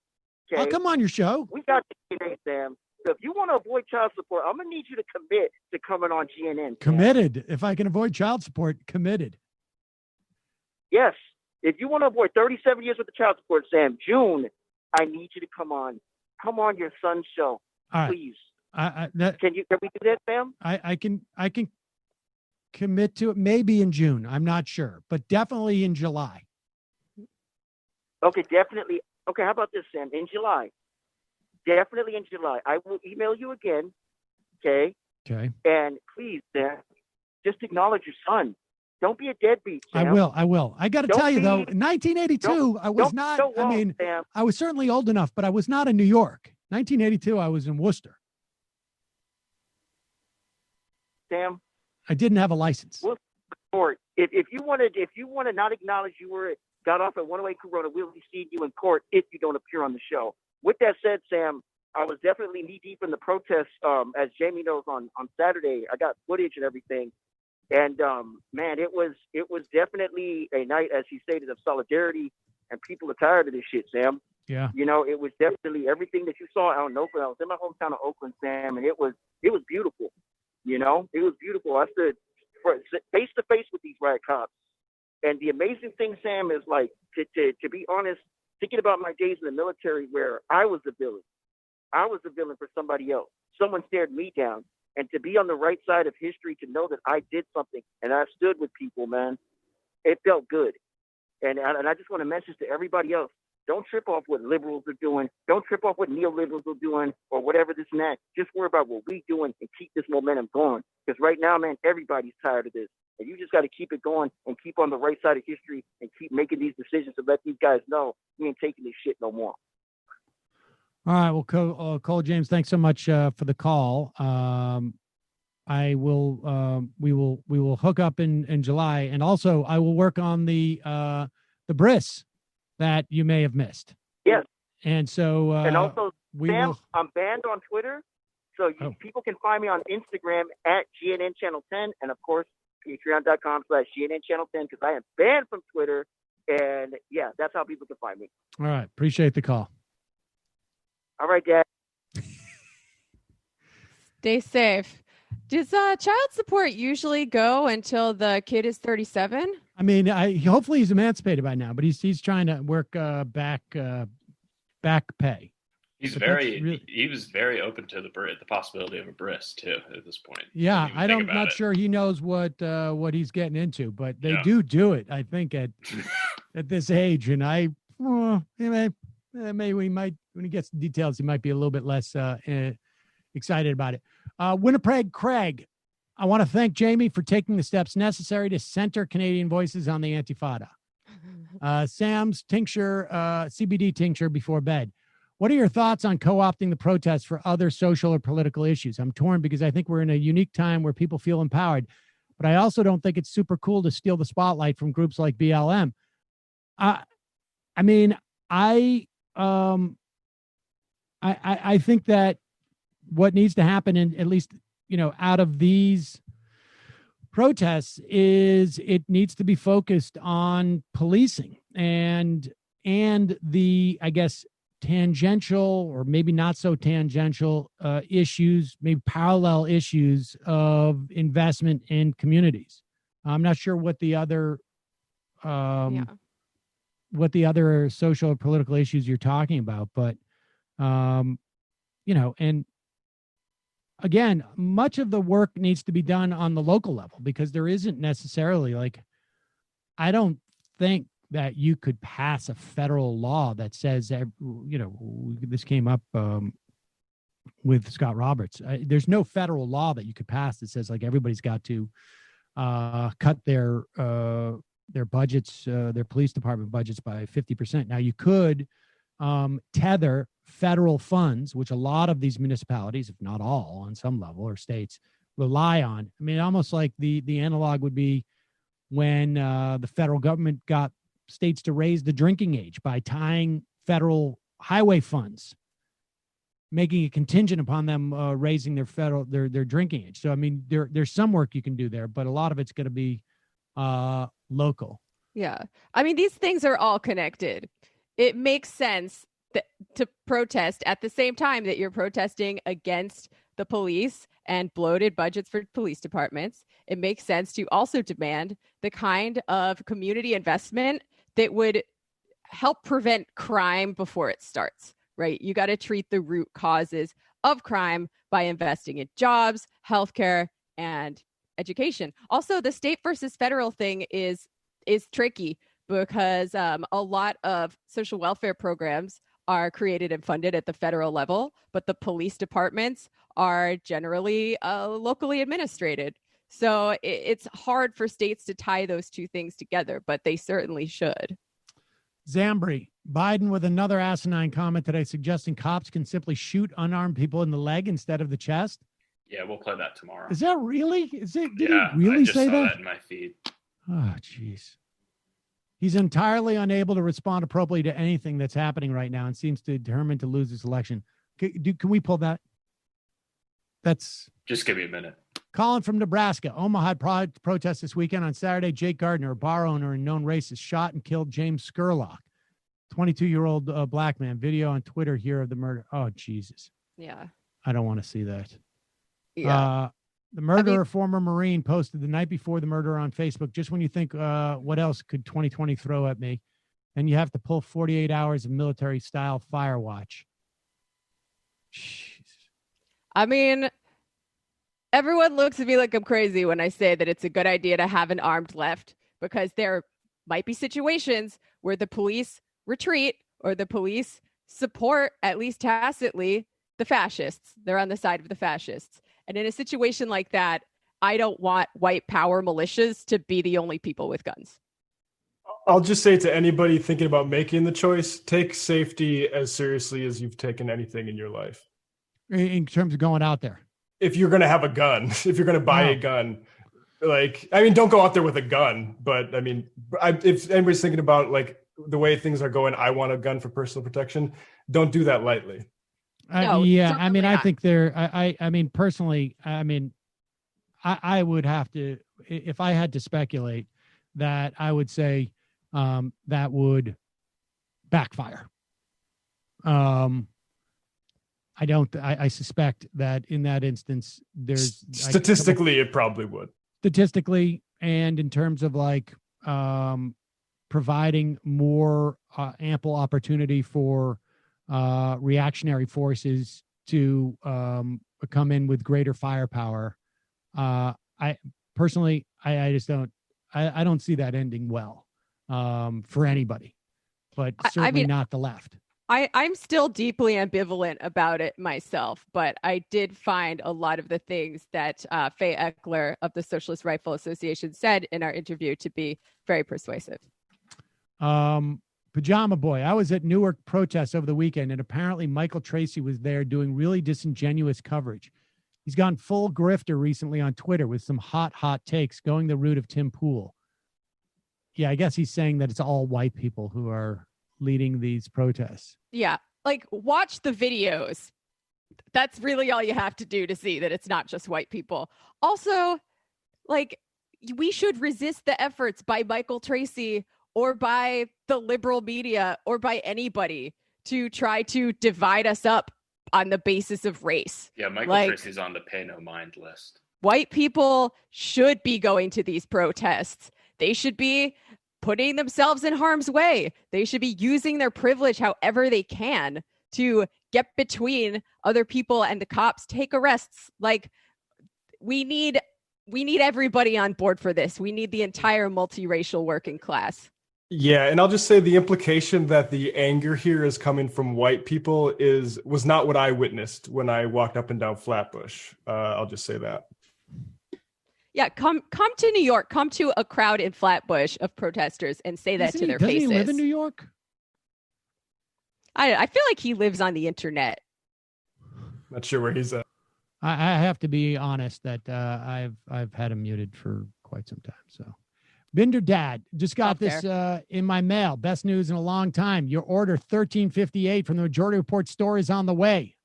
Okay? I'll come on your show. We got the DNA, Sam. So if you want to avoid child support, I'm going to need you to commit to coming on GNN. Sam. Committed. If I can avoid child support, committed. Yes. If you want to avoid 37 years with the child support, Sam, June, I need you to come on your son's show, please. Can we do that, Sam? I can commit to it. Maybe in June. I'm not sure, but definitely in July. Okay, definitely. Okay, how about this, Sam? In July. Definitely in July. I will email you again. Okay. Okay. And please, Sam, just acknowledge your son. Don't be a deadbeat, Sam. I will. I got to tell you, though, in 1982, I was not, Sam. I was certainly old enough, but I was not in New York. 1982, I was in Worcester. Sam? I didn't have a license. Well, if you want to not acknowledge you got off at 108 Corona, we'll be seeing you in court if you don't appear on the show. With that said, Sam, I was definitely knee deep in the protests. As Jamie knows, on Saturday, I got footage and everything. And man, it was definitely a night, as he stated, of solidarity. And people are tired of this shit, Sam. Yeah. You know, it was definitely everything that you saw out in Oakland. I was in my hometown of Oakland, Sam, and it was beautiful. You know, it was beautiful. I stood face to face with these riot cops. And the amazing thing, Sam, is like to be honest, thinking about my days in the military where I was the villain. I was the villain for somebody else. Someone stared me down. And to be on the right side of history, to know that I did something and I stood with people, man, it felt good. And I just want to message to everybody else, don't trip off what liberals are doing. Don't trip off what neoliberals are doing or whatever this and that. Just worry about what we're doing and keep this momentum going. Because right now, man, everybody's tired of this. And you just got to keep it going and keep on the right side of history and keep making these decisions to let these guys know we ain't taking this shit no more. All right. Well, Cole James, thanks so much for the call. I will. We will hook up in July, and also I will work on the bris that you may have missed. Yes. And so and also, Sam, will... I'm banned on Twitter, so people can find me on Instagram at GNN Channel 10, and of course patreon.com/GNN Channel 10 because I am banned from Twitter. And yeah, that's how people can find me. All right. Appreciate the call. All right, Dad. Stay safe. Does child support usually go until the kid is 37? I mean, hopefully he's emancipated by now, but he's trying to work back pay. He was very open to the possibility of a bris too at this point. Yeah, I'm not sure he knows what he's getting into, but they do it. I think at this age, and maybe we might, when he gets the details, he might be a little bit less excited about it. Winnipeg Craig, I want to thank Jamie for taking the steps necessary to center Canadian voices on the Intifada. Sam's tincture, CBD tincture before bed. What are your thoughts on co-opting the protests for other social or political issues? I'm torn because I think we're in a unique time where people feel empowered, but I also don't think it's super cool to steal the spotlight from groups like BLM. I think that what needs to happen, in at least, out of these protests, is it needs to be focused on policing and the, I guess, tangential or maybe not so tangential issues, maybe parallel issues of investment in communities. I'm not sure what the other social or political issues you're talking about, but and again, much of the work needs to be done on the local level because there isn't necessarily I don't think that you could pass a federal law that says, this came up with Scott Roberts. There's no federal law that you could pass that says everybody's got to cut their budgets, their police department budgets by 50%. Now you could tether federal funds, which a lot of these municipalities, if not all on some level, or states rely on. I mean, almost like the analog would be when the federal government got states to raise the drinking age by tying federal highway funds, making it contingent upon them raising their drinking age. So, I mean, there's some work you can do there, but a lot of it's going to be local. Yeah. I mean, these things are all connected. It makes sense to protest at the same time that you're protesting against the police and bloated budgets for police departments. It makes sense to also demand the kind of community investment that would help prevent crime before it starts, right? You got to treat the root causes of crime by investing in jobs, healthcare, and education. Also, the state versus federal thing is tricky because a lot of social welfare programs are created and funded at the federal level, but the police departments are generally locally administrated. So it's hard for states to tie those two things together, but they certainly should. Zambri, Biden with another asinine comment today suggesting cops can simply shoot unarmed people in the leg instead of the chest. Yeah, we'll play that tomorrow. Is that really? Did he I really just say saw that? that in my feed. Oh, jeez. He's entirely unable to respond appropriately to anything that's happening right now and seems determined to lose this election. Can we pull that? That's just give me a minute. Colin from Nebraska. Omaha protest this weekend. On Saturday, Jake Gardner, a bar owner and known racist, shot and killed James Scurlock, 22-year-old black man. Video on Twitter here of the murder. Oh, Jesus. Yeah. I don't want to see that. Yeah. The murderer, former Marine, posted the night before the murder on Facebook. Just when you think, what else could 2020 throw at me? And you have to pull 48 hours of military-style fire watch. Jeez. I mean, everyone looks at me like I'm crazy when I say that it's a good idea to have an armed left, because there might be situations where the police retreat or the police support, at least tacitly, the fascists. They're on the side of the fascists. And in a situation like that, I don't want white power militias to be the only people with guns. I'll just say to anybody thinking about making the choice, take safety as seriously as you've taken anything in your life. In terms of going out there. If you're going to have a gun, if you're going to buy a gun, don't go out there with a gun. But I mean, if anybody's thinking about like the way things are going, I want a gun for personal protection. Don't do that lightly. I mean, I think I mean, personally, I mean, I would have to, if I had to speculate, that I would say that would backfire. I suspect that in that instance, there's statistically, it probably would. Statistically, and in terms of like providing more ample opportunity for reactionary forces to come in with greater firepower. I personally, I just don't. I don't see that ending well for anybody, but certainly not the left. I'm still deeply ambivalent about it myself, but I did find a lot of the things that Faye Eckler of the Socialist Rifle Association said in our interview to be very persuasive. Pajama Boy, I was at Newark protests over the weekend, and apparently Michael Tracy was there doing really disingenuous coverage. He's gone full grifter recently on Twitter with some hot takes, going the route of Tim Pool. Yeah, I guess he's saying that it's all white people who are leading these protests. Yeah, like watch the videos. That's really all you have to do to see that it's not just white people. Also, like, we should resist the efforts by Michael Tracy or by the liberal media or by anybody to try to divide us up on the basis of race. Yeah, Michael Tracy's on the pay no mind list. White people should be going to these protests. They should be putting themselves in harm's way. They should be using their privilege however they can to get between other people and the cops, take arrests. Like, we need everybody on board for this. We need the entire multiracial working class. Yeah, and I'll just say the implication that the anger here is coming from white people was not what I witnessed when I walked up and down Flatbush. I'll just say that. Yeah, come to New York. Come to a crowd in Flatbush of protesters and say that to their faces. Doesn't he live in New York? I feel like he lives on the internet. Not sure where he's at. I have to be honest that I've had him muted for quite some time. So, Binder Dad just got this in my mail. Best news in a long time. Your order 1358 from the Majority Report store is on the way.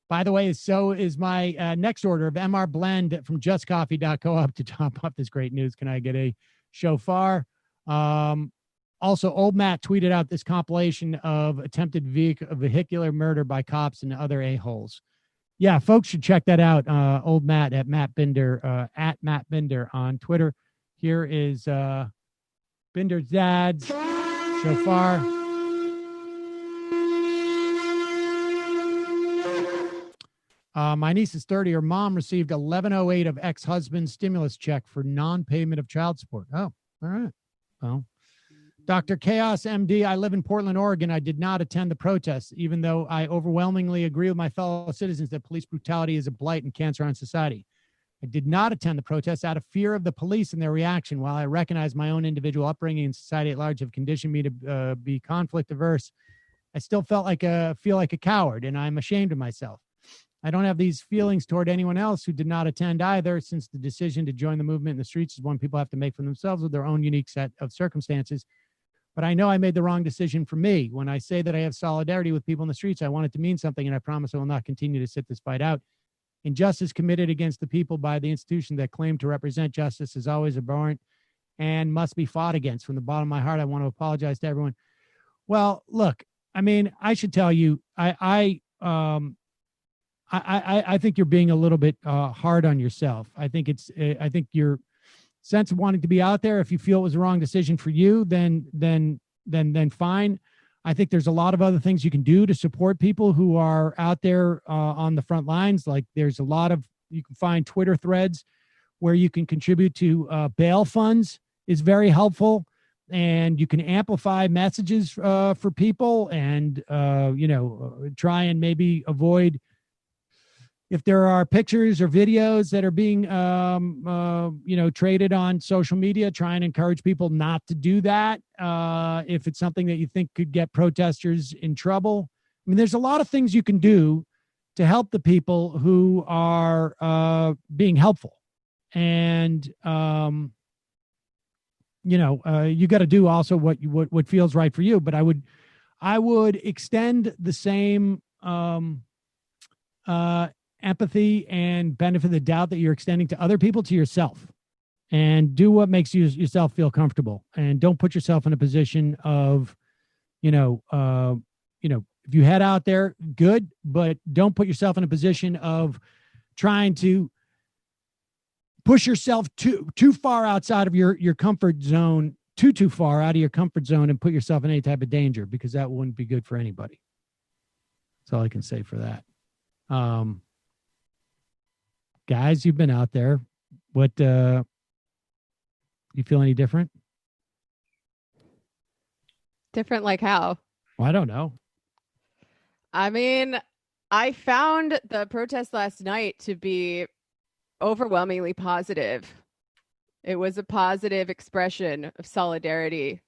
By the way, so is my next order of MR Blend from justcoffee.coop to top up this great news. Can I get a shofar? Also, Old Matt tweeted out this compilation of attempted vehicular murder by cops and other a-holes. Yeah, folks should check that out. Old Matt at Matt Binder on Twitter. Here is Binder's dad's shofar. My niece is 30. Her mom received $1108 of ex-husband's stimulus check for non-payment of child support. Oh, all right. Well, Dr. Chaos MD, I live in Portland, Oregon. I did not attend the protests, even though I overwhelmingly agree with my fellow citizens that police brutality is a blight and cancer on society. I did not attend the protests out of fear of the police and their reaction. While I recognize my own individual upbringing and society at large have conditioned me to be conflict averse, I still feel like a coward, and I'm ashamed of myself. I don't have these feelings toward anyone else who did not attend either, since the decision to join the movement in the streets is one people have to make for themselves with their own unique set of circumstances. But I know I made the wrong decision for me. When I say that I have solidarity with people in the streets, I want it to mean something, and I promise I will not continue to sit this fight out. Injustice committed against the people by the institution that claim to represent justice is always abhorrent and must be fought against. From the bottom of my heart, I want to apologize to everyone. Well, look, I mean, I should tell you, I think you're being a little bit hard on yourself. I think your sense of wanting to be out there, if you feel it was the wrong decision for you, then fine. I think there's a lot of other things you can do to support people who are out there on the front lines. Like there's a lot of, you can find Twitter threads where you can contribute to bail funds is very helpful. And you can amplify messages for people and, try and maybe avoid, if there are pictures or videos that are being, traded on social media, try and encourage people not to do that. If it's something that you think could get protesters in trouble. I mean, there's a lot of things you can do to help the people who are being helpful. And, you got to do also what feels right for you. But I would extend the same empathy and benefit of the doubt that you're extending to other people to yourself, and do what makes yourself feel comfortable, and don't put yourself in a position of, if you head out there, good, but don't put yourself in a position of trying to push yourself too far outside of your comfort zone, too far out of your comfort zone, and put yourself in any type of danger, because that wouldn't be good for anybody. That's all I can say for that. Guys, you've been out there. What, you feel any different? Different like how? Well, I don't know. I mean, I found the protest last night to be overwhelmingly positive. It was a positive expression of solidarity.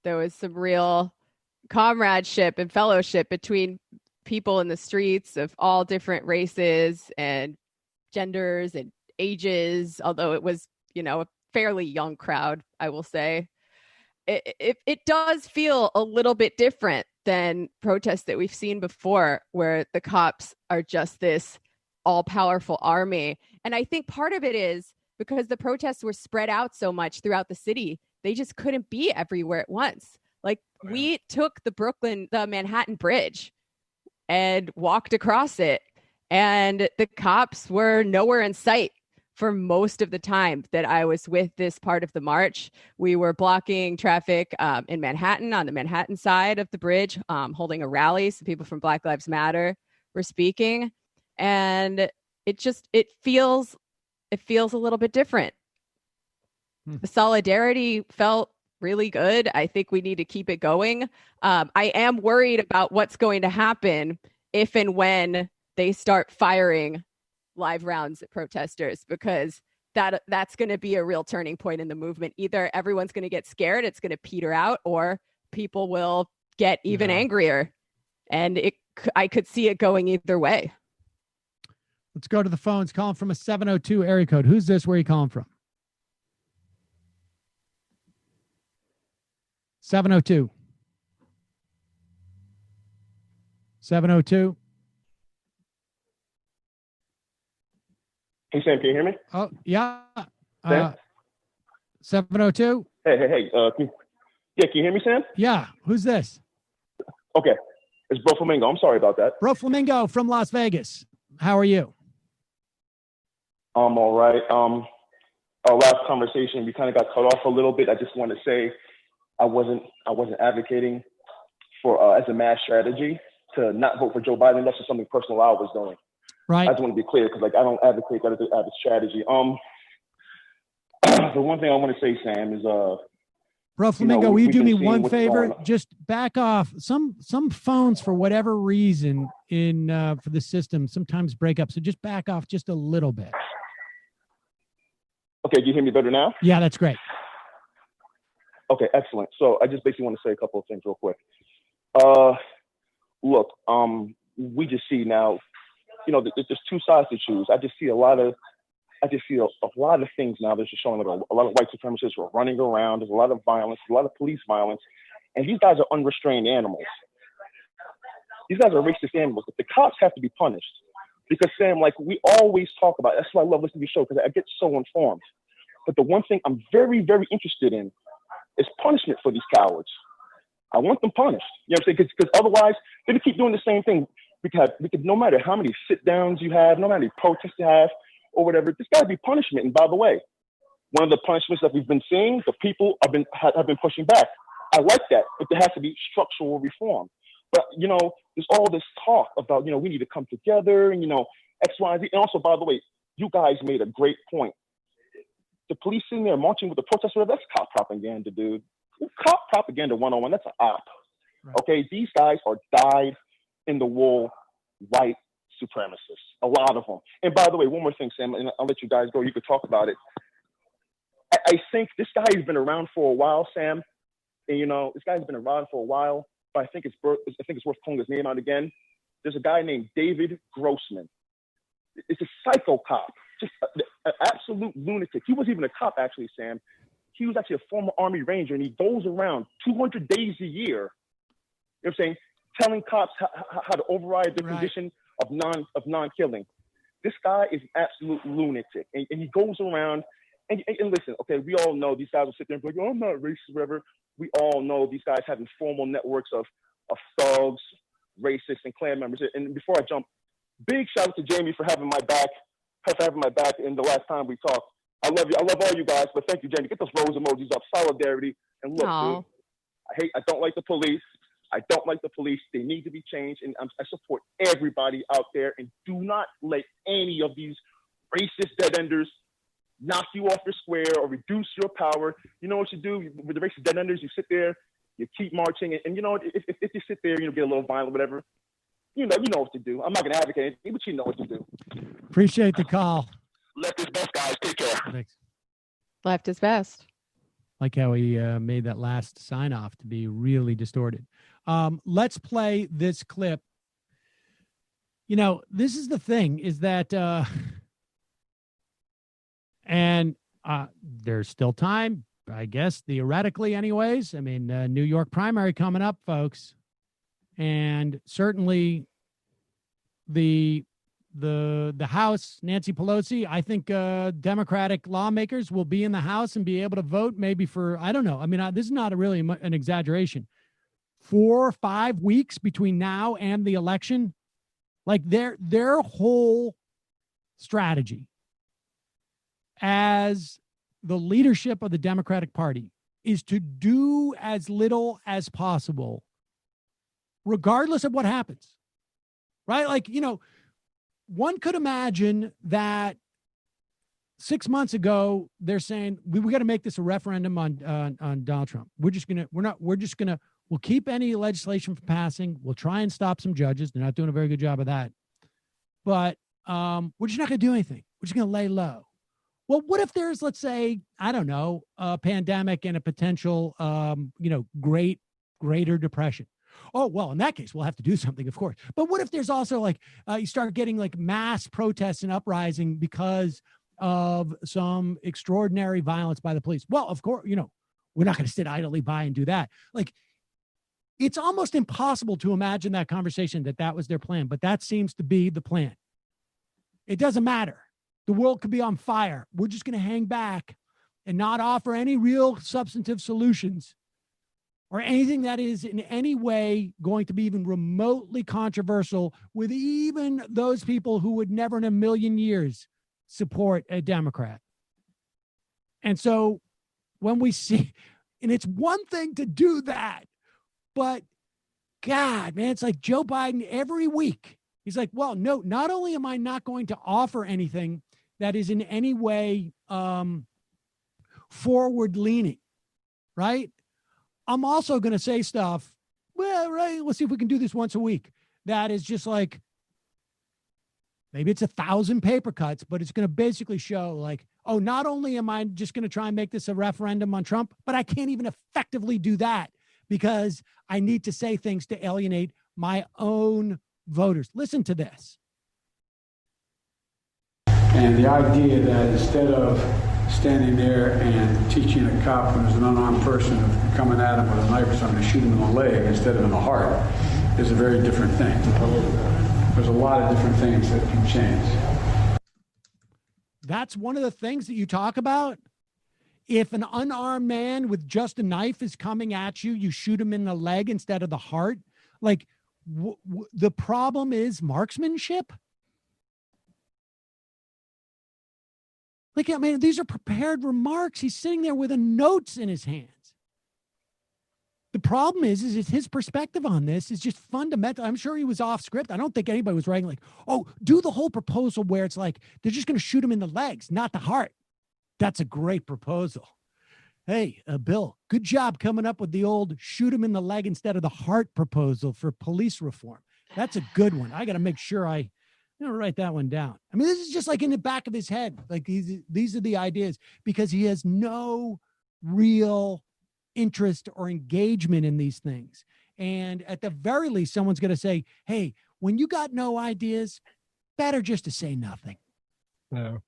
There was some real comradeship and fellowship between people in the streets of all different races and genders and ages, although it was, a fairly young crowd, I will say. It does feel a little bit different than protests that we've seen before, where the cops are just this all-powerful army. And I think part of it is because the protests were spread out so much throughout the city, they just couldn't be everywhere at once. Like, we took the Manhattan Bridge and walked across it, and the cops were nowhere in sight for most of the time that I was with this part of the march. We were blocking traffic in Manhattan, on the Manhattan side of the bridge, holding a rally. So people from Black Lives Matter were speaking. And it feels a little bit different. The solidarity felt really good. I think we need to keep it going. I am worried about what's going to happen if and when they start firing live rounds at protesters, because that's going to be a real turning point in the movement. Either everyone's going to get scared, it's going to peter out, or people will get even angrier. And I could see it going either way. Let's go to the phones. Calling from a 702 area code. Who's this? Where are you calling from? 702. 702. Hey, Sam, can you hear me? Oh, yeah. 702. Hey. Can you hear me, Sam? Yeah. Who's this? Okay. It's Bro Flamingo. I'm sorry about that. Bro Flamingo from Las Vegas. How are you? I'm all right. Our last conversation, we kind of got cut off a little bit. I just want to say I wasn't advocating for as a mass strategy to not vote for Joe Biden. That's just something personal I was doing. Right. I just want to be clear, because I don't advocate that as a strategy. The one thing I want to say, Sam, is Bro Flamingo, will you do me one favor? on. Just back off. Some phones, for whatever reason, for the system, sometimes break up. So just back off just a little bit. Okay, do you hear me better now? Yeah, that's great. Okay, excellent. So I just basically want to say a couple of things real quick. Look, we just see now, there's two sides to choose. I just see a lot of things now that's just showing a lot of white supremacists who are running around. There's a lot of violence, a lot of police violence. And these guys are unrestrained animals. These guys are racist animals. The cops have to be punished. Because, Sam, like we always talk about, that's why I love listening to your show, because I get so informed. But the one thing I'm very, very interested in is punishment for these cowards. I want them punished. You know what I'm saying? Because otherwise, they're going to keep doing the same thing. Because no matter how many sit-downs you have, no matter how many protests you have, or whatever, there's got to be punishment. And by the way, one of the punishments that we've been seeing, the people have been pushing back. I like that, but there has to be structural reform. But, you know, there's all this talk about, you know, we need to come together and, you know, X, Y, Z. And also, by the way, you guys made a great point. The police sitting there marching with the protesters, that's cop propaganda, dude. Cop propaganda 101, that's an op. Right. Okay, these guys are dyed-in-the-wool white supremacists, a lot of them. And by the way, one more thing, Sam, and I'll let you guys go. You could talk about it. I think this guy has been around for a while, Sam. And, you know, this guy's been around for a while. But I think it's worth calling his name out again. There's a guy named David Grossman. It's a psycho cop, just an absolute lunatic. He wasn't even a cop, actually, Sam. He was actually a former Army Ranger, and he goes around 200 days a year, you know what I'm saying, telling cops how to override the condition of non-killing. This guy is an absolute lunatic, and he goes around, and listen, okay, we all know these guys will sit there and be like, oh, I'm not racist, whatever. We all know these guys have informal networks of thugs, racists, and Klan members. And before I jump, big shout out to Jamie for having my back in the last time we talked. I love you. I love all you guys, but thank you, Jamie. Get those rose emojis up. Solidarity. And look, dude, I don't like the police. I don't like the police. They need to be changed. And I support everybody out there. And do not let any of these racist dead-enders knock you off your square or reduce your power. You know what you do with the racist dead-enders? You sit there, you keep marching. And you know, if you sit there, you know, get a little violent, whatever, you know what to do. I'm not going to advocate anything, but you know what to do. Appreciate the call. Left is best, guys. Take care. Thanks. Left is best. Like how he made that last sign off to be really distorted. Let's play this clip. You know, this is the thing is that, and there's still time, I guess, theoretically anyways. I mean, New York primary coming up, folks. And certainly the House, Nancy Pelosi, I think Democratic lawmakers will be in the House and be able to vote maybe for, I don't know. I mean, this is not really an exaggeration. 4 or 5 weeks between now and the election. Like their whole strategy as the leadership of the Democratic Party is to do as little as possible, regardless of what happens, right? Like, you know, one could imagine that 6 months ago, they're saying, we got to make this a referendum on Donald Trump. We'll keep any legislation from passing. We'll try and stop some judges. They're not doing a very good job of that. But we're just not going to do anything. We're just going to lay low. Well, what if there's, let's say, I don't know, a pandemic and a potential, greater depression? Oh, well, in that case, we'll have to do something, of course. But what if there's also like you start getting like mass protests and uprising because of some extraordinary violence by the police? Well, of course, you know, we're not going to sit idly by and do that. Like, it's almost impossible to imagine that conversation that was their plan, but that seems to be the plan. It doesn't matter. The world could be on fire. We're just going to hang back and not offer any real substantive solutions or anything that is in any way going to be even remotely controversial with even those people who would never in a million years support a Democrat. And so when we see, and it's one thing to do that, but God, man, it's like Joe Biden every week. He's like, well, no, not only am I not going to offer anything that is in any way forward leaning, right? I'm also going to say stuff, well, right, let's see if we can do this once a week. That is just like, maybe it's 1,000 paper cuts, but it's going to basically show like, oh, not only am I just going to try and make this a referendum on Trump, but I can't even effectively do that because I need to say things to alienate my own voters. Listen to this. And the idea that instead of standing there and teaching a cop when there's an unarmed person coming at him with a knife or something to shoot him in the leg instead of in the heart is a very different thing. There's a lot of different things that can change. That's one of the things that you talk about. If an unarmed man with just a knife is coming at you, you shoot him in the leg instead of the heart. Like the problem is marksmanship. Like, I mean, these are prepared remarks. He's sitting there with notes in his hands. The problem is his perspective on this is just fundamental. I'm sure he was off script. I don't think anybody was writing like, oh, do the whole proposal where it's like, they're just going to shoot him in the legs, not the heart. That's a great proposal. Hey, Bill, good job coming up with the old shoot him in the leg instead of the heart proposal for police reform. That's a good one. I got to make sure I write that one down. I mean, this is just like in the back of his head. Like these are the ideas because he has no real interest or engagement in these things. And at the very least, someone's going to say, hey, when you got no ideas, better just to say nothing. No.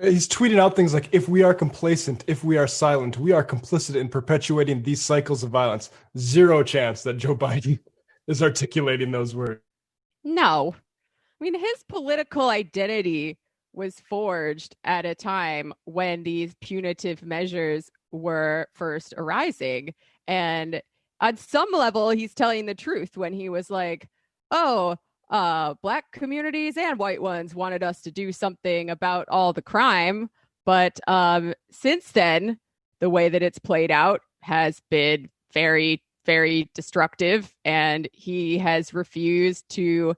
He's tweeting out things like, if we are complacent, if we are silent, we are complicit in perpetuating these cycles of violence. Zero chance that Joe Biden is articulating those words. No. I mean, his political identity was forged at a time when these punitive measures were first arising. And on some level, he's telling the truth when he was like, oh, Black communities and white ones wanted us to do something about all the crime. But since then, the way that it's played out has been very, very destructive. And he has refused to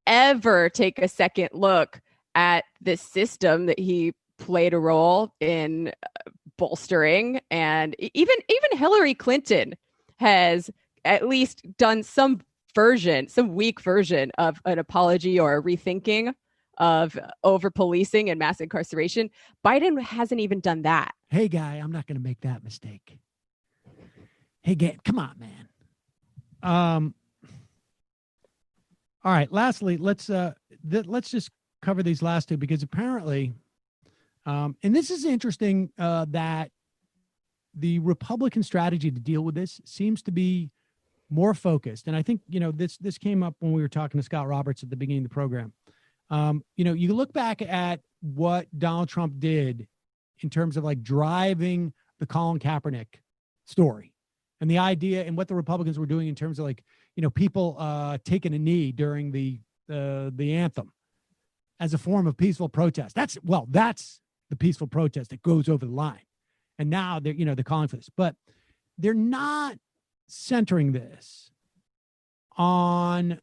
ever take a second look at this system that he played a role in bolstering. And even Hillary Clinton has at least done some weak version of an apology or a rethinking of over-policing and mass incarceration. Biden hasn't even done that. Hey, guy, I'm not going to make that mistake. Hey, guy, come on, man. All right. Lastly, let's just cover these last two because apparently, and this is interesting that the Republican strategy to deal with this seems to be more focused. And I think, this came up when we were talking to Scott Roberts at the beginning of the program. You look back at what Donald Trump did in terms of like driving the Colin Kaepernick story and the idea and what the Republicans were doing in terms of like, people taking a knee during the anthem as a form of peaceful protest. That's the peaceful protest that goes over the line. And now they're calling for this, but they're not centering this on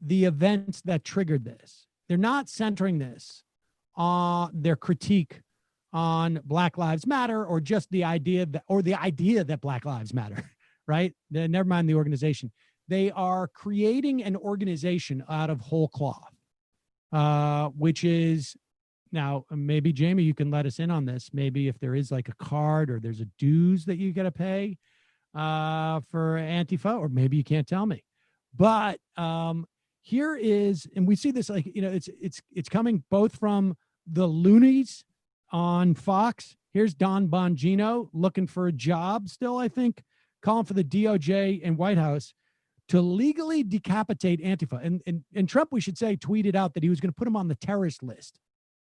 the events that triggered this. They're not centering this on their critique on Black Lives Matter or just the idea that Black Lives Matter, right? Never mind the organization. They are creating an organization out of whole cloth, which is now maybe Jamie, you can let us in on this. Maybe if there is like a card or there's a dues that you got to pay for Antifa, or maybe you can't tell me. But here is, and we see this like it's coming both from the loonies on Fox. Here's Don Bongino looking for a job still, I think, calling for the DOJ and White House to legally decapitate Antifa. And Trump, we should say, tweeted out that he was going to put him on the terrorist list,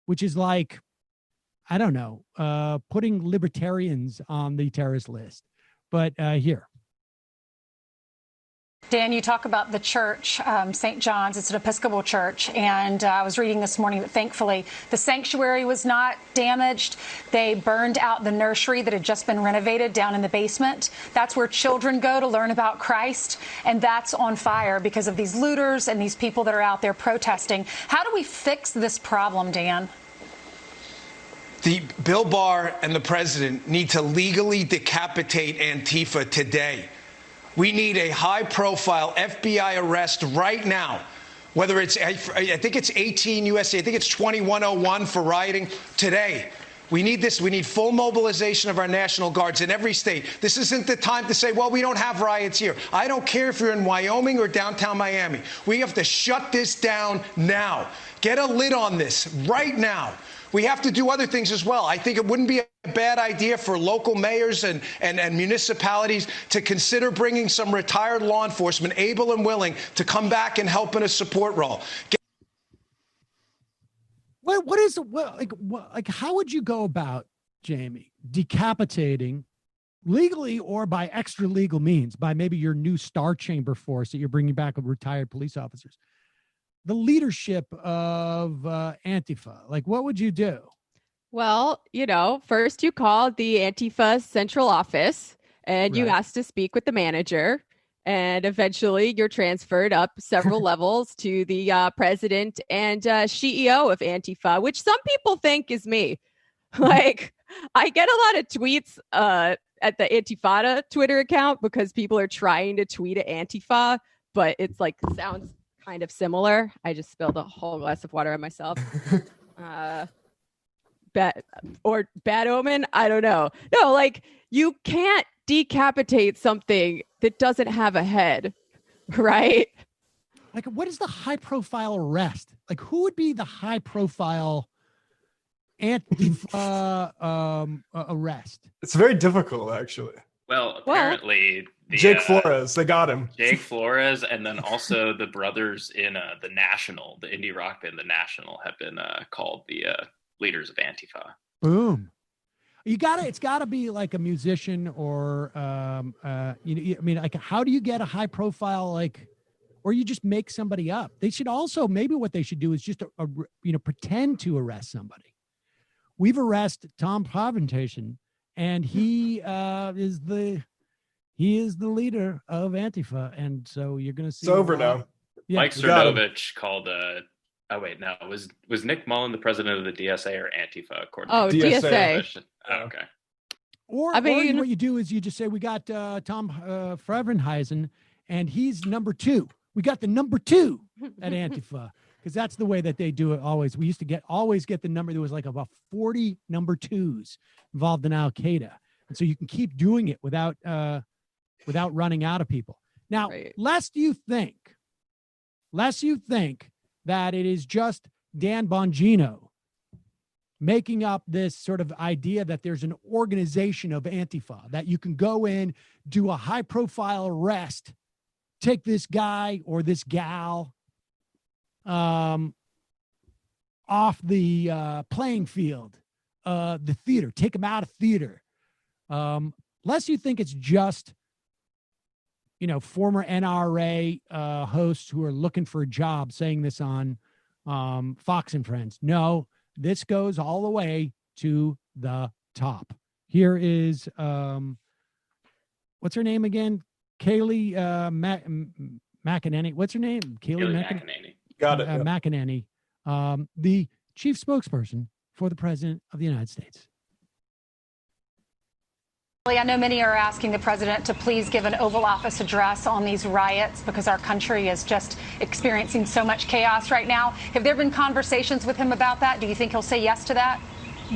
which is like, I don't know, putting libertarians on the terrorist list. But here. Dan, you talk about the church, St. John's. It's an Episcopal church. And I was reading this morning that thankfully the sanctuary was not damaged. They burned out the nursery that had just been renovated down in the basement. That's where children go to learn about Christ. And that's on fire because of these looters and these people that are out there protesting. How do we fix this problem, Dan? The Bill Barr and the president need to legally decapitate Antifa today. We need a high-profile FBI arrest right now, whether it's, I think it's 18 U.S.C., I think it's 2101 for rioting today. We need this. We need full mobilization of our National Guards in every state. This isn't the time to say, well, we don't have riots here. I don't care if you're in Wyoming or downtown Miami. We have to shut this down now. Get a lid on this right now. we have to do other things as well. I think it wouldn't be a bad idea for local mayors and municipalities to consider bringing some retired law enforcement, able and willing, to come back and help in a support role. How would you go about, Jamie, decapitating legally or by extra legal means, by maybe your new Star Chamber force that you're bringing back of retired police officers, the leadership of Antifa? Like, what would you do? Well, first you call the Antifa central office and you ask to speak with the manager. And eventually you're transferred up several levels to the president and CEO of Antifa, which some people think is me. Like, I get a lot of tweets at the Antifada Twitter account because people are trying to tweet at Antifa, but it's like sounds kind of similar. I just spilled a whole glass of water on myself. Bad omen? I don't know. No, like, you can't decapitate something that doesn't have a head, right? Like, what is the high profile arrest? Like, who would be the high profile Antifa arrest? It's very difficult, actually. Well, apparently Jake Flores, they got him. Jake Flores, and then also the brothers in the National, the indie rock band, the National, have been called the leaders of Antifa. Boom. It's gotta be like a musician or, I mean, like, how do you get a high profile, like, or you just make somebody up? They should also, maybe what they should do is just, pretend to arrest somebody. We've arrested Tom Proventation, and he is the leader of Antifa. And so you're going to see. It's over now. Yeah. Mike Cernovich called oh wait, no, was Nick Mullen the president of the DSA or Antifa? According to DSA. Oh, okay. Or what you do is you just say, we got Tom Frevenheisen, and he's number 2. We got the number 2 at Antifa, because that's the way that they do it always. We used to always get the number. There was like about 40 number 2s involved in Al Qaeda, and so you can keep doing it without running out of people. Now, lest you think that it is just Dan Bongino making up this sort of idea that there's an organization of Antifa, that you can go in, do a high profile arrest, take this guy or this gal off the playing field, the theater, take them out of theater. Lest you think it's just, former NRA hosts who are looking for a job saying this on Fox and Friends. No, this goes all the way to the top. Here is, what's her name again? Kayleigh McEnany. What's her name? Kayleigh McEnany. Got it. McEnany, the chief spokesperson for the President of the United States. I know many are asking the president to please give an Oval Office address on these riots because our country is just experiencing so much chaos right now. Have there been conversations with him about that? Do you think he'll say yes to that?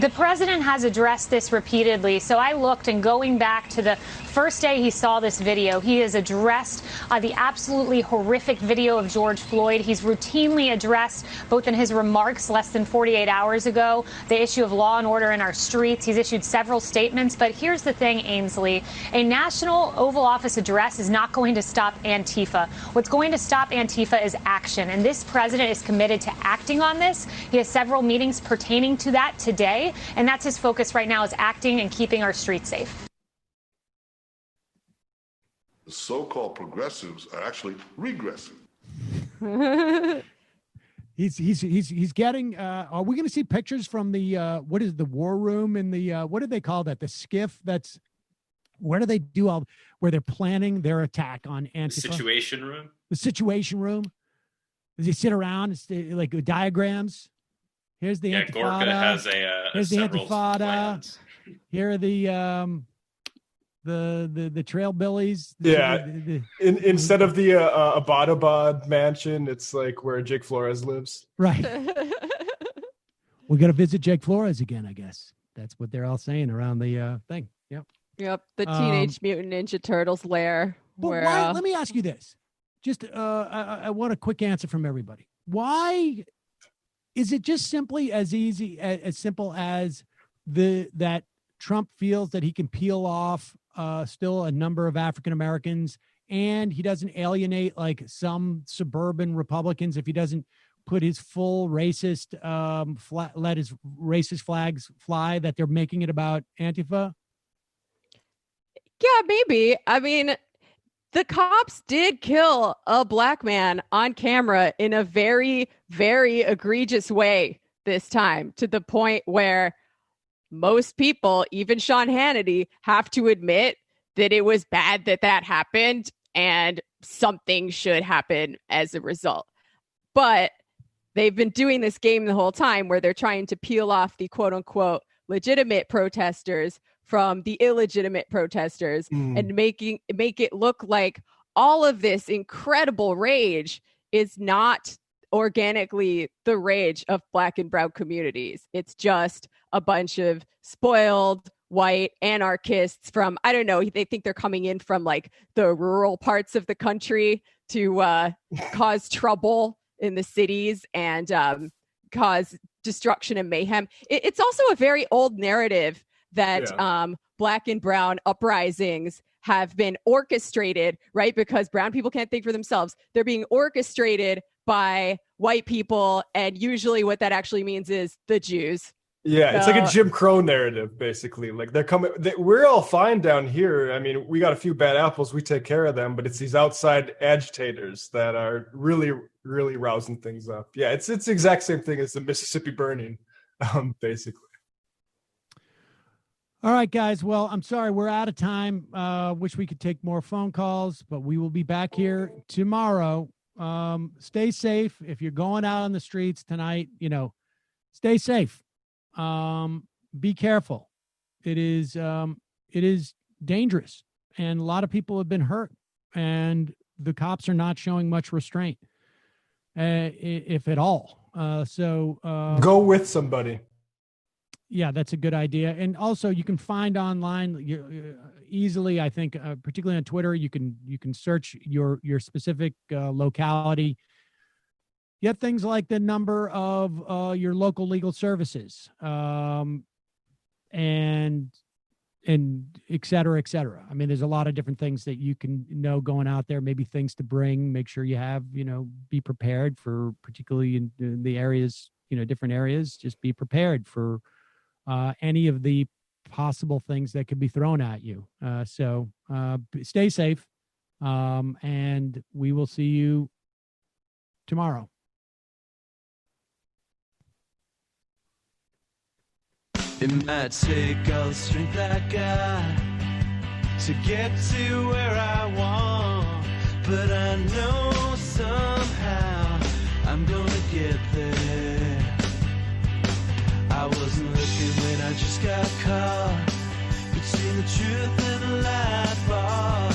The president has addressed this repeatedly. So I looked, and going back to the first day he saw this video, he has addressed the absolutely horrific video of George Floyd. He's routinely addressed, both in his remarks less than 48 hours ago, the issue of law and order in our streets. He's issued several statements. But here's the thing, Ainsley, a national Oval Office address is not going to stop Antifa. What's going to stop Antifa is action. And this president is committed to acting on this. He has several meetings pertaining to that today. And that's his focus right now, is acting and keeping our streets safe. The so-called progressives are actually regressive. He's getting. Are we going to see pictures from the what is the war room in the what do they call that? The skiff. That's where do they do all where they're planning their attack on Antifa? The Situation Room. The Situation Room. Does he sit around? It's like diagrams. Here's the Intifada. Gorka has Here's the several Intifada. plans. Here are the Trailbillies. Instead of the Abbottabad mansion, it's like where Jake Flores lives. Right. We're gonna visit Jake Flores again, I guess. That's what they're all saying around the thing. Yep. Yep. The Teenage Mutant Ninja Turtles lair. But where, why, let me ask you this. Just I want a quick answer from everybody. Why is it just simply as simple as that Trump feels that he can peel off still a number of African Americans, and he doesn't alienate like some suburban Republicans if he doesn't put his full racist, let his racist flags fly, that they're making it about Antifa? Yeah, maybe. I mean, the cops did kill a black man on camera in a very, very egregious way this time, to the point where most people, even Sean Hannity, have to admit that it was bad that happened and something should happen as a result. But they've been doing this game the whole time where they're trying to peel off the quote unquote legitimate protesters from the illegitimate protesters and make it look like all of this incredible rage is not organically the rage of Black and brown communities. It's just a bunch of spoiled white anarchists from, I don't know, they think they're coming in from like the rural parts of the country to cause trouble in the cities and cause destruction and mayhem. It's also a very old narrative that Black and brown uprisings have been orchestrated, right? Because brown people can't think for themselves. They're being orchestrated by white people. And usually what that actually means is the Jews. Yeah, it's like a Jim Crow narrative, basically. Like they're coming, we're all fine down here. I mean, we got a few bad apples, we take care of them, but it's these outside agitators that are really, really rousing things up. Yeah, it's the exact same thing as the Mississippi burning, basically. All right, guys. Well, I'm sorry, we're out of time. Wish we could take more phone calls, but we will be back here tomorrow. Stay safe. If you're going out on the streets tonight, stay safe. Be careful. It is dangerous, and a lot of people have been hurt, and the cops are not showing much restraint, if at all. So go with somebody. Yeah, that's a good idea. And also you can find online easily, I think, particularly on Twitter, you can search your specific locality. You have things like the number of your local legal services, and et cetera, et cetera. I mean, there's a lot of different things that you can know going out there, maybe things to bring, make sure you have, be prepared for, particularly in the areas, different areas, just be prepared for any of the possible things that could be thrown at you. So stay safe, and we will see you tomorrow. It might take all the strength I got to get to where I want, but I know somehow I'm gonna get there. I wasn't looking when I just got caught between the truth and the light bar.